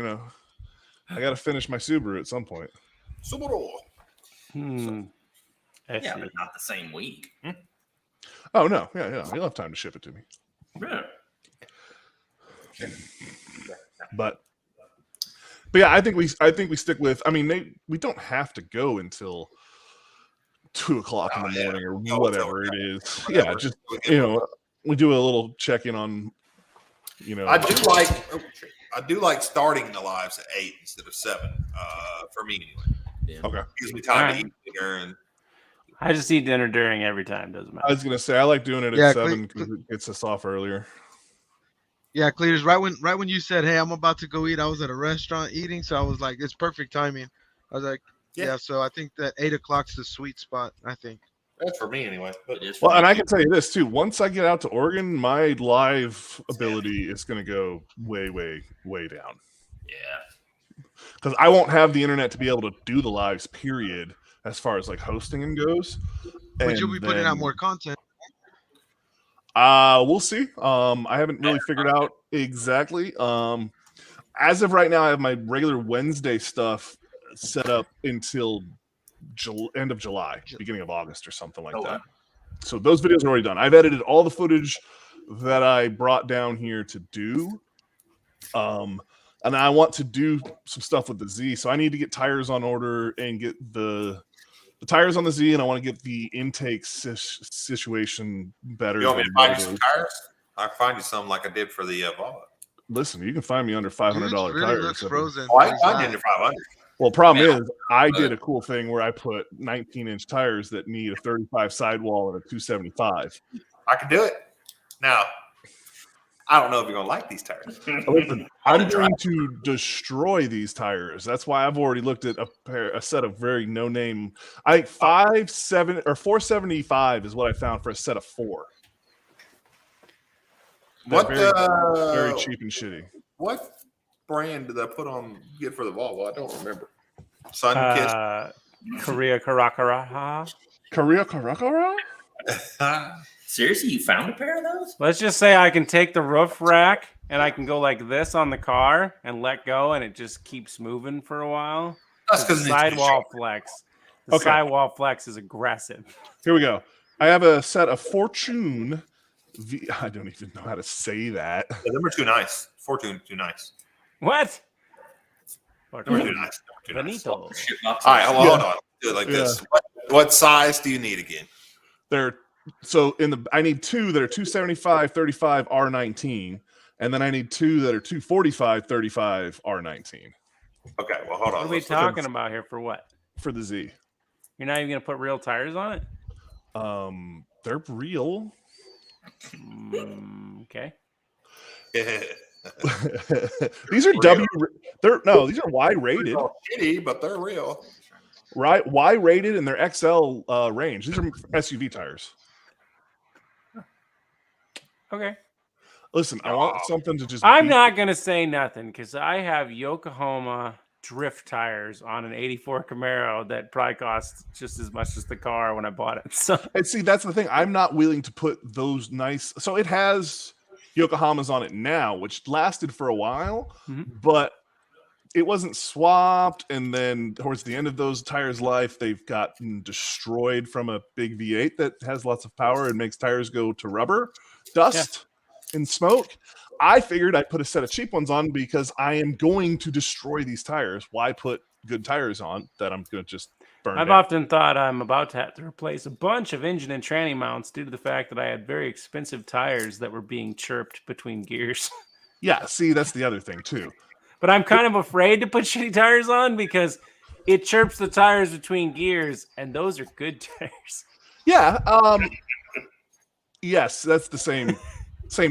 I got to finish my Subaru at some point. Subaru. Yeah, but not the same week. Oh no, yeah. You'll have time to ship it to me. Yeah. But yeah, I think we stick with. I mean, we don't have to go until 2 o'clock in the morning or whatever it is. Yeah, just we do a little check in on. I do like starting the lives at 8 instead of 7. For me anyway. Yeah. Okay. Gives me time to eat dinner and. I just eat dinner during every time. Doesn't matter. I was gonna say I like doing it at 7 because it gets us off earlier. Yeah, Cletus, right when you said, "Hey, I'm about to go eat," I was at a restaurant eating, so I was like, "It's perfect timing." I was like, "Yeah." So I think that 8 o'clock's the sweet spot. I think that's for me anyway. Well, and I can tell you this too: once I get out to Oregon, my live ability is going to go way, way, way down. Yeah, because I won't have the internet to be able to do the lives. Period. As far as like hosting and goes, but you'll be putting out more content. We'll see. I haven't really figured out exactly. As of right now, I have my regular Wednesday stuff set up until end of July, beginning of August, or something like that. So those videos are already done. I've edited all the footage that I brought down here to do. And I want to do some stuff with the Z, so I need to get tires on order and get the tires on the Z, and I want to get the intake situation better. You want me to find you some tires? I'll find you some like I did for the Volvo. Listen, you can find me under $500 really tires. Looks frozen. Oh, I can find you under 500. Well, problem is, I did a cool thing where I put 19-inch tires that need a 35 sidewall and a 275. I can do it. Now, I don't know if you're gonna like these tires. Listen, I'm going to destroy these tires. That's why I've already looked at a set of very no-name. I think 475 is what I found for a set of 4. What very cheap and shitty. What brand did I get for the Volvo? I don't remember. Sunkiss. Korea Karakara. Korea Karakara? Seriously, you found a pair of those? Let's just say I can take the roof rack and I can go like this on the car and let go, and it just keeps moving for a while. That's because sidewall flex. The sidewall flex is aggressive. Here we go. I have a set of Fortune. I don't even know how to say that. Yeah, them are too nice. Fortune too nice. What? Them are too nice. Bonito. All right, hold on. Do it like this. What size do you need again? I need 2 that are 275 35 R19, and then I need 2 that are 245 35 R19. Okay, well hold on. What are we talking about here for what? For the Z. You're not even gonna put real tires on it? They're real. Okay. These are these are Y rated. Shitty, but they're real. Right, Y rated and they're XL range. These are SUV tires. Okay. Listen, I want something to just. I'm not gonna say nothing because I have Yokohama drift tires on an '84 Camaro that probably cost just as much as the car when I bought it. So, and see, that's the thing. I'm not willing to put those nice. So it has Yokohamas on it now, which lasted for a while, but it wasn't swapped. And then towards the end of those tires' life, they've gotten destroyed from a big V8 that has lots of power and makes tires go to rubber, dust, and smoke. I figured I'd put a set of cheap ones on because I am going to destroy these tires. Why put good tires on that I'm going to just burn I've down? often thought I'm about to have to replace a bunch of engine and tranny mounts due to the fact that I had very expensive tires that were being chirped between gears. Yeah, see, that's the other thing too. But I'm kind of afraid to put shitty tires on because it chirps the tires between gears, and those are good tires. Yeah. Yes, that's the same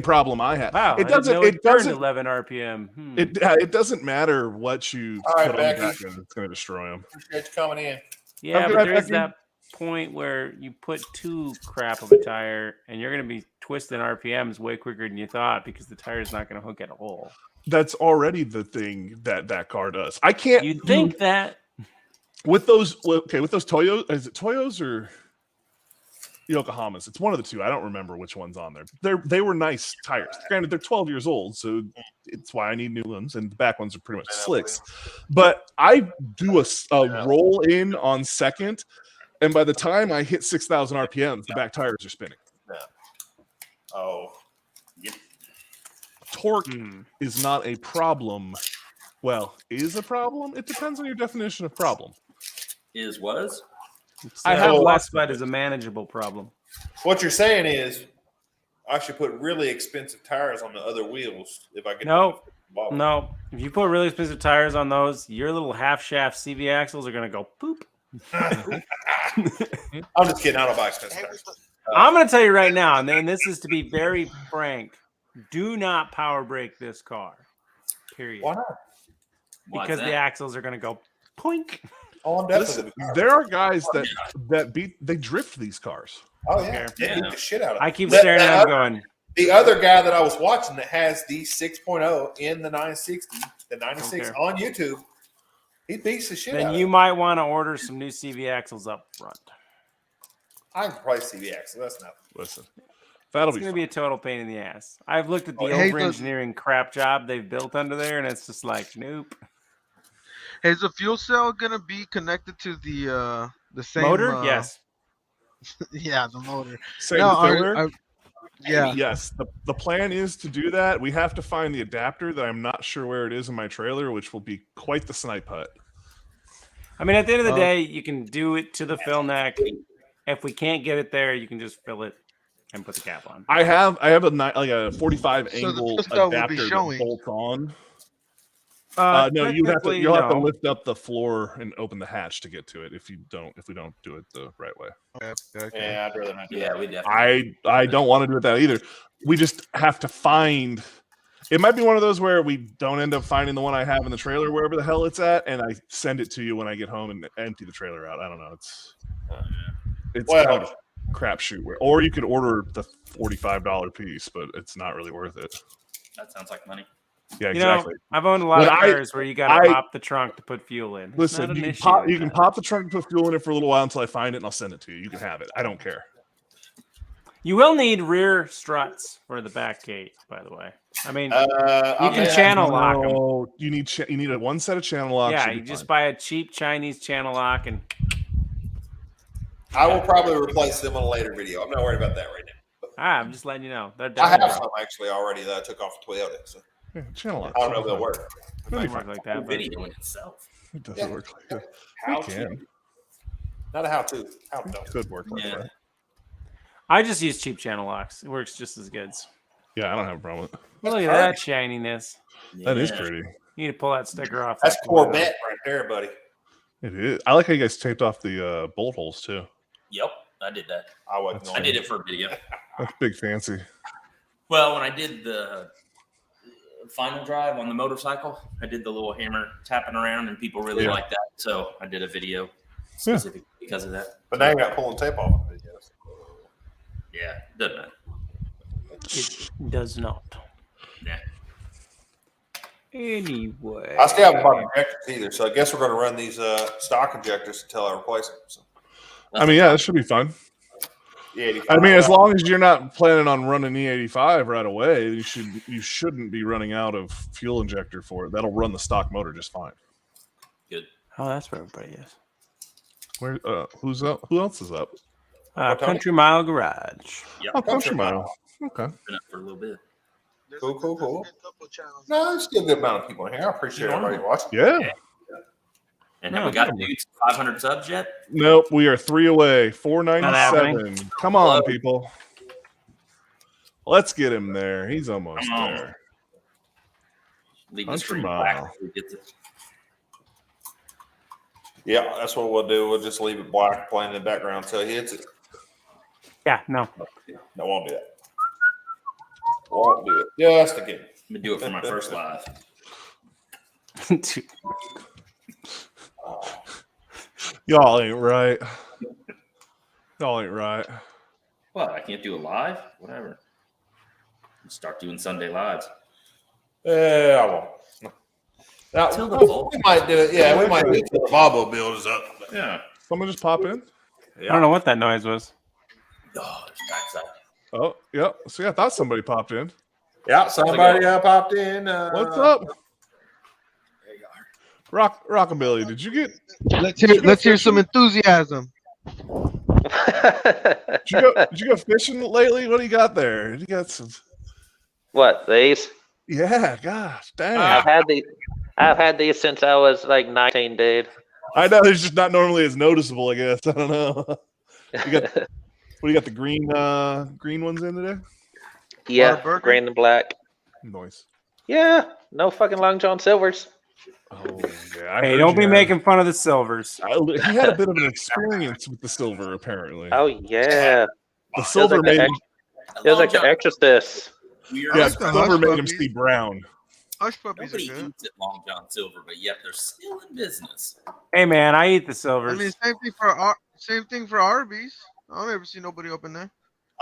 problem I have. Wow, it doesn't 11 RPM. It doesn't matter what you All right, put on Becky. the back end, it's going to destroy them. Appreciate you coming in. Yeah, but there is that point where you put too crap of a tire and you're going to be twisting RPMs way quicker than you thought because the tire's not going to hook at all. That's already the thing that car does. I can't. You'd think that with those Toyos, is it Toyos or Yokohamas? It's one of the two. I don't remember which one's on there. They were nice tires. Granted, they're 12 years old, so it's why I need new ones, and the back ones are pretty much slicks. But I do a roll in on second, and by the time I hit 6,000 RPMs, the back tires are spinning. Yeah. Oh. Torque is not a problem. Well, is a problem? It depends on your definition of problem. Was? I have classified as a manageable problem. What you're saying is I should put really expensive tires on the other wheels if I get No. If you put really expensive tires on those, your little half shaft CV axles are going to go poop. I'm just kidding. I don't buy expensive tires. I'm going to tell you right now, and then this is to be very frank. Do not power brake this car. Period. Why not? Because the axles are going to go poink. Oh, I'm definitely. There are guys they drift these cars. Oh yeah, they beat the shit out of. I keep staring at them going. The other guy that I was watching that has the 6.0 in the 960, the 96 on YouTube, he beats the shit out of it. Then you might want to order some new CV axles up front. I can probably see the axle. That's nothing. Listen. It's going to be a total pain in the ass. I've looked at the over-engineering crap job they've built under there, and it's just like, nope. Hey, is the fuel cell going to be connected to the same motor? Yes. Yeah, the motor. Same filler? Yeah. Yes. The plan is to do that. We have to find the adapter that I'm not sure where it is in my trailer, which will be quite the snipe hut. I mean, at the end of the day, you can do it to the fill neck. If we can't get it there, you can just fill it and put the cap on. I have a 45 angle adapter that bolts on. No, you'll have to no. lift up the floor and open the hatch to get to it if we don't do it the right way. Yeah, I'd rather not do Yeah, that. we definitely. I don't want to do it that either. We just have to find. It might be one of those where we don't end up finding the one I have in the trailer wherever the hell it's at, and I send it to you when I get home and empty the trailer out. I don't know. It's Well, kind of a crapshoot. Or you could order the $45 piece, but it's not really worth it. That sounds like money. Yeah, You exactly. know, I've owned a lot of cars where you got to pop the trunk to put fuel in. It's Listen, not an you issue can with pop the trunk and put fuel in it for a little while until I find it, and I'll send it to you. You can have it. I don't care. You will need rear struts for the back gate, by the way. I mean, you can okay. channel lock them. Oh, you need a one set of channel locks. Yeah, you just buy a cheap Chinese channel lock and. I will probably replace them on a later video. I'm not worried about that right now. I'm just letting you know. I have some actually already that I took off of Toyota. So Yeah, channel locks. I don't know if they'll work. It doesn't work like that. But Video in itself. It doesn't work like that. How It can. Not a how-to. How It to. could work like Yeah. that. I just use cheap channel locks. It works just as good. Yeah, I don't have a problem with it. Look at that shininess. That is Yeah. pretty. You need to pull that sticker off. That's that Corvette right there, buddy. It is. I like how you guys taped off the bolt holes too. Yep, I did that. I wasn't I going did it for a video. That's big fancy. Well, when I did the final drive on the motorcycle, I did the little hammer tapping around, and people really Yeah. liked that. So I did a video specifically because of that. But now you got pulling tape off of it. Yes. Yeah, doesn't matter. It does not. Yeah. Anyway. I still haven't bought injectors either, so I guess we're going to run these stock injectors until I replace them. So, I mean, yeah, that should be fun. yeah, I mean, as long as you're not planning on running E85 right away, you shouldn't be running out of fuel injector for it. That'll run the stock motor just fine. Good. Oh, that's where everybody is. Where? Who's up? Who else is up? Country Mile Garage. Yep. Oh, Country Mile. Okay. Been up for a little bit. Cool. No, there's still a good amount of people in here. I appreciate everybody watching. Yeah. And have we got dudes 500 subs yet? Nope. We are 3 away. Not 497. Come on, people. Let's get him there. He's almost there. Leave the Country screen Mile. black before we get to- Yeah, that's what we'll do. We'll just leave it black playing in the background until he hits it. Yeah, no. No, won't do that. Won't do it. Just again. I'm gonna do it for my first live. Y'all ain't right. Y'all ain't right. What? I can't do it live? Whatever. Start doing Sunday lives. I won't. Till the We might do it. Yeah, we might do it till the Volvo build is up. Yeah. Someone just pop in. I don't know what that noise was. Oh, there's backside. Oh, yep. See, I thought somebody popped in. Yeah, somebody popped in. What's up? Rockabilly, did you get? Let's hear some enthusiasm. Did you go fishing lately? What do you got there? You got some? What, these? Yeah, gosh, dang. I've had these since I was like 19, dude. I know it's just not normally as noticeable. I guess I don't know. You got what do you got? The green ones in today? Yeah, green and black. Nice. Yeah, no fucking Long John Silvers. Oh yeah. Hey, don't be making fun of the silvers. He had a bit of an experience with the silver, apparently. Oh yeah, The silver made him. It was like the Exorcist. Yeah, silver made him see brown. Hush puppies Nobody are good. eats at Long John Silver, but yet they're still in business. Hey, man, I eat the I silvers. mean, same thing for Arby's. I don't ever see nobody open there.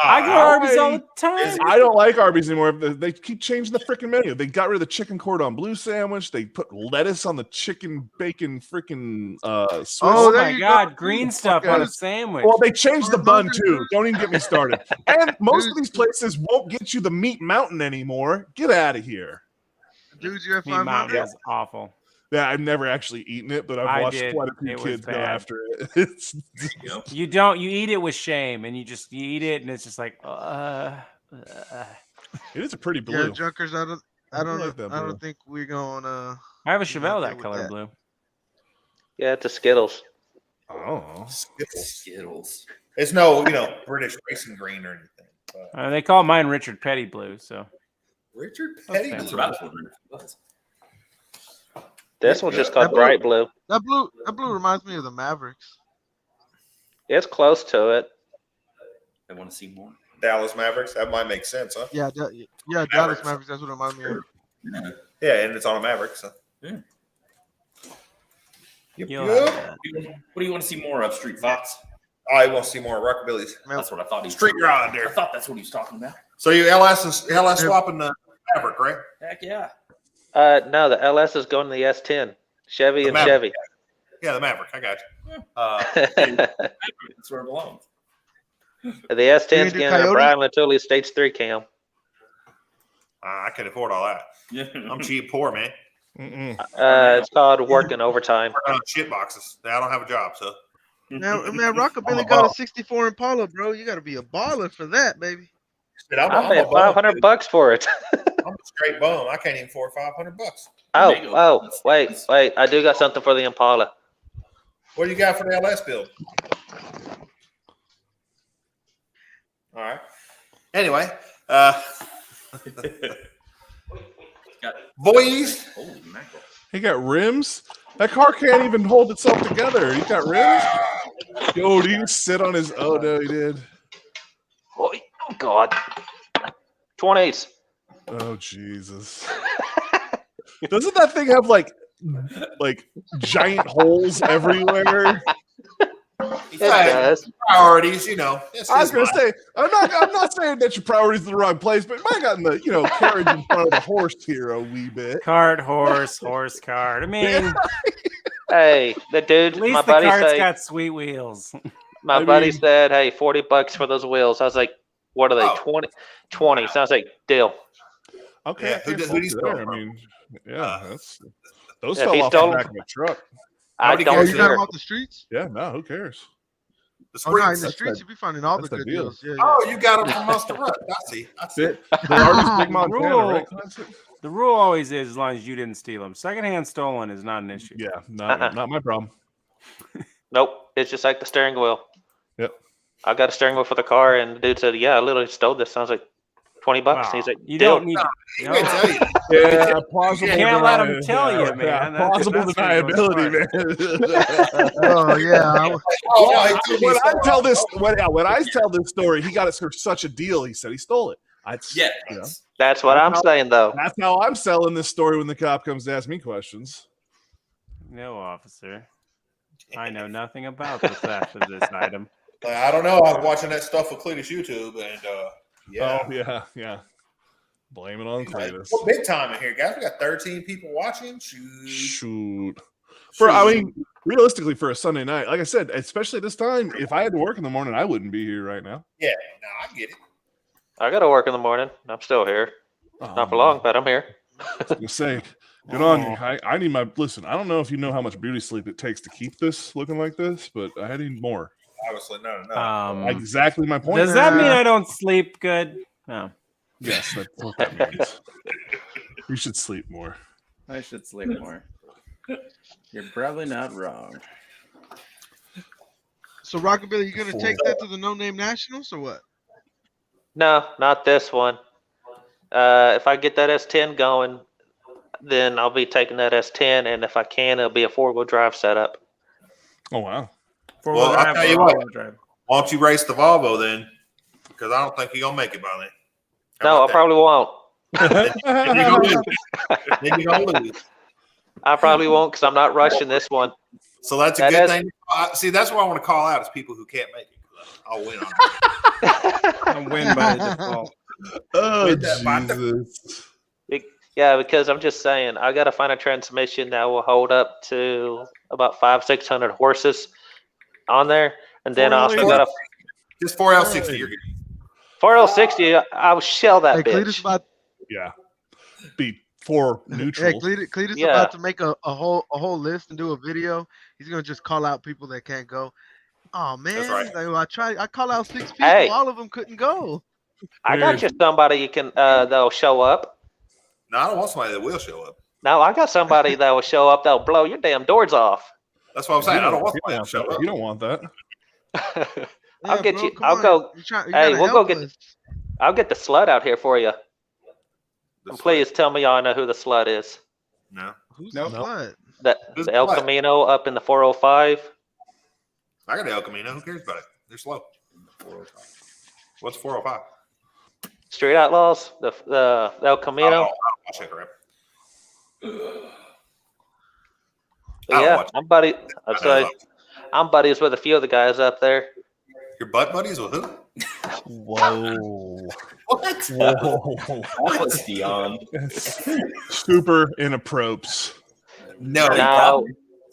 I go to Arby's all the time. I don't like Arby's anymore. They keep changing the freaking menu. They got rid of the chicken cordon bleu sandwich. They put lettuce on the chicken bacon freaking Swiss. Oh there my you God, go. green stuff on a sandwich. Well, they changed the bun too. Don't even get me started. And most of these places won't get you the meat mountain anymore. Get out of here. Dudes, you have Meat Mountain 500. is awful. Yeah, I've never actually eaten it, but I've I watched did. quite a few It was kids go bad. after it. It's You eat it with shame, and you eat it, and it's just like, it is a pretty Yeah, blue. Junkers. I like that blue. don't think we're gonna. I have a Chevelle okay that with color that. blue. Yeah, it's a Skittles. Oh, Skittles. It's no, British racing green or anything. They call mine Richard Petty blue. So Richard Petty. That's what I was wondering if it was. This one's just called bright blue. That blue reminds me of the Mavericks. It's close to it. I want to see more. Dallas Mavericks. That might make sense, huh? Yeah, Dallas Mavericks. That's what it reminds me of. Yeah, and it's on a Maverick. So. Yeah. Yep. What do you want to see more of, Street Fox? I want to see more Rockabilly's. That's what I thought. Street rod there. I thought that's what he was talking about. So you LS swapping the Maverick, right? Heck yeah. No, the LS is going to the S10. Chevy The and Maverick. Chevy. Yeah, the Maverick. I got you. That's where it belongs. The S10's getting a Coyote? Brian Latuli Stage 3 cam. I can afford all that. I'm cheap, poor man. It's called working overtime. Working on shit boxes. I don't have a job, so. Now, man, Rockabilly got a 64 Impala, bro. You got to be a baller for that, baby. Shit, I I'm paid a bum, $500 dude. for it. I'm a straight bum. I can't even afford $500. Wait. I do got something for the Impala. What do you got for the LS build? All right. Anyway, boys. Holy mackerel. He got rims. That car can't even hold itself together. He got rims. Yo, do you sit on his? Oh no, he did. Oh God. 20s. Oh Jesus. Doesn't that thing have like giant holes everywhere? It does. Priorities, you know. I was gonna say, I'm not saying that your priorities are in the wrong place, but might have gotten the carriage in front of the horse here a wee bit. Cart, horse, cart. I mean, Hey, the dude, at least my the buddy cart's said, got sweet wheels. my buddy said, hey, $40 for those wheels. I was like, what are they? 20. Sounds like deal. Okay, Yeah, who can't did he fault you steal there. from? I mean, yeah, those If fell he off the stole back them- of a truck. I Nobody don't cares. You got care. them off the streets? Yeah, no, who cares? The Oh, no, in streets. the streets, you be finding all the that's the good deal. deals. Yeah, Oh, you got them from Monster Rush. I see. The artist Big Montana, Rule. right? The rule always is as long as you didn't steal them. Secondhand stolen is not an issue. Yeah, not my problem. Nope. It's just like the steering wheel. Yep. I got a steering wheel for the car, and the dude said, yeah, I literally stole this. Sounds like $20. Wow. And he's like, You deal. don't need. He No. may tell you. Yeah, plausible. You can't let 'em tell you, man. Plausible That's deniability, man. Oh, yeah. Oh, no, he told me when he I stole tell it. this, when I tell this story, he got it for such a deal. He said he stole it. Yeah. You know, That's what I'm saying, though. that's how I'm selling this story when the cop comes to ask me questions. No, officer. I know nothing about the theft of this item. I don't know. I was watching that Stuffwithcleatus YouTube, and yeah. Oh, yeah. Blame it on Cletus. We're big time in here, guys. We got 13 people watching. Shoot. I mean, realistically, for a Sunday night, like I said, especially this time, if I had to work in the morning, I wouldn't be here right now. Yeah, no, I get it. I got to work in the morning. I'm still here. Not for long, but I'm here. You say, good on you. I need my listen. I don't know if you know how much beauty sleep it takes to keep this looking like this, but I need more. Obviously, no. Exactly my point. Does that mean I don't sleep good? No. Yes, that's what that means. You should sleep more. I should sleep more. You're probably not wrong. So, Rockabilly, you going to take that to the No Name Nationals or what? No, not this one. If I get that S10 going, then I'll be taking that S10, and if I can, it'll be a 4-wheel drive setup. Oh, wow. Well, I'll tell you what. Why don't you race the Volvo then? Because I don't think you're going to make it by then. No, I probably won't. Then you're going to lose. I probably won't because I'm not rushing this one. So that's a good thing. See, that's what I want to call out is people who can't make it. I'll win on that. I'll win by default. Oh, Jesus. Yeah, because I'm just saying, I got to find a transmission that will hold up to about 500-600 horses on there. And then I also got a just 4L60. You're good. 4L60. I'll shell that bitch. Cletus about, Yeah. Be for neutral. hey, Cletus about to make a whole list and do a video. He's gonna just call out people that can't go. Oh man, That's right. Like, I call out 6 people. Hey. All of them couldn't go. I got you somebody you can that'll show up. No, I don't want somebody that will show up. No, I got somebody that will show up that'll blow your damn doors off. That's what I'm saying. I don't want somebody to show up. You don't want that. I'll get bro, you. come I'll on. go. You Hey, gotta we'll go help get. us. I'll get the slut out here for you. And please tell me y'all know who the slut is. No. Who's Nope. the slut? The El Camino up in the 405. I got the El Camino. Who cares about it? They're slow. What's 405? Street Outlaws. The El Camino. I don't check her But yeah, I'm buddies with a few of the guys up there. Your butt buddies with who? Whoa. What? That was beyond. Super inappropriate. No, it's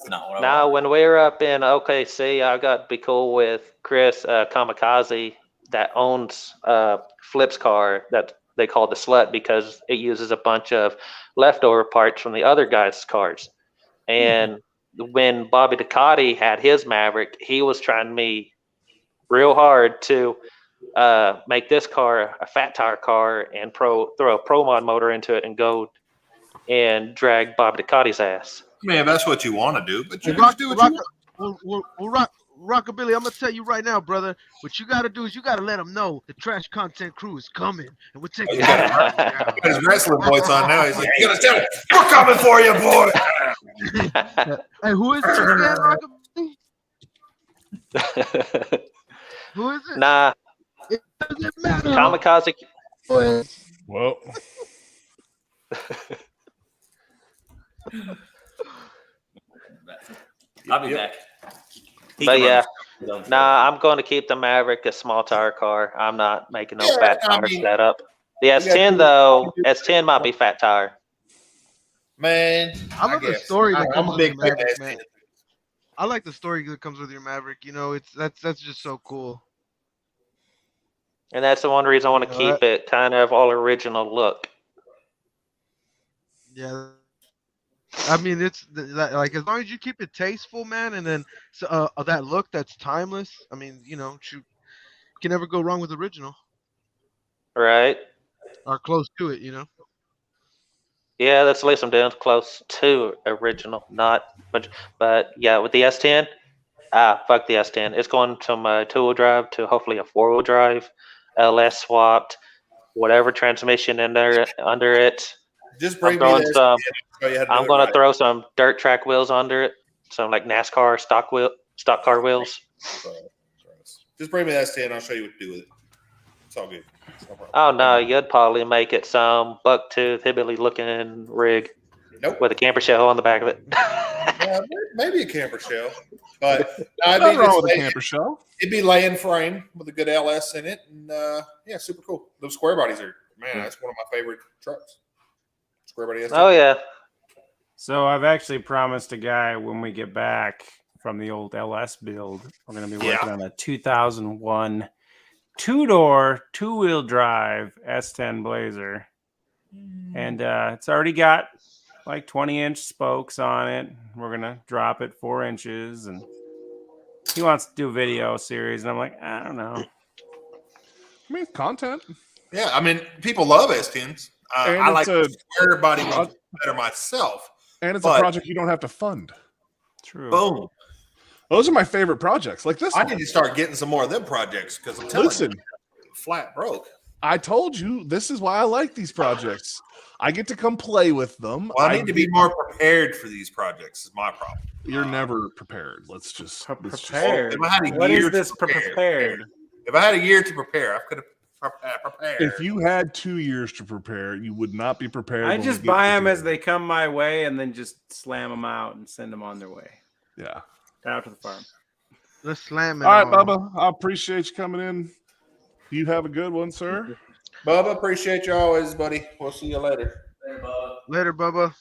not what I Now, want. when we were up in OKC, I got to be cool with Chris Kamikaze that owns Flip's car that they call the Slut because it uses a bunch of leftover parts from the other guys' cars. And when Bobby Ducati had his Maverick, he was trying me real hard to make this car a fat tire car and throw a Pro Mod motor into it and go and drag Bobby Ducati's ass. I mean, if that's what you want to do, but you Well, just do what you want. Rockabilly, I'm gonna tell you right now, brother. What you gotta do is you gotta let them know the trash content crew is coming, and we're taking. Got his wrestling voice on now. He's like, "You gotta tell me, we're coming for you, boy." Hey, who is it again, Rockabilly? Who is it? Nah, It doesn't matter. Kamikaze. Well, I'll be back. But yeah, I'm going to keep the Maverick a small tire car. I'm not making no fat tire setup. The S10 though, S10 might be fat tire. Man, I love the story that I'm comes a with big your Maverick, fan. man. I like the story that comes with your Maverick. You know, that's just so cool. And that's the one reason I want to keep it kind of all original look. Yeah. I mean, it's like as long as you keep it tasteful, man, and then that look that's timeless. I mean, you know, you can never go wrong with original Right? or close to it. You know. Yeah, that's at least I'm doing close to original, not much. But yeah, with the S10, fuck the S10. It's going from a two-wheel drive to hopefully a four-wheel drive, LS swapped, whatever transmission in there under it. Just bring me the I'm going to throw some dirt track wheels under it, some like NASCAR stock car wheels. Just bring me that stand. I'll show you what to do with it. It's all good. Oh no, you'd probably make it some bucktooth hillbilly looking rig. Nope. With a camper shell on the back of it. Maybe a camper shell, but nothing wrong with a camper shell. It'd be laying frame with a good LS in it, and yeah, super cool. Those square bodies are that's one of my favorite trucks. Square body. Oh yeah. So I've actually promised a guy when we get back from the old LS build, we're going to be working on a 2001 two-door, two-wheel drive S10 Blazer. And it's already got like 20-inch spokes on it. We're going to drop it 4 inches. And he wants to do a video series. And I'm like, I don't know. I mean, content. Yeah, I mean, people love S10s. I like the square body ones better myself. And it's a project you don't have to fund. True. Boom. Those are my favorite projects. Like this I one. need to start getting some more of them projects because I'm telling you, flat broke. I told you this is why I like these projects. I get to come play with them. Well, I need to be more prepared for these projects. Is my problem. You're never prepared. Let's just prepared. If I had a What year is this to prepare, prepared? If I had a year to prepare, I could have prepared. If you had 2 years to prepare, you would not be prepared. I when just we get buy to them do as it. they come my way and then just slam them out and send them on their way. Yeah. Out to the farm. Let's slam it. All right, on. Bubba. I appreciate you coming in. You have a good one, sir. Bubba, appreciate you always, buddy. We'll see you later. Later, Bubba.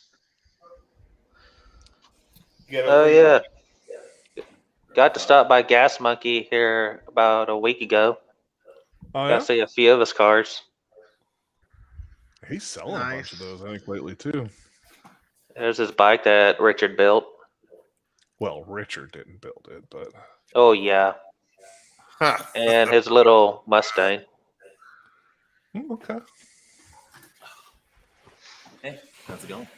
Oh yeah. Got to stop by Gas Monkey here about a week ago. Oh, Got yeah? to see a few of his cars. He's selling a bunch of those, I think, lately, too. There's his bike that Richard built. Well, Richard didn't build it, but... Oh yeah. And his little Mustang. Okay. Hey, how's it going?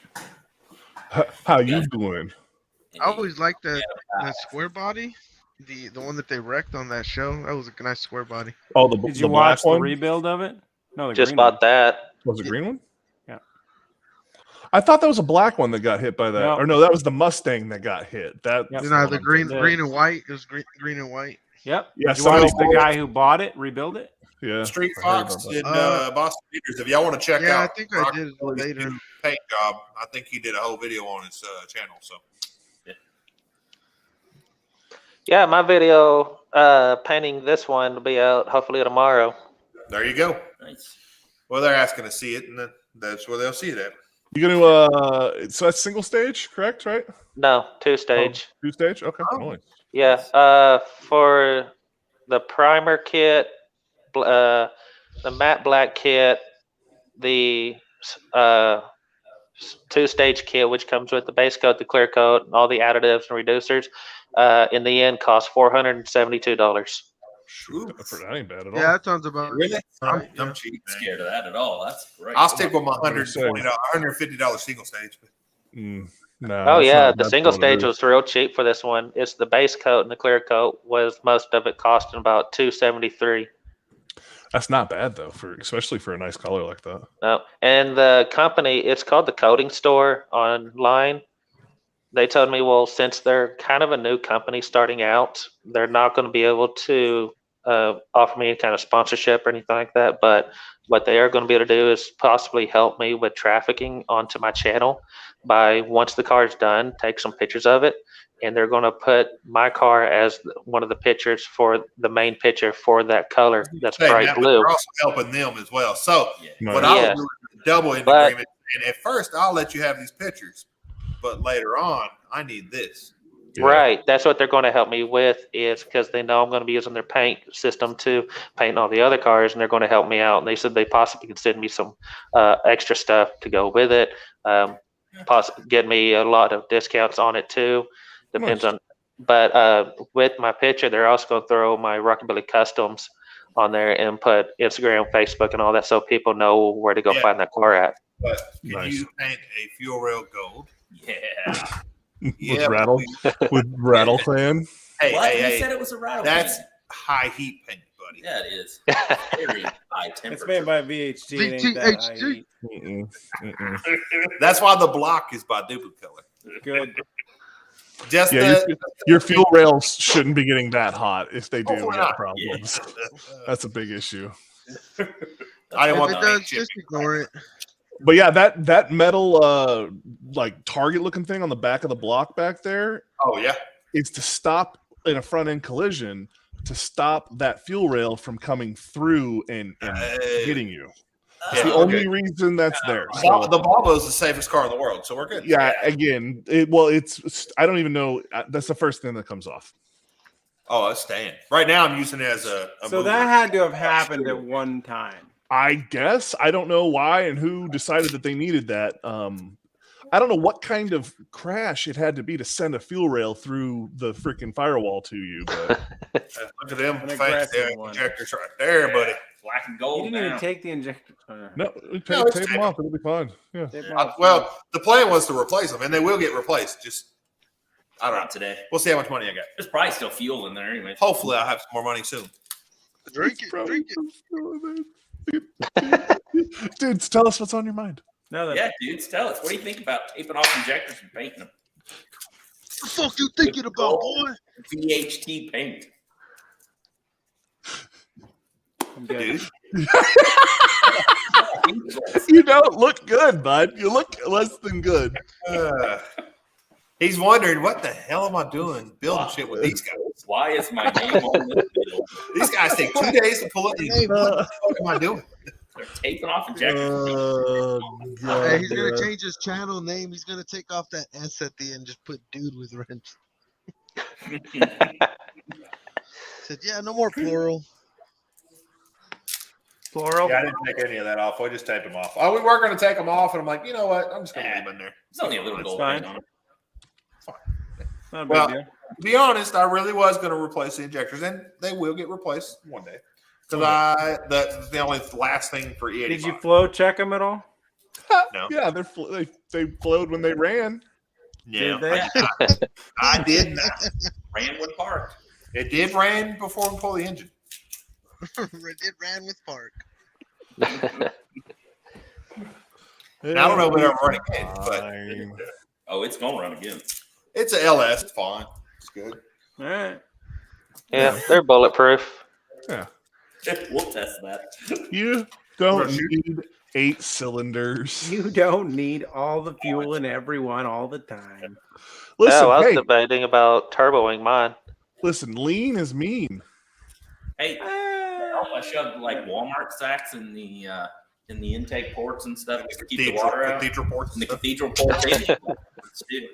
How you doing? I always liked that square body, the one that they wrecked on that show. That was a nice square body. Oh, Did you watch the rebuild of it? No, the Just green bought one. that. Was it green one? Yeah. I thought that was a black one that got hit by that. No. Or no, that was the Mustang that got hit. That Yep. that's No, one the I'm green, thinking. green and white. It was green and white. Yep. Yeah, You want to somebody- help the guy who bought it rebuild it? Yeah. Street I heard Fox about that. and Boston Beaters. If y'all want to check Yeah, out, I think I Rock did Kelly's later. new paint job. I think he did a whole video on his channel. So Yeah, my video painting this one will be out hopefully tomorrow. there you go. Nice. Well, they're asking to see it, and that's where they'll see it at. You're gonna so that's single stage, correct? Right? No, 2-stage. 2-stage? Okay. Oh. Nice. Yeah. For the primer kit, the matte black kit, the 2-stage kit, which comes with the base coat, the clear coat, and all the additives and reducers, in the end cost $472. That ain't bad at all. Yeah, that sounds about Really? right. I'm Yeah. cheap. Not scared of that at all. That's great. I'll stick with my gonna say. $150 single stage. No, Oh that's yeah, not- the that's single what it stage is. was real cheap for this one. It's the base coat and the clear coat was most of it costing about $273. That's not bad though, especially for a nice color like that. No, and the company, it's called the Coating Store online. They told me, well, since they're kind of a new company starting out, they're not going to be able to offer me any kind of sponsorship or anything like that. But what they are going to be able to do is possibly help me with trafficking onto my channel by, once the car is done, take some pictures of it. And they're going to put my car as one of the pictures for the main picture for that color that's Hey, bright Matt, but blue. You're also helping them as well. So Yeah. what I Yeah. would do is double in But- agreement. And at first, I'll let you have these pictures, but later on, I need this. Yeah. Right. That's what they're going to help me with, is because they know I'm going to be using their paint system to paint all the other cars, and they're going to help me out. And they said they possibly could send me some extra stuff to go with it. Possibly get me a lot of discounts on it too. Depends Nice. on. But with my picture, they're also going to throw my Rockabilly Customs on there and put Instagram, Facebook, and all that, so people know where to go Yeah. find that car at. But can Nice. you paint a fuel rail gold? Yeah. with Yeah, rattle with rattle clan. Hey, What? hey, You hey. said it was a rattle. That's can. high heat paint, buddy. Yeah, it is. Very high It's temperature. made by VHT. It ain't that high VTHT. heat. That's why the block is by Duplicolor. Good. Just Yeah, the, your fuel rails shouldn't be getting that hot. If they do, we Hopefully got not. problems. That's a big issue. I didn't If want it the does, paint chip. just ignore it. But yeah, that metal like target looking thing on the back of the block back there Oh yeah. is to stop in a front end collision, to stop that fuel rail from coming through and hitting you. It's the Yeah, only okay. reason that's there. Vol- So, The Volvo is the safest car in the world, so we're good. yeah, again, it's I don't even know. That's the first thing that comes off. Oh, it's staying. Right now, I'm using it as a So mover. that had to have happened at one time. I guess I don't know why and who decided that they needed that. I don't know what kind of crash it had to be to send a fuel rail through the freaking firewall to you, but Look at them An fancy aggressive one. injectors right there, buddy. Black and You gold didn't even now. take the injector. no, it's tape them tape. off. It'll be fine. Yeah. Well, the plan was to replace them, and they will get replaced. Just I don't know. Not today. We'll see how much money I got. There's probably still fuel in there anyway. Hopefully, I'll have some more money soon. Drink it. Drink it. Dude, tell us what's on your mind. No, Yeah, dudes, tell us. What do you think about taping off injectors and painting them? What the fuck you thinking about, boy? VHT paint. I'm good. Dude, You don't look good, bud. You look less than good. he's wondering what the hell am I doing building shit with these guys? Why is my name on this bill? These guys take 2 days to pull up. These. What the fuck am I doing? They're taping off injectors. Hey, he's gonna change his channel name. He's gonna take off that S at the end, just put dude with wrench. Said, yeah, no more plural. Plural. Yeah, I didn't take any of that off. I just taped them off. Oh, we were going to take them off, and I'm like, you know what? I'm just going to leave them in there. It's only a little gold fine. paint on it. Not a big Well, deal. to be honest, I really was going to replace the injectors, and they will get replaced one day. Because that's the only last thing for E85. Did you flow check them at all? No. Yeah, they flowed when they ran. Yeah, Did they? I did not. Ran when parked. It did ran before we pulled the engine. It ran with Park. And I don't know if it'll run again, but Oh, it's gonna run again. it's a LS. It's fine. It's good. All right. Yeah, they're bulletproof. Yeah. We'll test that. You don't need 8 cylinders. You don't need all the fuel in everyone all the time. Listen, I was hey, debating about turboing mine. listen, lean is mean. Hey, I shoved like Walmart sacks in the intake ports and stuff to keep the water out. Cathedral ports. In the cathedral ports.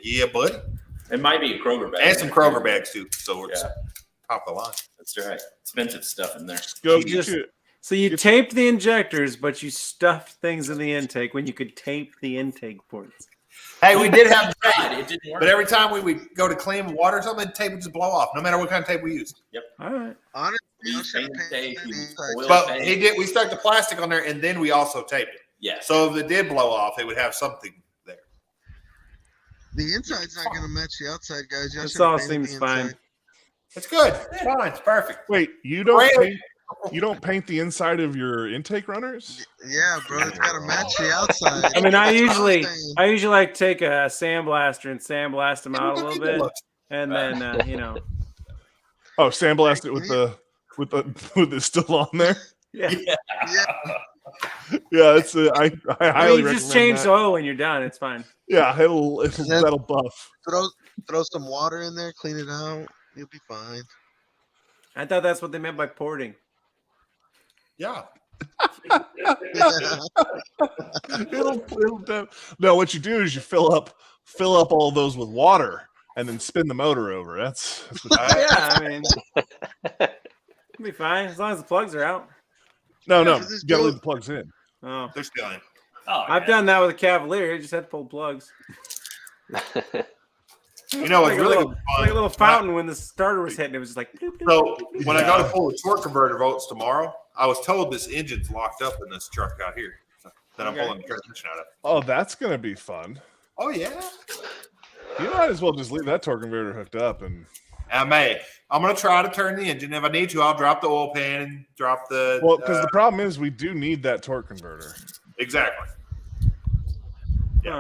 Yeah, bud. It might be a Kroger bag. And some Kroger bags too. So it's top of the line. That's right. Expensive stuff in there. Go You just- So you taped the injectors, but you stuffed things in the intake when you could tape the intake ports. Hey, we did have tape, It didn't work. but every time we would go to clean with water or something, the tape would just blow off, no matter what kind of tape we used. All right. Honestly, I Use should have paint painted tape, the use inside. oil But paint. he did. We stuck the plastic on there, and then we also taped it. Yeah. So if it did blow off, it would have something there. The inside's not going to match the outside, guys. Y'all This should have all painted seems the fine. inside. It's good. It's fine. It's perfect. Wait, you don't paint the inside of your intake runners? Yeah, bro, it's got to match the outside. I mean, I That's what I'm usually saying. like take a sandblaster and sandblast them out a little bit, and then you know, Oh, sandblast it with the still on there. yeah. Yeah, Yeah, it's I I highly mean, recommend just change that. the oil when you're done. It's fine. Yeah, that'll buff. throw some water in there, clean it out. You'll be fine. I thought that's what they meant by porting. Yeah. No, what you do is you fill up all those with water and then spin the motor over. That's what Yeah, I mean, it'll be fine as long as the plugs are out. no, Yeah, you for this gotta build- leave the plugs in. Oh, They're still in. Oh, I've done that with a Cavalier. You just had to pull plugs. You know, it's Like a really little, fun. like a little fountain when the starter was hitting. It was just like. Bloop, bloop, So bloop, bloop. when I go to pull the torque converter volts tomorrow, I was told this engine's locked up in this truck out here that I'm Okay. pulling the transmission out of. Oh, that's gonna be fun. Oh yeah. You might as well just leave that torque converter hooked up and I may. I'm gonna try to turn the engine. If I need to, I'll drop the oil pan and drop the. well, because the problem is we do need that torque converter. Exactly.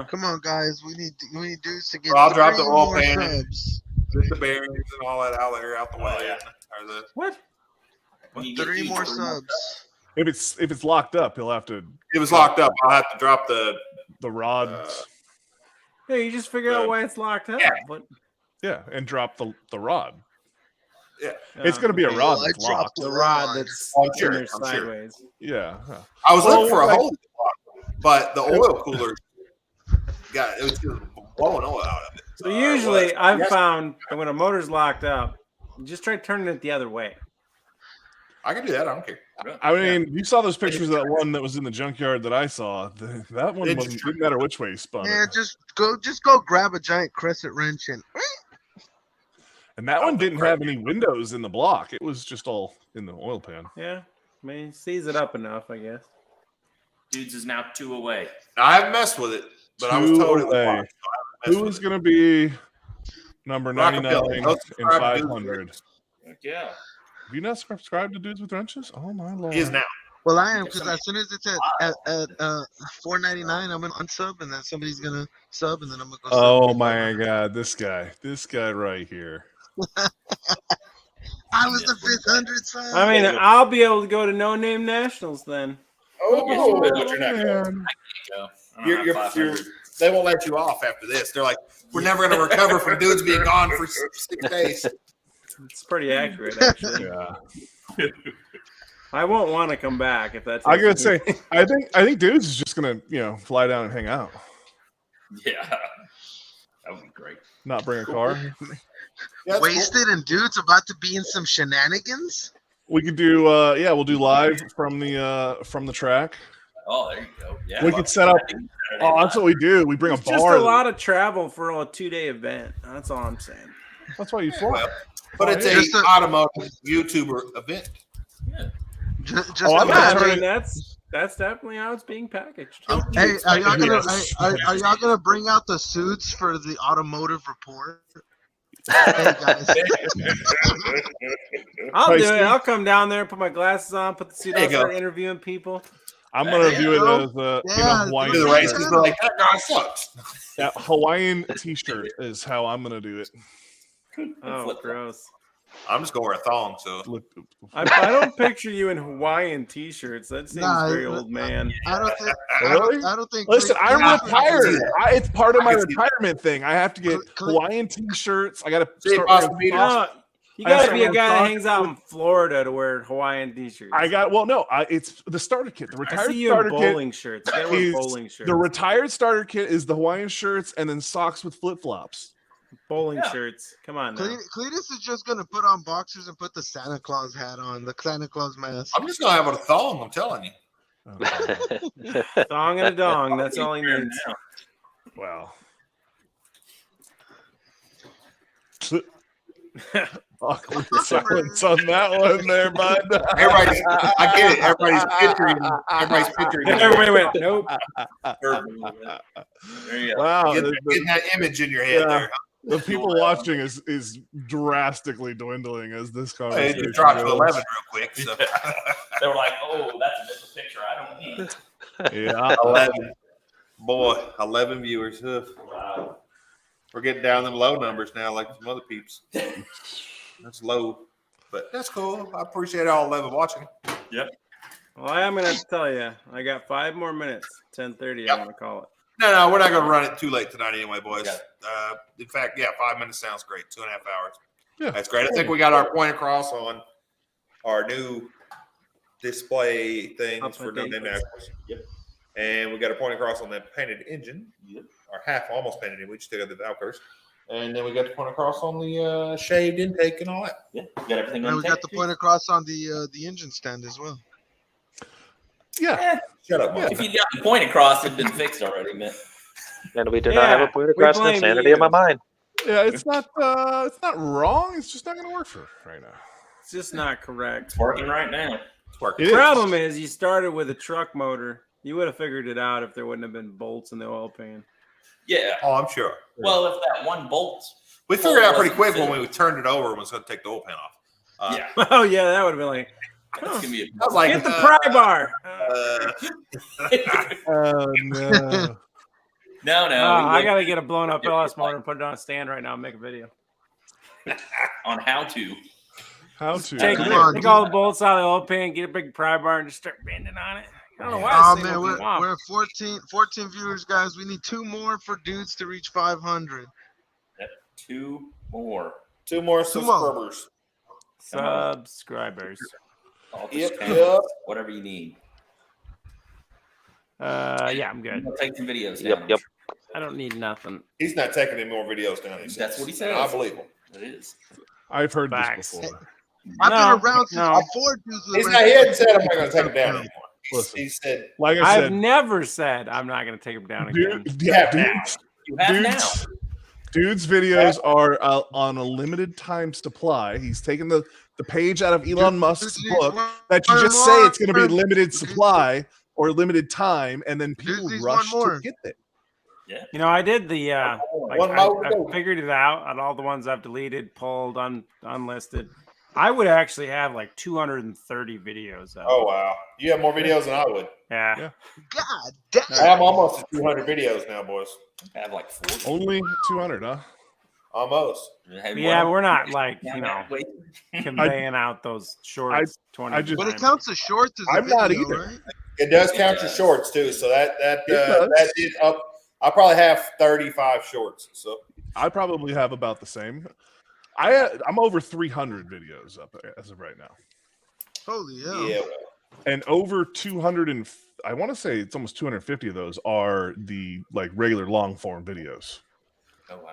Come on, guys. We need dudes to get Well, I'll drop the 3 oil more pan. subs. Get the bearings and all that out there out the way. yeah. Or the, What? When you get 3 used more to it, subs. If it's locked up, he'll have to it was locked up. I'll have to drop the. the rod, Yeah, you just figure out why it's locked up. Yeah. What? and drop the rod. Yeah. It's gonna be a rod I that's dropped locked. the rod that's I'm in sure, there I'm sure. sideways. Yeah. I was looking Well, for a like- hole, but the oil cooler it was just blowing oil out of it. So usually I've Yes. found that when a motor's locked up, you just try turning it the other way. I can do that. I don't care. I mean, you saw those pictures of that one that was in the junkyard that I saw. That one It's didn't matter which way you spun Yeah, it. just go grab a giant crescent wrench and And that one didn't have any windows in the block. It was just all in the oil pan. Yeah, I mean, seize it up enough, I guess. Dudes is now 2 away. I haven't messed with it, but I was told it was away. locked, so I haven't messed Who with is it. going to be number Rockabilly. 99 Go and subscribe to Dudes 500? Heck yeah. Have you not subscribed to Dudes with Wrenches? Oh, my Lord. He is now. well, I am because as soon as it's at $4.99, I'm gonna unsub, and then somebody's gonna sub, and then I'm gonna go. Oh, sub. my God. This guy right here. I was the 500 sub. I mean, I'll be able to go to No Name Nationals then. Oh, but but you're not going. Man. Go. I don't have 500. They won't let you off after this. They're like, we're never going to recover from dudes being gone for 6 days. It's pretty accurate, actually. Yeah. I won't want to come back if that's. I gotta say, I think Dudes is just gonna, fly down and hang out, Yeah. That would be great. not bring a car. Yeah, that's Wasted and dudes about to be in some shenanigans. We could do, we'll do live from the track. Oh, there you go. Yeah. We could set up. Oh, that's what we do. We bring It's a just bar. a lot of travel for a 2-day event. That's all I'm saying. That's why you fly. Well, but it's Just a a- automotive YouTuber event. Just Oh, I'm Yeah, I imagine. mean, that's definitely how it's being packaged. Hey, are y'all gonna Yes. are y'all gonna bring out the suits for the automotive report? Hey guys, I'll Hey, do it. Steve. I'll come down there, put my glasses on, put the suit There on, you go. start interviewing people. I'm gonna do it as in a Do the race. Hawaiian. Like that guy sucks. That Hawaiian T-shirt is how I'm gonna do it. Oh, gross. I'm just gonna wear a thong. So I don't picture you in Hawaiian T-shirts. That seems very old man. I don't think. Really? I don't think. Listen, I'm Cletus- retired. It's part of my I can see that. retirement thing. I have to get Hawaiian T-shirts. I got to See, start Boston wearing Beaters. socks. You gotta I be a have guy that socks. hangs out in Florida to wear Hawaiian T-shirts. It's the starter kit. The I retired see you in starter bowling kit. shirts. You gotta wear is- bowling shirts. The retired starter kit is the Hawaiian shirts and then socks with flip flops. Bowling shirts. Come on now. Cletus is just gonna put on boxers and put the Santa Claus hat on, the Santa Claus mask. I'm just gonna have a thong. I'm telling you. Thong and a dong. That's all he needs. Wow. Awkward silence on that one there, bud. I get it. Everybody's picturing. Everybody went, nope. There you go. Wow. Get that image in your head there. The people watching is drastically dwindling as this Hey, conversation it just dropped to goes. 11 real quick. So. They were like, "Oh, that's a different picture. I don't need." Yeah. 11. Boy, 11 viewers. Ugh. Wow. We're getting down them low numbers now, like some other peeps. That's low, but that's cool. I appreciate all 11 watching. Yep. Well, I am gonna tell you, I got 5 more minutes. 10:30. I'm gonna call it. No, we're not going to run it too late tonight anyway, boys. In fact, 5 minutes sounds great. 2.5 hours. Yeah. That's great. I think we got our point across on our new display things for no name nationals. Yep. And we got a point across on that painted engine. Yep. Or half almost painted in. We just took out the Valkyries. And then we got the point across on the shaved intake and all that. Yeah. You got everything And on we got tape, the too? point across on the engine stand as well. Yeah. Shut up, Mike. If you got the point across, it'd been fixed already, man. And we do not have a point we across blame insanity you. in my mind. Yeah, it's not wrong. It's just not going to work for right now. It's just not correct. It's working right now. It's working. It Problem is, you started with a truck motor. You would have figured it out if there wouldn't have been bolts in the oil pan. Yeah. Oh, I'm sure. Well, if that one bolt. We figured out pretty wasn't quick when fitted. we turned it over and was going to take the oil pan off. Yeah. Oh yeah, that would have been like, That's gonna be I was like, get the pry bar. Oh, no. No. I gotta get a blown up LS motor and put it on a stand right now and make a video. On how to. How to? Take Come on, all the bolts out of the oil pan, get a big pry bar, and just start bending on it. I don't know why. Oh this thing man, won't we're come off. at 14 viewers, guys. We need 2 more for dudes to reach 500. 2 more. 2 more 2 more. subscribers. Subscribers. All Yep, just yep. Whatever you need. Yeah, I'm good. I'll take some videos Yep, down. yep. I don't need nothing. He's not taking any more videos down. He says. That's what he said. I believe him. It is. I've heard Facts. this before. I've No, been around since no. before dudes were He's around. not. He hadn't said I'm not going to take him down anymore. Listen. He said, Like I I've said, never said I'm not going to take them down again. You have now. Dude's videos are on a limited time supply. He's taken the page out of Elon Musk's book that you just say it's going to be limited supply or limited time, and then people Disney's rush one more. to get it. You know, I did the like, One more to go. I figured it out on all the ones I've deleted, pulled, unlisted. I would actually have like 230 videos up. "Oh wow, you have more videos than I would. Yeah. God damn. I'm almost at 200 videos now, boys. I have like 40. Only 200, huh? Almost. Yeah, we're not like, Yeah, you know, wait. conveying out those shorts 20 I just- But it times. counts as shorts as a I'm not video, either. right? It does It count your does. shorts too. So that does. did up. I probably have 35 shorts. So I probably have about the same. I'm over 300 videos up as of right now, Holy hell. yeah. and over 200 and I want to say it's almost 250 of those are the like regular long form videos. Oh, wow.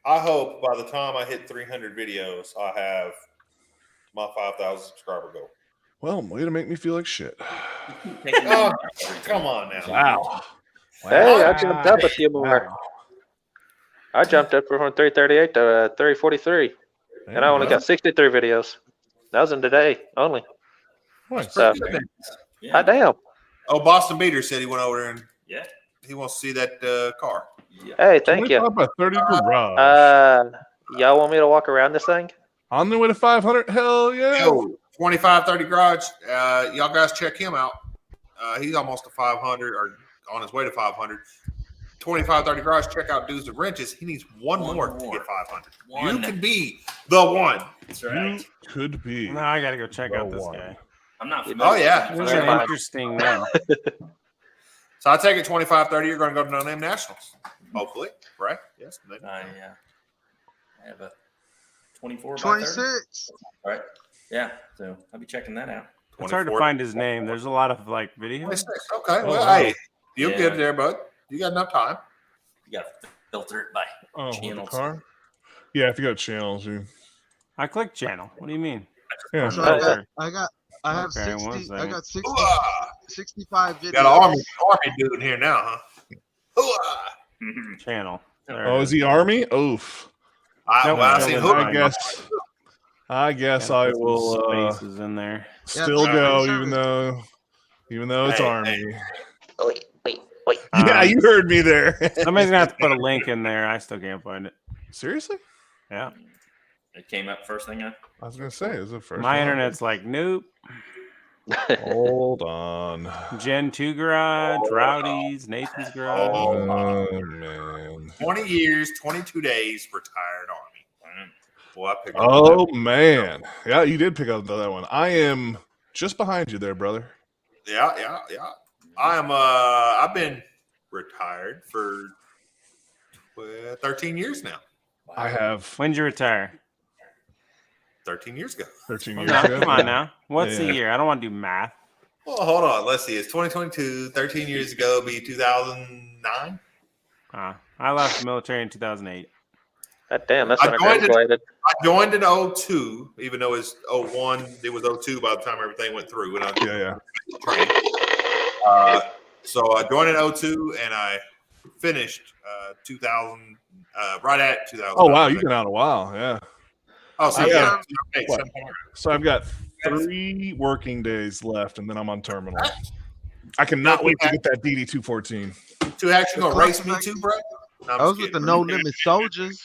I hope by the time I hit 300 videos, I have my 5,000 subscriber goal. Well, way to make me feel like shit. Taking Oh, them every come time. on now. Wow. Hey, I jumped up a few more. I jumped up from 338 to 343, and I only got 63 videos. That was in today only. So, Yeah. hot damn. Oh, Boston Beater said he went over there and Yeah. he wants to see that car. Yeah. Hey, thank you. By 30 garage. Y'all want me to walk around this thing? On the way to 500. Hell yeah. Yo, 2530 garage. Y'all guys check him out. He's almost to 500 or on his way to 500. 25, 30 garage, check out Dudes with Wrenches. He needs one more to get 500. You can be the one. That's right. You could be. No, I got to go check out this guy. I'm not familiar. Oh, yeah. This is an interesting name. So I take it 25, 30. You're going to go to No Name Nationals. Hopefully. Right? Yes. Yeah. I have a 24 by 26. Right. Yeah. So I'll be checking that out. It's hard to find his name. There's a lot of like videos. 26. Okay. Well, hey, you'll get it there, bud. You got enough time. You got to filter it by channels. Car? Yeah, if you got channels, you. I click channel. What do you mean? Yeah. So I have Okay, 60. I got 60, 65 videos. Got an army dude in here now, huh? Channel. Oh, is he Army? Oof. I guess I will spaces in there. Still go, even though it's Army. Wait. Yeah, you heard me there. Somebody's gonna have to put a link in there. I still can't find it. Seriously? Yeah. It came up first thing. I was gonna say, is it first? My internet's like, nope. Hold on. Gen 2 garage, Rowdy's, Nathan's garage. Oh man. 20 years, 22 days, retired Army. Well, I picked Oh man. Yeah, you did pick up that one. I am just behind you there, brother. Yeah. I've been retired for 13 years now. I have. When'd you retire? 13 years ago. 13 years No, ago. come on now. What's the year? I don't want to do math. Well, hold on. Let's see. It's 2022. 13 years ago be 2009. I left the military in 2008. God damn, that's when I graduated. I joined in 02, even though it's 01. It was 02 by the time everything went through. And so I joined in 02 and I finished 2000, right at 2000. Oh, wow. You've been out a while. Yeah. Oh, so So I've got 3 working days left, and then I'm on terminal. I cannot wait to get that DD214. 2 Hacks, you going to race me too, bro? No, I was with the No Limit Soldiers.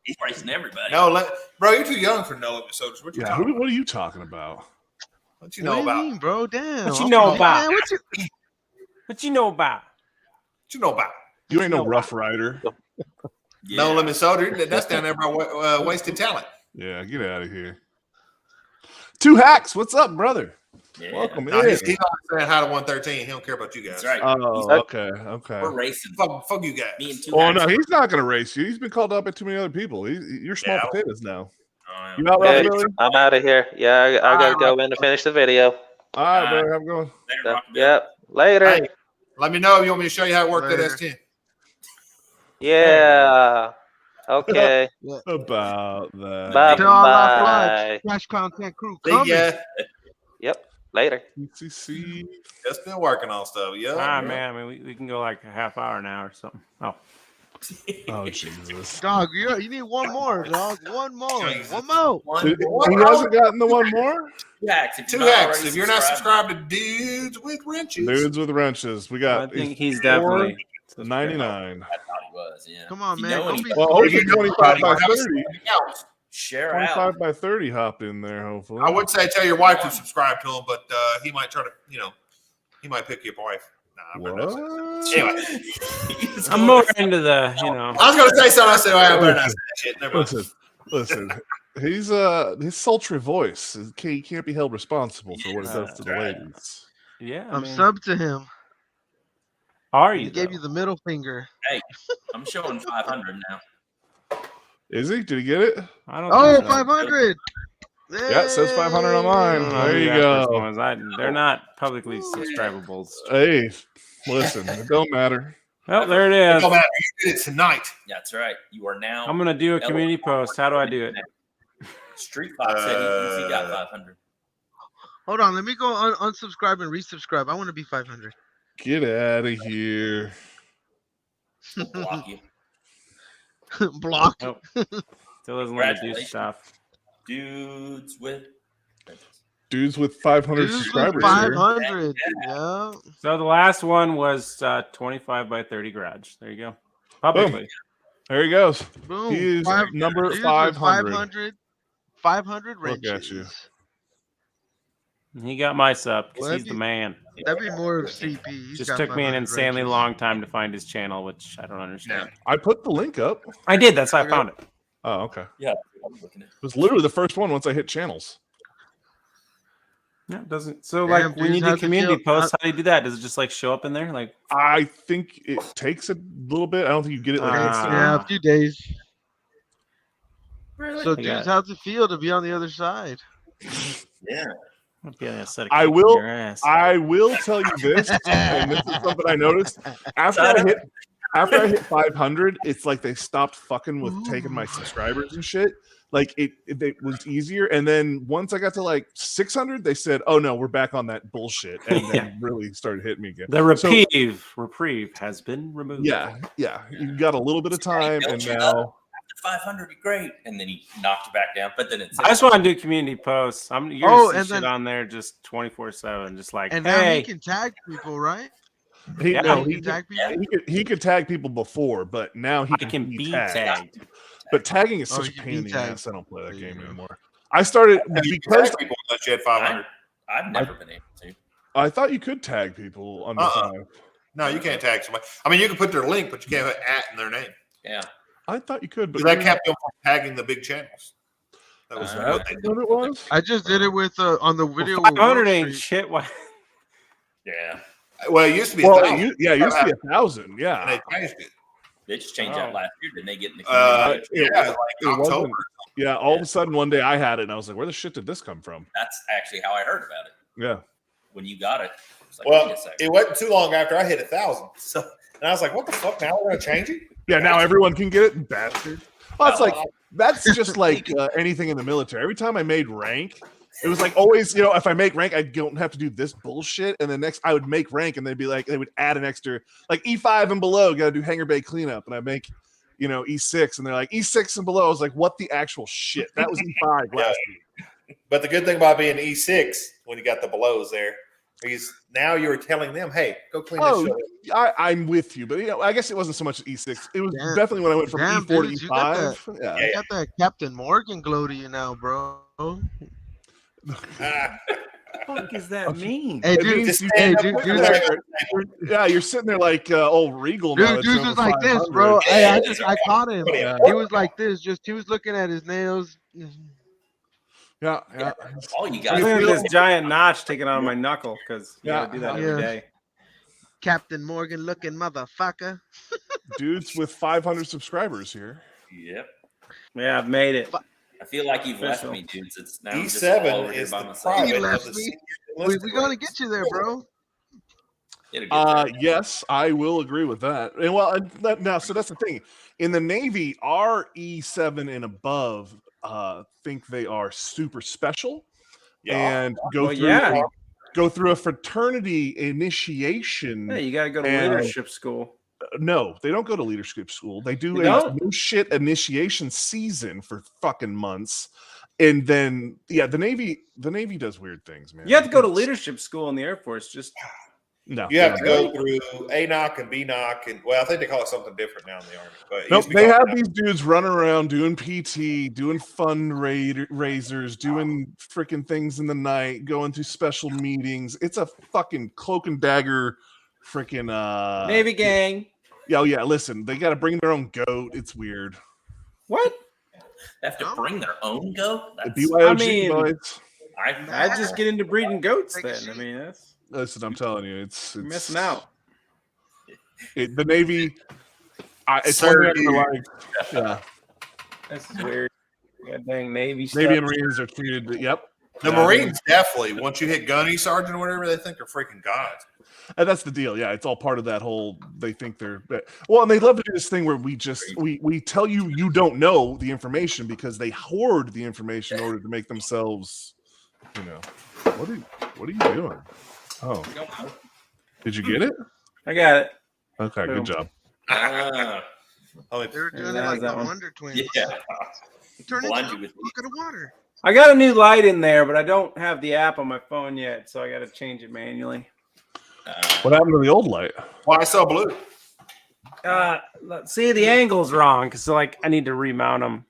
He's racing everybody. No, bro, you're too young for No Limit Soldiers. What you talking about? What are you talking about? What you know about? Mean, bro? Damn. What you know about? Man, What you know about? What you know about? You ain't no Rough Rider. No Limit Soldier. That's down there by Wasted Talent. Yeah, get out of here. 2 Hacks, what's up, brother? Yeah. Welcome No, in. he's only saying hi to 113. He don't care about you guys. That's right. Oh, okay. We're racing. Fuck you guys. Me and 2 Oh, Hacks. no, he's not going to race you. He's been called up by too many other people. You're small potatoes now. Oh, You out, Yeah, Billy? I'm out of here. Yeah, I got to go in to finish the video. All right, brother. Have a good one. Yep. Later. Hey, let me know if you want me to show you how it worked at Later. S10. Yeah. Okay. About that. Bye. To all our Bye. Flash Content crew See coming. ya. Yep. Later. PCC. Just been working on stuff. Yeah. Man. I mean, we can go like a half hour now or something. Oh. Oh, Jesus. Dog, you need one more, dog. One more. Jesus. One more. He hasn't gotten the one more? 2 Hacks. If 2 you're not Hacks. already If you're not subscribed to Dudes with Wrenches. Dudes with Wrenches. We I got think he's definitely 99. I thought he was, yeah. Come on, You man. know Don't any- be Well, hopefully 25 by 30. Share out. 25 by 30 hopped in there, hopefully. I would say tell your wife to subscribe to him, but he might try to, he might pick you up wife. Nah, I'm not saying that. Anyway, I'm more into the, I was going to say something. I said, I better not say that shit. Never mind. Listen. He's his sultry voice. He can't be held responsible for what it does to the ladies. Yeah. I'm sub to him. Are you? He gave you the middle finger. Hey, I'm showing 500 now. Is he? Did he get it? I don't Oh, think so. 500. Yeah, it says 500 on mine. Oh, There you yeah, go. first ones. They're not publicly subscribables. Hey, listen, it don't matter. Well, there it is. No matter, you did it tonight. That's right. You are now. I'm gonna do a community post. How do I do it? Street Fox said he got 500. Hold on. Let me go unsubscribe and resubscribe. I want to be 500. Get out of here. Block you. Block. Nope. Still doesn't let me do stuff. Dudes with. Dudes with 500 Dudes with subscribers. 500. Yeah. So the last one was 25 by 30 garage. There you go. Publicly. There he goes. Boom. He is number Dudes with 500. 500 Look wrenches. at you. He got my sub because Well, he's the man. That'd be more of CP. He's Just got took me an 500 insanely wrenches. long time to find his channel, which I don't understand. I put the link up. I did. That's how I found it. Oh, okay. Yeah, I'm looking at It was literally the first one once I hit channels. Yeah, it doesn't. So, Damn, like, when dudes, you do how's it community feel? posts, how do you do that? Does it just like show up in there? Like, I think it takes a little bit. I don't think you get it like instantly. Yeah, a few days. Really? So, I dudes, got it. how's it feel to be on the other side? Yeah. I'd be a set of I cake will. in your ass. I will tell you this, and this is something I noticed after I hit 500. It's like they stopped fucking with taking my subscribers and shit. Like it was easier, and then once I got to like 600, they said, "Oh no, we're back on that bullshit," and then really started hitting me again. The reprieve has been removed. Yeah, you got a little bit of time, and now. 500, you're great, and then he knocked you back down. But then it's I just want to do community posts. You're gonna see shit on there just 24/7, just like, And now hey, he can tag people, right? He can tag people. He could tag people before, but now he can be tagged. But tagging is such a pain in the ass. I don't play that game anymore. I started because people unless you had 500. I've never been able to. I thought you could tag people on the side. No, you can't tag somebody. I mean, you can put their link, but you can't put @ in their name. Yeah. I thought you could, but that kept them from tagging the big channels. That was what they did. What it was? I just did it with on the video. Well, with 500 Wall ain't Street. shit. Why? Yeah. Well, it used to be. Well, 1,000. it used to be 1,000. Yeah, And they changed it. They just changed that last year. Didn't they get in the Like wasn't- October. Yeah, all of a sudden one day I had it, and I was like, "Where the shit did this come from?" That's actually how I heard about it. Yeah. When you got it. It's like, Well, wait a second. it wasn't too long after I hit 1,000. So, and I was like, "What the fuck? Now we're gonna change it?" Yeah, now everyone can get it, bastard. Well, it's like that's just like anything in the military. Every time I made rank, it was like always, if I make rank, I don't have to do this bullshit. And then next, I would make rank, and they'd be like, they would add an extra, like E5 and below, got to do hangar bay cleanup, and I make, E6, and they're like E6 and below. I was like, what the actual shit? That was E5 last week. But the good thing about being E6 when you got the belows there is now you're telling them, "Hey, go clean this shit up." I'm with you, but I guess it wasn't so much E6. It was definitely when I went from E4 to dudes, you got E5. You got that Captain Morgan glow to you now, bro. What does that mean? Hey, dude, yeah, you're sitting there like old Regal. Now Dude was like this, bro. Hey, I caught him. He was like this. He was looking at his nails. Yeah. All you got Look at this giant notch taking on my knuckle because you gotta do that every day. Captain Morgan looking motherfucker. Dudes with 500 subscribers here. Yep. Yeah, I've made it. I feel like you've left me, dudes. It's now I'm just E7 all over here is by the myself. private You of left the me. senior We're gonna get you there, bro. It'll get there. Yes, I will agree with that. And well, now, so that's the thing. In the Navy, our E7 and above think they are super special and go through a fraternity initiation. Yeah, you gotta go to leadership school. No, they don't go to leadership school. They do a no shit initiation season for fucking months. And then the Navy does weird things, man. You have to go to leadership school in the Air Force. Just no. You have to go through ANOC and BNOC, and I think they call it something different now in the Army. But nope, they have these dudes running around doing PT, doing fundraisers, doing freaking things in the night, going to special meetings. It's a fucking cloak and dagger freaking Navy gang. Yeah. Listen, they got to bring their own goat. It's weird. What? They have to bring their own goat? BYOG boys. I just get into breeding goats then. I mean, that's. Listen, I'm telling you, it's missing out. The Navy. It's like, yeah. That's weird. God dang Navy stuff. Navy and Marines are treated. Yep. The Marines definitely. Once you hit gunny sergeant or whatever, they think they're freaking gods. And that's the deal. Yeah, it's all part of that whole. They think they're well, and they love to do this thing where we tell you don't know the information because they hoard the information in order to make themselves. What are you doing? Oh, did you get it? I got it. Okay, good job. They were doing it like the Wonder Twins. Yeah. Turn into a bucket of water. I got a new light in there, but I don't have the app on my phone yet, so I got to change it manually. What happened to the old light? Why so blue? See, the angle's wrong because I need to remount them.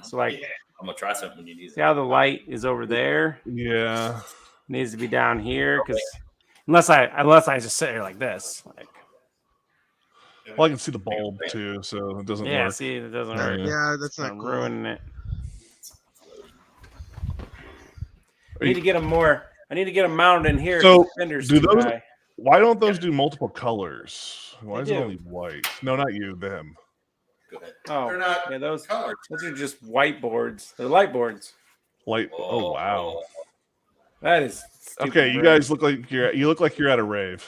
So I'm gonna try something when you do that. See how the light is over there? Yeah. needs to be down here because unless I just sit here like this. Like, well, I can see the bulb too, so it doesn't work. See, it doesn't work. Yeah, that's not I'm cool. ruining it. I need to get them more. I need to get them mounted in here. So, fender's do too those? high. Why don't those do multiple colors? Why They is it do. only white? No, not you. Them. Oh, They're not yeah, those colored. are just whiteboards. They're light boards. Light. Oh wow. That is stupid, Okay, you bro. guys look like you're at a rave.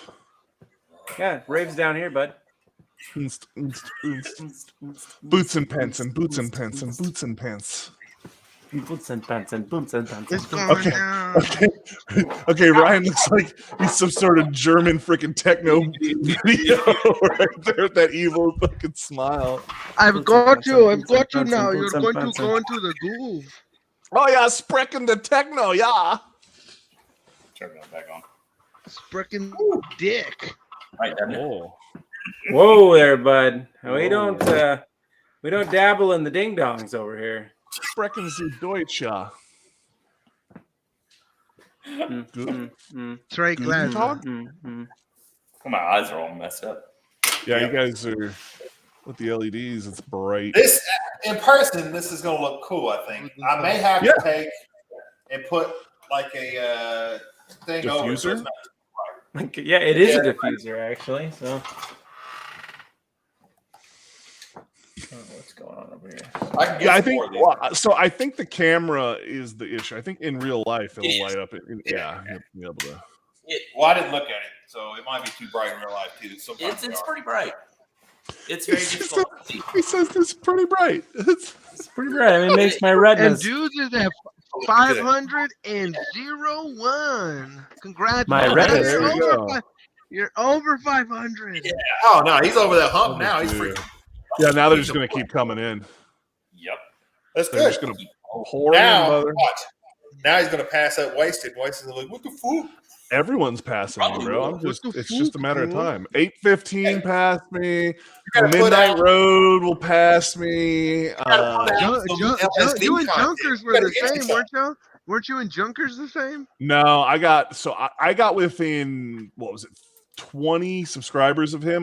Yeah, raves down here, bud. Boots and pants and boots and pants and boots and pants. Boots and pants and boots and pants. It's going Okay. down. Okay, Ryan looks like he's some sort of German freaking techno video right there with that evil fucking smile. I've got you now. You're going to go into the groove. Oh yeah, sprechen the techno, yeah. Turn that back on. Sprechen dick. Right, that Oh. Whoa there, bud. We don't dabble in the ding dongs over here. Sprechen Sie Deutsch, ja. Trey Glass. My eyes are all messed up. Yeah, you guys are with the LEDs. It's bright. This in person, this is going to look cool. I think I may have to take and put like a thing over it so it's Diffuser? not Yeah, it is a diffuser actually. So, what's going on over here? I can get Yeah, I some think. more of these. Well, so I think the camera is the issue. I think in real life it'll light up. Yeah, you'll be able to. Well, I didn't look at it, so it might be too bright in real life too. Sometimes It's they are. pretty bright. It's very difficult to see. He says it's pretty bright. It's pretty bright. I mean, it makes my And retinas. dudes is at 501. Congrats. My man. retinas. There you go. You're over 500. Oh no, he's over that hump now. He's Dude. freaking. Yeah, now they're just gonna keep coming in. Yep. That's They're good. just gonna pour in, Now, brother. watch. Now he's gonna pass up wasted. Wasted like, what the fool? Everyone's passing me, bro. What the It's just a matter of fuck, time. 8:15 passed me. gotta put Midnight out- Road will pass me. put out some LSD You and content. Junkers You were gotta the get same, yourself. weren't you? Weren't you and Junkers the same? No, I got within what was it, 20 subscribers of him.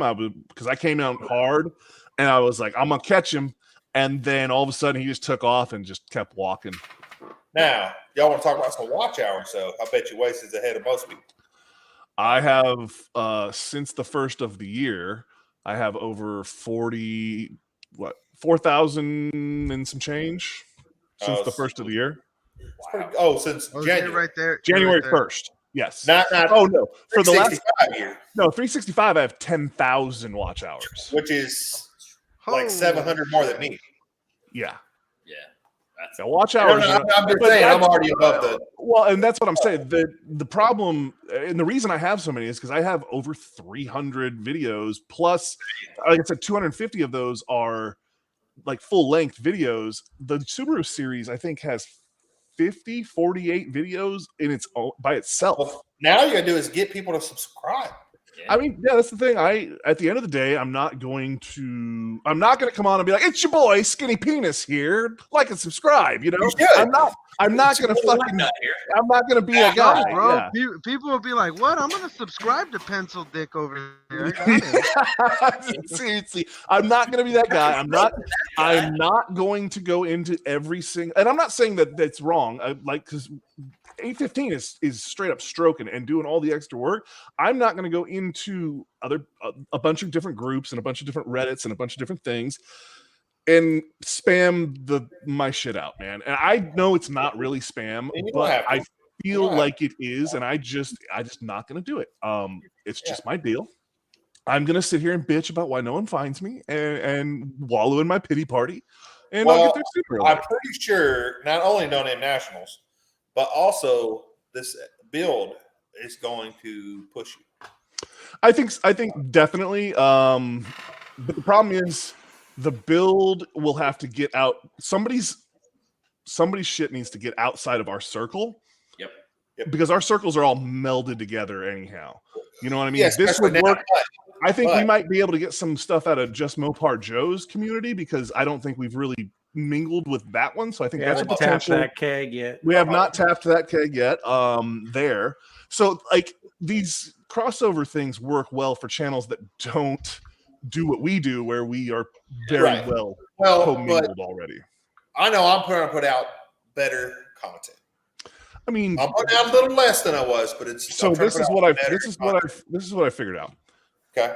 Because I came out hard, and I was like, I'm gonna catch him, and then all of a sudden he just took off and just kept walking. Now, y'all want to talk about some watch hours? So I bet you Wasted is ahead of most people. I have since the first of the year, I have over 4,000 and some change since Oh, the first of the year. It's pretty, since Oh, January. right there. January right there. 1st. Yes. Not Oh no, for the last 365 year, 365, I have 10,000 watch hours. which is like Oh. 700 more than me. Yeah. Yeah. That's Now, watch No, hours. no, I'm just but saying I'm that's- already above the. Well, and that's what I'm saying. The problem and the reason I have so many is because I have over 300 videos plus, like I said, 250 of those are like full length videos. The Subaru series, I think, has 48 videos in its own by itself. Now all you gotta do is get people to subscribe. I mean, yeah, that's the thing. At the end of the day, I'm not going to come on and be like, it's your boy Skinny Penis here, like and subscribe. You know, You should. I'm not gonna fucking, I'm not gonna be a guy. No, bro. Yeah. People will be like, "What? I'm gonna subscribe to Pencil Dick over here." I got it. See, I'm not going to be that guy. I'm not going to go into every single, and I'm not saying that that's wrong. Because 815 is straight up stroking and doing all the extra work. I'm not going to go into a bunch of different groups and a bunch of different Reddits and a bunch of different things and spam my shit out, man. And I know it's not really spam, And you don't but have to. I feel Yeah. like it is, and I just not going to do it. It's just my deal. I'm gonna sit here and bitch about why no one finds me and wallow in my pity party, and I'll get there sooner. or I'm later. pretty sure not only No Name Nationals, but also this build is going to push you. I think definitely. But the problem is the build will have to get out. Somebody's shit needs to get outside of our circle. Yep. Because our circles are all melded together anyhow. You know what I mean? Yeah, This especially would now, work. I think we but- might be able to get some stuff out of just Mopar Joe's community because I don't think we've really mingled with that one, so I think We that's a haven't tapped potential. that keg yet. We have not tapped that keg yet. There. So like these crossover things work well for channels that don't do what we do, where we are very well commingled already. I know I'm trying to put out better content. I mean, I'm putting out a little less than I was, but it's so this is what I figured out. Okay.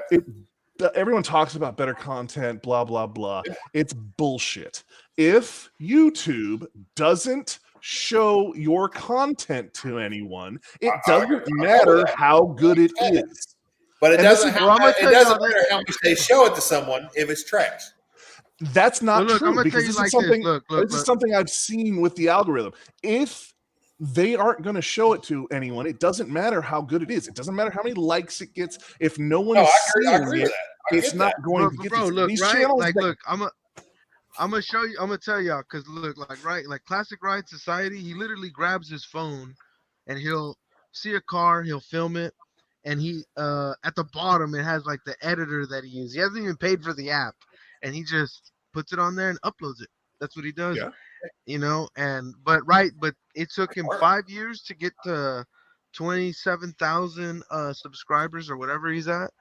Everyone talks about better content, blah blah blah. It's bullshit. If YouTube doesn't show your content to anyone, it doesn't matter how good it is. But it doesn't matter how much they show it to someone if it's trash. That's not look, I'm true, gonna because tell you this like is something. this. This is something I've seen with the algorithm. If they aren't going to show it to anyone, it doesn't matter how good it is. It doesn't matter how many likes it gets. If no one is seeing it, it's not going to get. Look, these right? channels. Like, look, I'm gonna show you. I'm gonna tell y'all because look, like Classic Ride Society. He literally grabs his phone, and he'll see a car, he'll film it, and he at the bottom it has like the editor that he uses. He hasn't even paid for the app, and he just puts it on there and uploads it. That's what he does. Yeah. You know, but it took him 5 years to get to 27,000 subscribers or whatever he's at.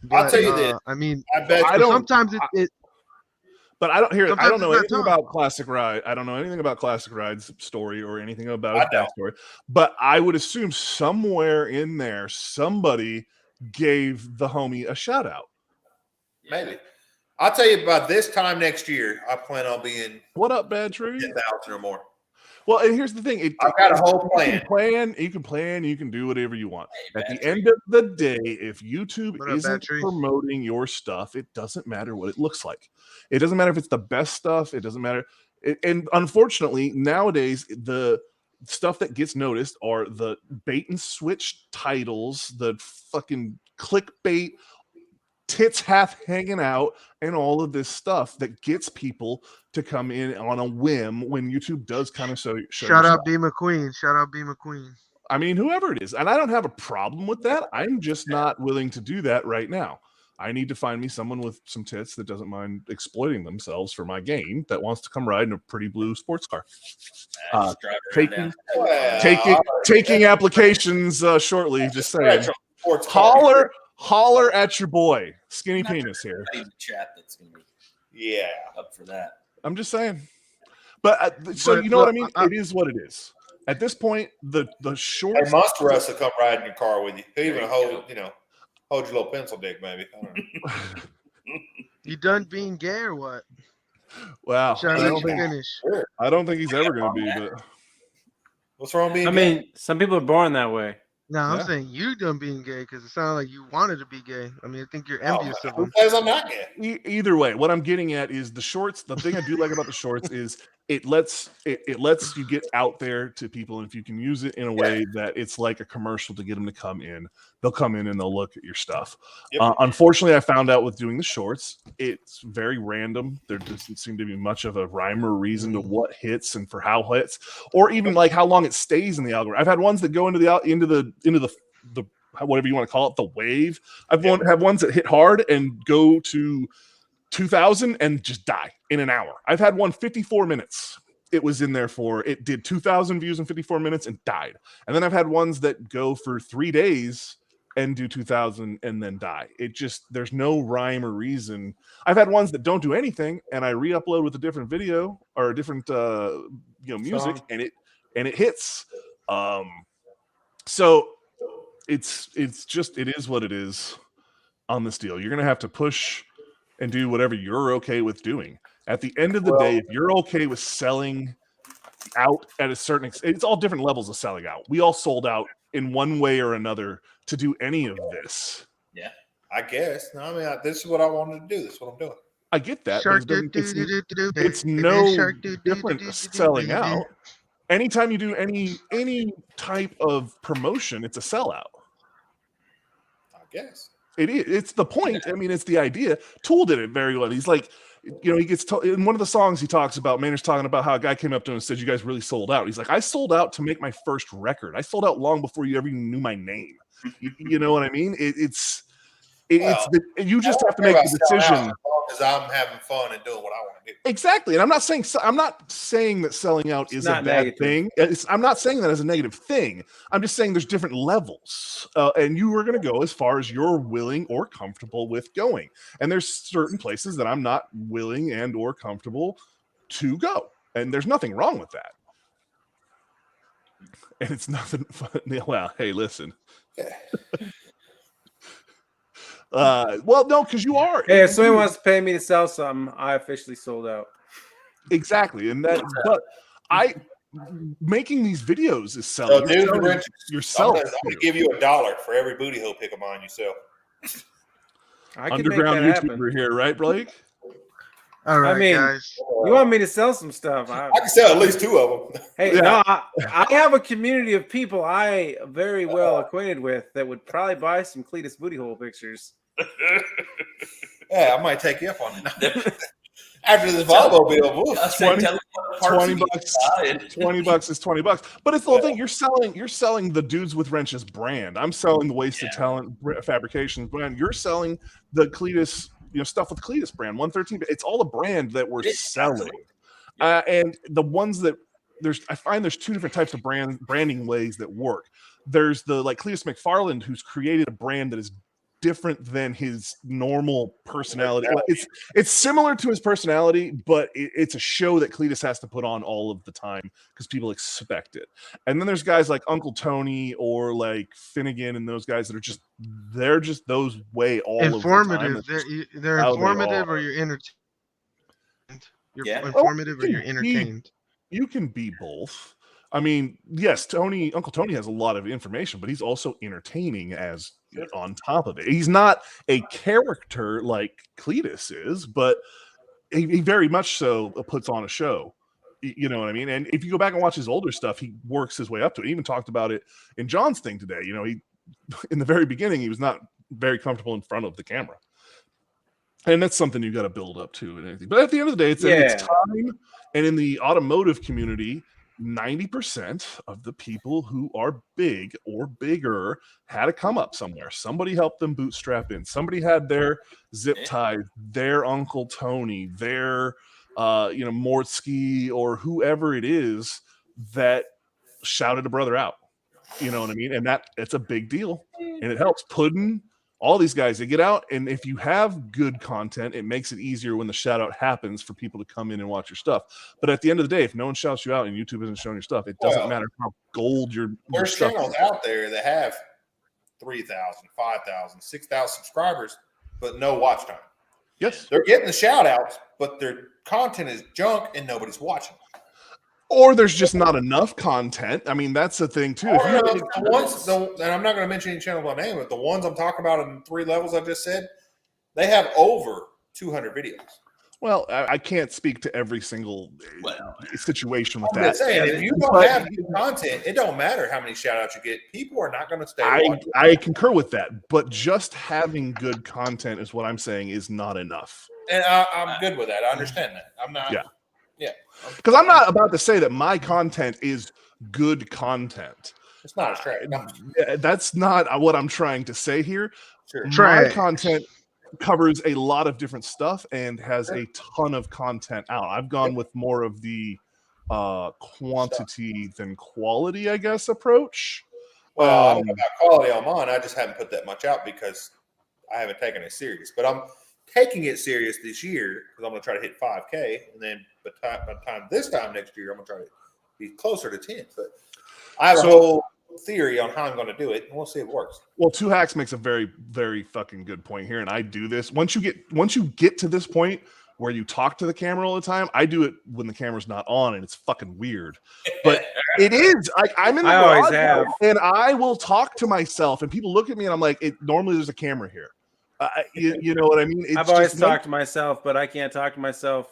But, I'll tell you this. I mean, I bet I don't, sometimes it But I don't hear. I don't know anything tough. about Classic Ride. I don't know anything about Classic Ride's story or anything about his backstory. But I would assume somewhere in there, somebody gave the homie a shout out. Maybe. I'll tell you about this time next year. I plan on being what up, Bad Tree? 10,000 or more. Well, and here's the thing: I've got a whole plan. You can plan. You can do whatever you want. At the end of the day, if YouTube isn't promoting your stuff, it doesn't matter what it looks like. It doesn't matter if it's the best stuff. It doesn't matter. And unfortunately, nowadays the stuff that gets noticed are the bait and switch titles, the fucking clickbait, tits half hanging out, and all of this stuff that gets people to come in on a whim when YouTube does kind of show Shout out B McQueen. Shout out B McQueen. I mean, whoever it is. And I don't have a problem with that. I'm just not willing to do that right now. I need to find me someone with some tits that doesn't mind exploiting themselves for my gain, that wants to come ride in a pretty blue sports car. Taking applications shortly. Just saying. Holler at your boy, Skinny Penis here. I need a chat that's going to be up for that. I'm just saying. But you know what I mean? It is what it is. At this point, the short. Hey, Monster Russ will come ride in your car with you. He'll even hold your little pencil dick, maybe. I don't know. You done being gay or what? Wow. I don't think he's ever going to be. But what's wrong being gay? I mean, some people are born that way. No, I'm saying you done being gay because it sounded like you wanted to be gay. I mean, I think you're envious of him. Because I'm not gay. Either way, what I'm getting at is the shorts. The thing I do like about the shorts is it lets you get out there to people, and if you can use it in a way that it's like a commercial to get them to come in, they'll come in and they'll look at your stuff. Yep. Unfortunately, I found out with doing the shorts, it's very random. There doesn't seem to be much of a rhyme or reason to what hits and for how hits, or even like how long it stays in the algorithm. I've had ones that go into the whatever you want to call it, the wave. I've had ones that hit hard and go to 2,000 and just die in an hour. I've had one 54 minutes. It was in there for, it did 2,000 views in 54 minutes and died. And then I've had ones that go for 3 days and do 2,000 and then die. It just, there's no rhyme or reason. I've had ones that don't do anything and I re-upload with a different video or a different music and it hits. So it's just, it is what it is on this deal. You're going to have to push and do whatever you're okay with doing. At the end of the day, if you're okay with selling out at a certain extent, it's all different levels of selling out. We all sold out in one way or another to do any of this. Yeah, I guess. No, I mean, this is what I wanted to do. This is what I'm doing. I get that. It's no different selling out. Anytime you do any type of promotion, it's a sellout. I guess. It's the point. I mean, it's the idea. Tool did it very well. He's like, he gets in one of the songs he talks about, Maynard's talking about how a guy came up to him and said, "You guys really sold out." He's like, "I sold out to make my first record. I sold out long before you ever even knew my name." You know what I mean? You just have to make the decision. Because I'm having fun and doing what I want to do. Exactly, and I'm not saying that selling out is a bad thing. I'm not saying that as a negative thing. I'm just saying there's different levels, and you are going to go as far as you're willing or comfortable with going. And there's certain places that I'm not willing and or comfortable to go, and there's nothing wrong with that. And it's nothing fun. Well, hey, listen. Well, no, because you are. Hey, if somebody wants to pay me to sell something, I officially sold out. Exactly, and that. But making these videos is selling. So, dude, yourself. I'm gonna give you $1 for every booty hole pick of mine you sell. I can Underground make that YouTuber happen. here, right, Blake? All right, I mean, guys. you want me to sell some stuff? I can sell at least 2 of them. Hey, no, I have a community of people I very well acquainted with that would probably buy some Cleatus booty hole pictures. Yeah, I might take you up on it. After this Volvo bill, 20 bucks. $20 is $20. But it's the whole thing. You're selling the Dudes with Wrenches brand. I'm selling the Wasted Talent Fabrications brand. You're selling the Cleatus, Stuff with Cleatus brand, 113. It's all a brand that we're selling. And the ones that I find there's 2 different types of branding ways that work. There's the Cleatus McFarland, who's created a brand that is different than his normal personality. It's similar to his personality, but it's a show that Cleatus has to put on all of the time because people expect it. And then there's guys like Uncle Tony or like Finnegan and those guys that are they're just those way all informative. of the time. They're informative or you're entertained. You're informative or you're entertained. You can be both. I mean, yes, Uncle Tony has a lot of information, but he's also entertaining as on top of it. He's not a character like Cleatus is, but he very much so puts on a show. You know what I mean? And if you go back and watch his older stuff, he works his way up to it. He even talked about it in John's thing today. He in the very beginning, he was not very comfortable in front of the camera. And that's something you got to build up to and anything. But at the end of the day, it's time. And in the automotive community, 90% of the people who are big or bigger had to come up somewhere. Somebody helped them bootstrap in. Somebody had their zip tied, their Uncle Tony, their Mortsky or whoever it is that shouted a brother out. You know what I mean? And it's a big deal. And it helps. Puddin', all these guys, they get out, and if you have good content, it makes it easier when the shout out happens for people to come in and watch your stuff. But at the end of the day, if no one shouts you out and YouTube isn't showing your stuff, it doesn't matter how gold your there's stuff channels is. out there that have 3,000, 5,000, 6,000 subscribers, but no watch time. Yes. They're getting the shout outs, but their content is junk and nobody's watching. Or there's just not enough content. I mean, that's the thing too. And I'm not going to mention any channel by name, but the ones I'm talking about in 3 levels I just said, they have over 200 videos. Well, I can't speak to every single situation with that. I'm saying, if you don't have good content, it don't matter how many shout outs you get. People are not going to stay. I concur with that, but just having good content is what I'm saying is not enough. And I'm good with that. I understand that. I'm not. Yeah. Yeah. Because I'm not about to say that my content is good content. It's not a straight. No. That's not what I'm trying to say here. Sure. My content covers a lot of different stuff and has a ton of content out. I've gone with more of the quantity than quality, I guess, approach. Well, I don't know about quality on mine. I just haven't put that much out because I haven't taken it serious. But I'm taking it serious this year because I'm going to try to hit 5K, and then by the time this time next year, I'm going to try to be closer to 10. But I have a whole theory on how I'm going to do it, and we'll see if it works. Well, Two Hacks makes a very, very fucking good point here, and I do this. Once you get to this point where you talk to the camera all the time, I do it when the camera's not on, and it's fucking weird. But it is. I'm in the garage and I will talk to myself, and people look at me, and I'm like, normally there's a camera here. You know what I mean? I've always talked to myself, but I can't talk to myself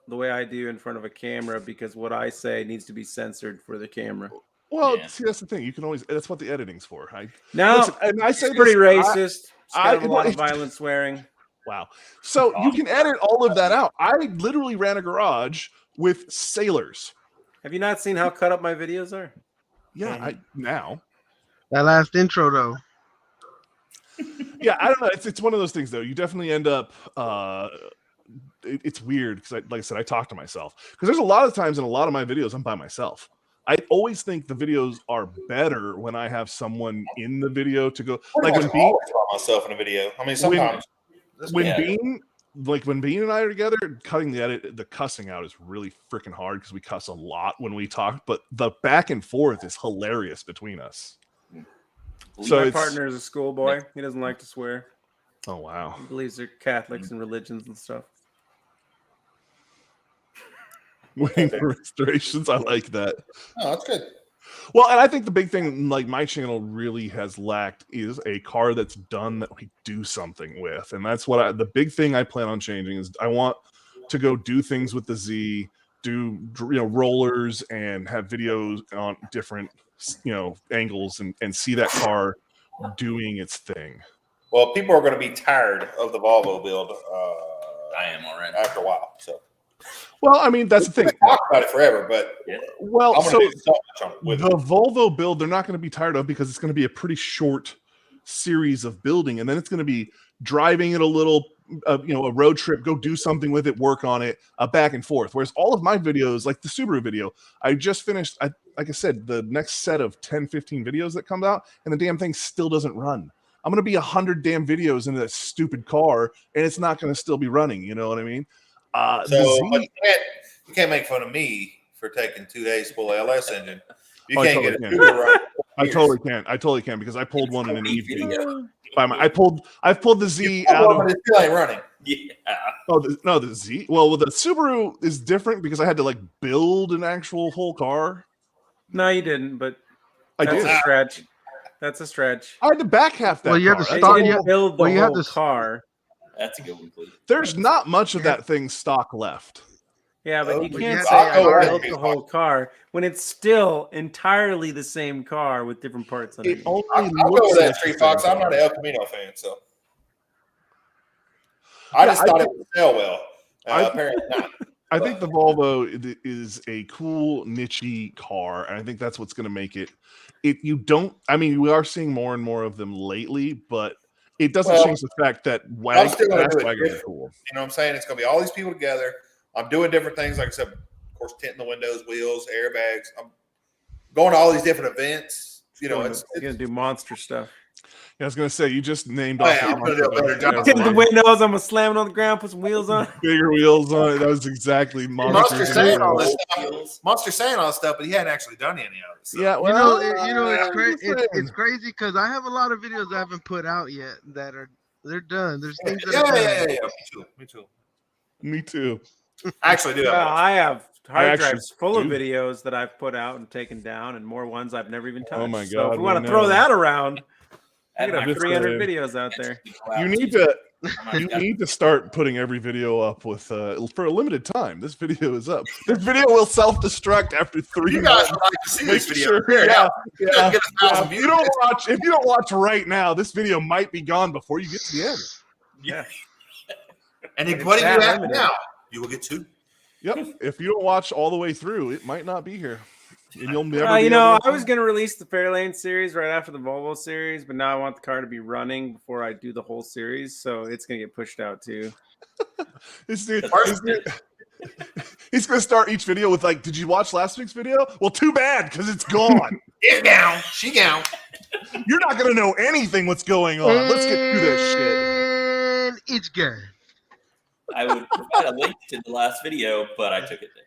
the way I do in front of a camera because what I say needs to be censored for the camera. Well, see, that's the thing. You can always. That's what the editing's for. I say it's pretty racist. A lot of violent swearing. Wow. So you can edit all of that out. I literally ran a garage with sailors. Have you not seen how cut up my videos are? Yeah, now. That last intro though. Yeah, I don't know. It's one of those things though. You definitely end up. It's weird because, like I said, I talk to myself because there's a lot of times in a lot of my videos I'm by myself. I always think the videos are better when I have someone in the video to go. Like when Bean, myself in a video. I mean, sometimes when Bean and I are together, cutting the cussing out is really freaking hard because we cuss a lot when we talk. But the back and forth is hilarious between us. So my partner is a schoolboy. He doesn't like to swear. Oh wow! He believes they're Catholics and religions and stuff. Winning the restorations, I like that. Oh, that's good. Well, and I think the big thing, like my channel really has lacked, is a car that's done that we do something with, and that's what the big thing I plan on changing is I want to go do things with the Z, do rollers, and have videos on different angles and see that car doing its thing. Well, people are going to be tired of the Volvo build. I am already after a while. So, well, I mean that's the thing. Talk about it forever, but well, I'm so with the Volvo build they're not going to be tired of because it's going to be a pretty short series of building, and then it's going to be driving it a little, a road trip, go do something with it, work on it, back and forth. Whereas all of my videos, like the Subaru video, I just finished. Like I said, the next set of 10, 15 videos that comes out, and the damn thing still doesn't run. I'm going to be 100 damn videos into that stupid car, and it's not going to still be running. You know what I mean? You can't make fun of me for taking 2 days to pull the LS engine. You can't get it. I totally can because I pulled one in an evening. I've pulled the Z out of. It still ain't running. Yeah. Oh the Z. Well, the Subaru is different because I had to build an actual whole car. No, you didn't. But I did. A stretch. That's a stretch. I had to back half that. Well, you car. had to start. You build the had whole to car. That's a good one, please. There's not much of that thing stock left. Yeah, but you can't yeah, say I built right. the whole car when it's still entirely the same car with different parts on it. It only I'll go looks with that like Street the Fox. same I'm not car. an El Camino fan, so I just thought it would sell well. Apparently not. I think the Volvo is a cool niche-y car, and I think that's what's going to make it. We are seeing more and more of them lately, but it doesn't change the fact that wagons are cool. You know what I'm saying? It's going to be all these people together. I'm doing different things, like I said, of course, tinting the windows, wheels, airbags. I'm going to all these different events. It's going to do monster stuff. Yeah, I was going to say, you just named Oh, off yeah, I'm gonna do a better job. Tint the windows. I'm going to slam it on the ground, put some wheels on. Bigger wheels on it. That was exactly Monster saying all this stuff. Monster saying all this stuff, but he hadn't actually done any of it. So. Yeah, it's crazy. It's crazy because I have a lot of videos I haven't put out yet they're done. There's things that are done. Yeah. Me too. I actually do. I have hard drives full of videos that I've put out and taken down, and more ones I've never even touched. Oh my god! So if we want to throw that around, I got 300 videos out there. You need to start putting every video up with for a limited time. This video is up. This video will self-destruct after 3 You months. guys would like to see Make this video. sure- Yeah. yeah. Get 1,000 views. If you don't watch right now, this video might be gone before you get to the end. Yeah. And if what do you have now? You will get 2. Yep. If you don't watch all the way through, it might not be here. And you'll never. I was going to release the Fairlane series right after the Volvo series, but now I want the car to be running before I do the whole series, so it's going to get pushed out too. He's going to start each video with did you watch last week's video? Well, too bad, because it's gone. Get down. She down. You're not going to know anything what's going on. Let's get through this shit. And it's good. I would provide a link to the last video, but I took it there.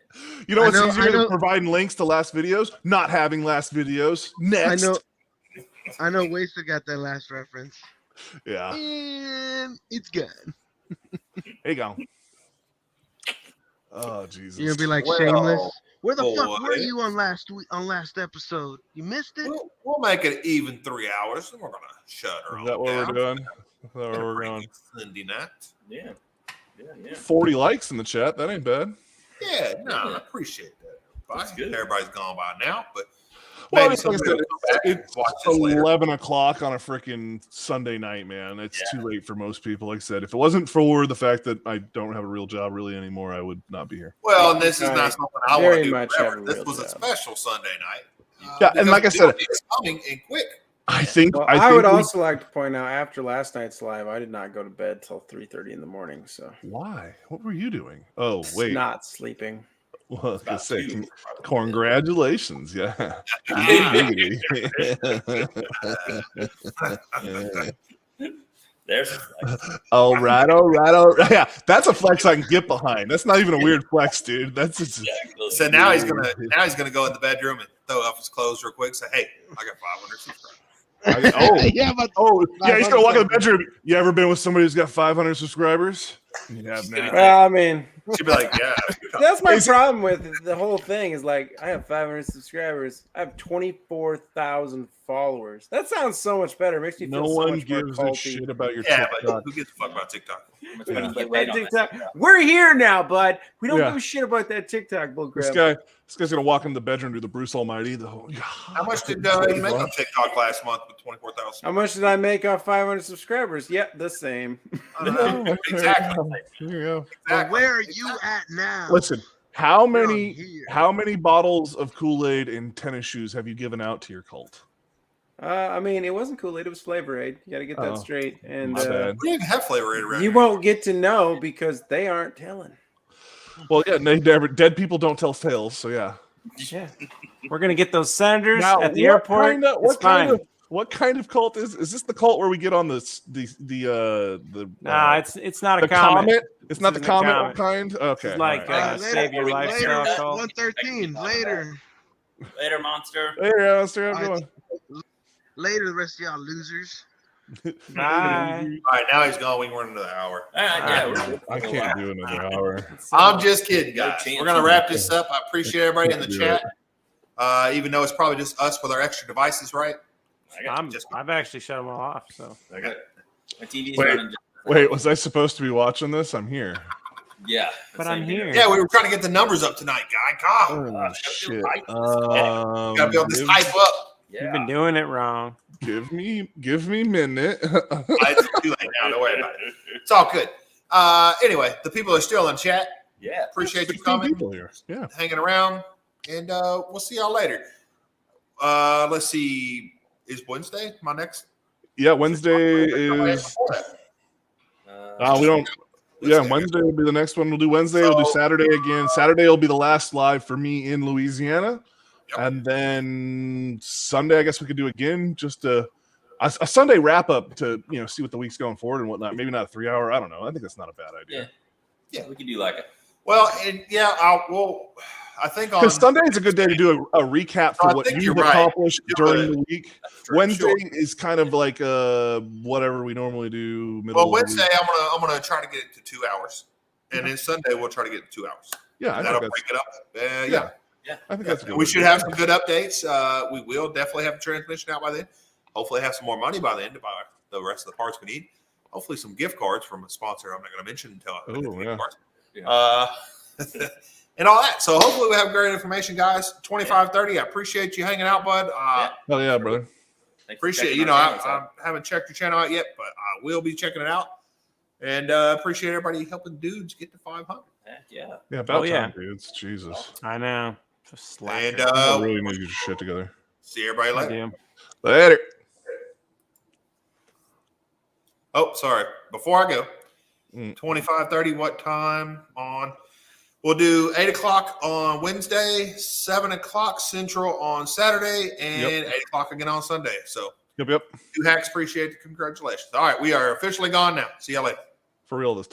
You know what's easier than providing links to last videos? Not having last videos. Next. I know Wasted got that last reference. Yeah. And it's good. There you go. Oh, Jesus. You're going to be like Shameless. Where the fuck were you on last episode? You missed it? We'll make it even 3 hours, and we're going to shut her. Is that what we're doing? Is that what we're going? Sunday night. Yeah. 40 likes in the chat. That ain't bad. Yeah, no, I appreciate that. That's good. Everybody's gone by now, but well, maybe it's 11 o'clock on a freaking Sunday night, man. It's too late for most people. Like I said, if it wasn't for the fact that I don't have a real job really anymore, I would not be here. Well, and this is not something I want to do forever. This was a job. special Sunday night. Yeah, and like I said, it's coming in quick. I think Well, I I think would we- also like to point out after last night's live, I did not go to bed till 3:30 in the morning. So Why? What were you doing? Oh, wait. not sleeping. Well, It's about say, two. congratulations. Yeah. There's a flex. All right. Yeah, that's a flex I can get behind. That's not even a weird flex, dude. That's just So now he's gonna go in the bedroom and throw off his clothes real quick. Say, hey, I got 500 subscribers. yeah, he's gonna walk in the bedroom. You ever been with somebody who's got 500 subscribers? You have now. Well, I mean, She'd be like, yeah. that's my problem with the whole thing. Is like I have 500 subscribers. I have 24,000 followers. That sounds so much better. It makes me feel No so one much more gives a culty. shit about your Yeah, TikTok. but who gives a fuck about TikTok? We're here now, bud. We don't Yeah. give a shit about that TikTok This bullcrap. guy's gonna walk in the bedroom, do the Bruce Almighty. How much did you make on TikTok last month with 24,000? How much did I make off 500 subscribers? Yep, the same. Exactly. Here you go. But where are you at now? Listen, how We're on many here. bottles of Kool-Aid and tennis shoes have you given out to your cult? I mean, it wasn't Kool-Aid. It was Flavor Aid. You got to get that Oh, straight. And my bad. We didn't even have Flavor Aid around you here. won't get to know because they aren't telling. Well, yeah, they never. Dead people don't tell tales, so yeah. Yeah. We're gonna get those senators Now, at the what airport. kind of- It's fine. What kind of cult is this? The cult where we get on the Nah, it's not the a comment. It's not the isn't a comment comment. kind. Okay, It's like all right. save your lifestyle Later, cult. 113. Later. Later, monster. There, Alistair, I'm All right. going. Later, the rest of y'all losers. Bye. All right, now he's gone. We can run into the hour. All right, yeah, I can't do another hour. I'm just kidding, guys. chance We're gonna in wrap it. this up. I appreciate everybody in the Do chat. Even though it's probably just us with our extra devices, right? I've actually shut them all off. So My TV's Wait. running. Wait, was I supposed to be watching this? I'm here. Yeah, but I'm here. Yeah, we were trying to get the numbers up tonight, guy. Come on. Oh shit! Gotta build this hype up. You've been doing it wrong. Give me a minute. It's too late now. Don't worry about it. It's all good. Anyway, the people are still in chat. Yeah, Appreciate you 16 coming, people here. Yeah. hanging around, and we'll see y'all later. Let's see. Is Wednesday my next? Yeah, Wednesday is. We don't. Yeah, Wednesday will be the next one. We'll do Wednesday. We'll do Saturday again. Saturday will be the last live for me in Louisiana, and then Sunday I guess we could do again. Just a Sunday wrap up to see what the week's going forward and whatnot. Maybe not a 3 hour. I don't know. I think that's not a bad idea. Yeah, we could do like a. Well, and yeah, I think on Because Sunday is a good day to do a recap for I what think you've you're right. accomplished Do during a- the week. Sure. Wednesday is kind of like whatever we normally do. Middle Well, of the Wednesday week. I'm gonna try to get it to 2 hours, and then Sunday we'll try to get it to 2 hours. Yeah, I That'll think break that's it up. yeah. I think that's a good. We way to should do have it. some good updates. We will definitely have a transmission out by then. Hopefully, have some more money by then to buy the rest of the parts we need. Hopefully, some gift cards from a sponsor I'm not going to mention until I get the gift cards. And all that. So hopefully we have great information, guys. 25:30. I appreciate you hanging out, bud. Hell yeah, brother. Appreciate it. I haven't checked your channel out yet, but I will be checking it out. And appreciate everybody helping dudes get to 500. Yeah. Yeah, about yeah. time, dudes. Jesus. I know. Just slacker. And I really need to get your shit together. see everybody I later. do. Later. Oh, sorry. Before I go, 25:30. What time on? We'll do 8 o'clock on Wednesday, 7 o'clock Central on Saturday, and 8 o'clock again on Sunday. So, Yep. you hacks, appreciate the congratulations. All right, we are officially gone now. See y'all later. For real this time.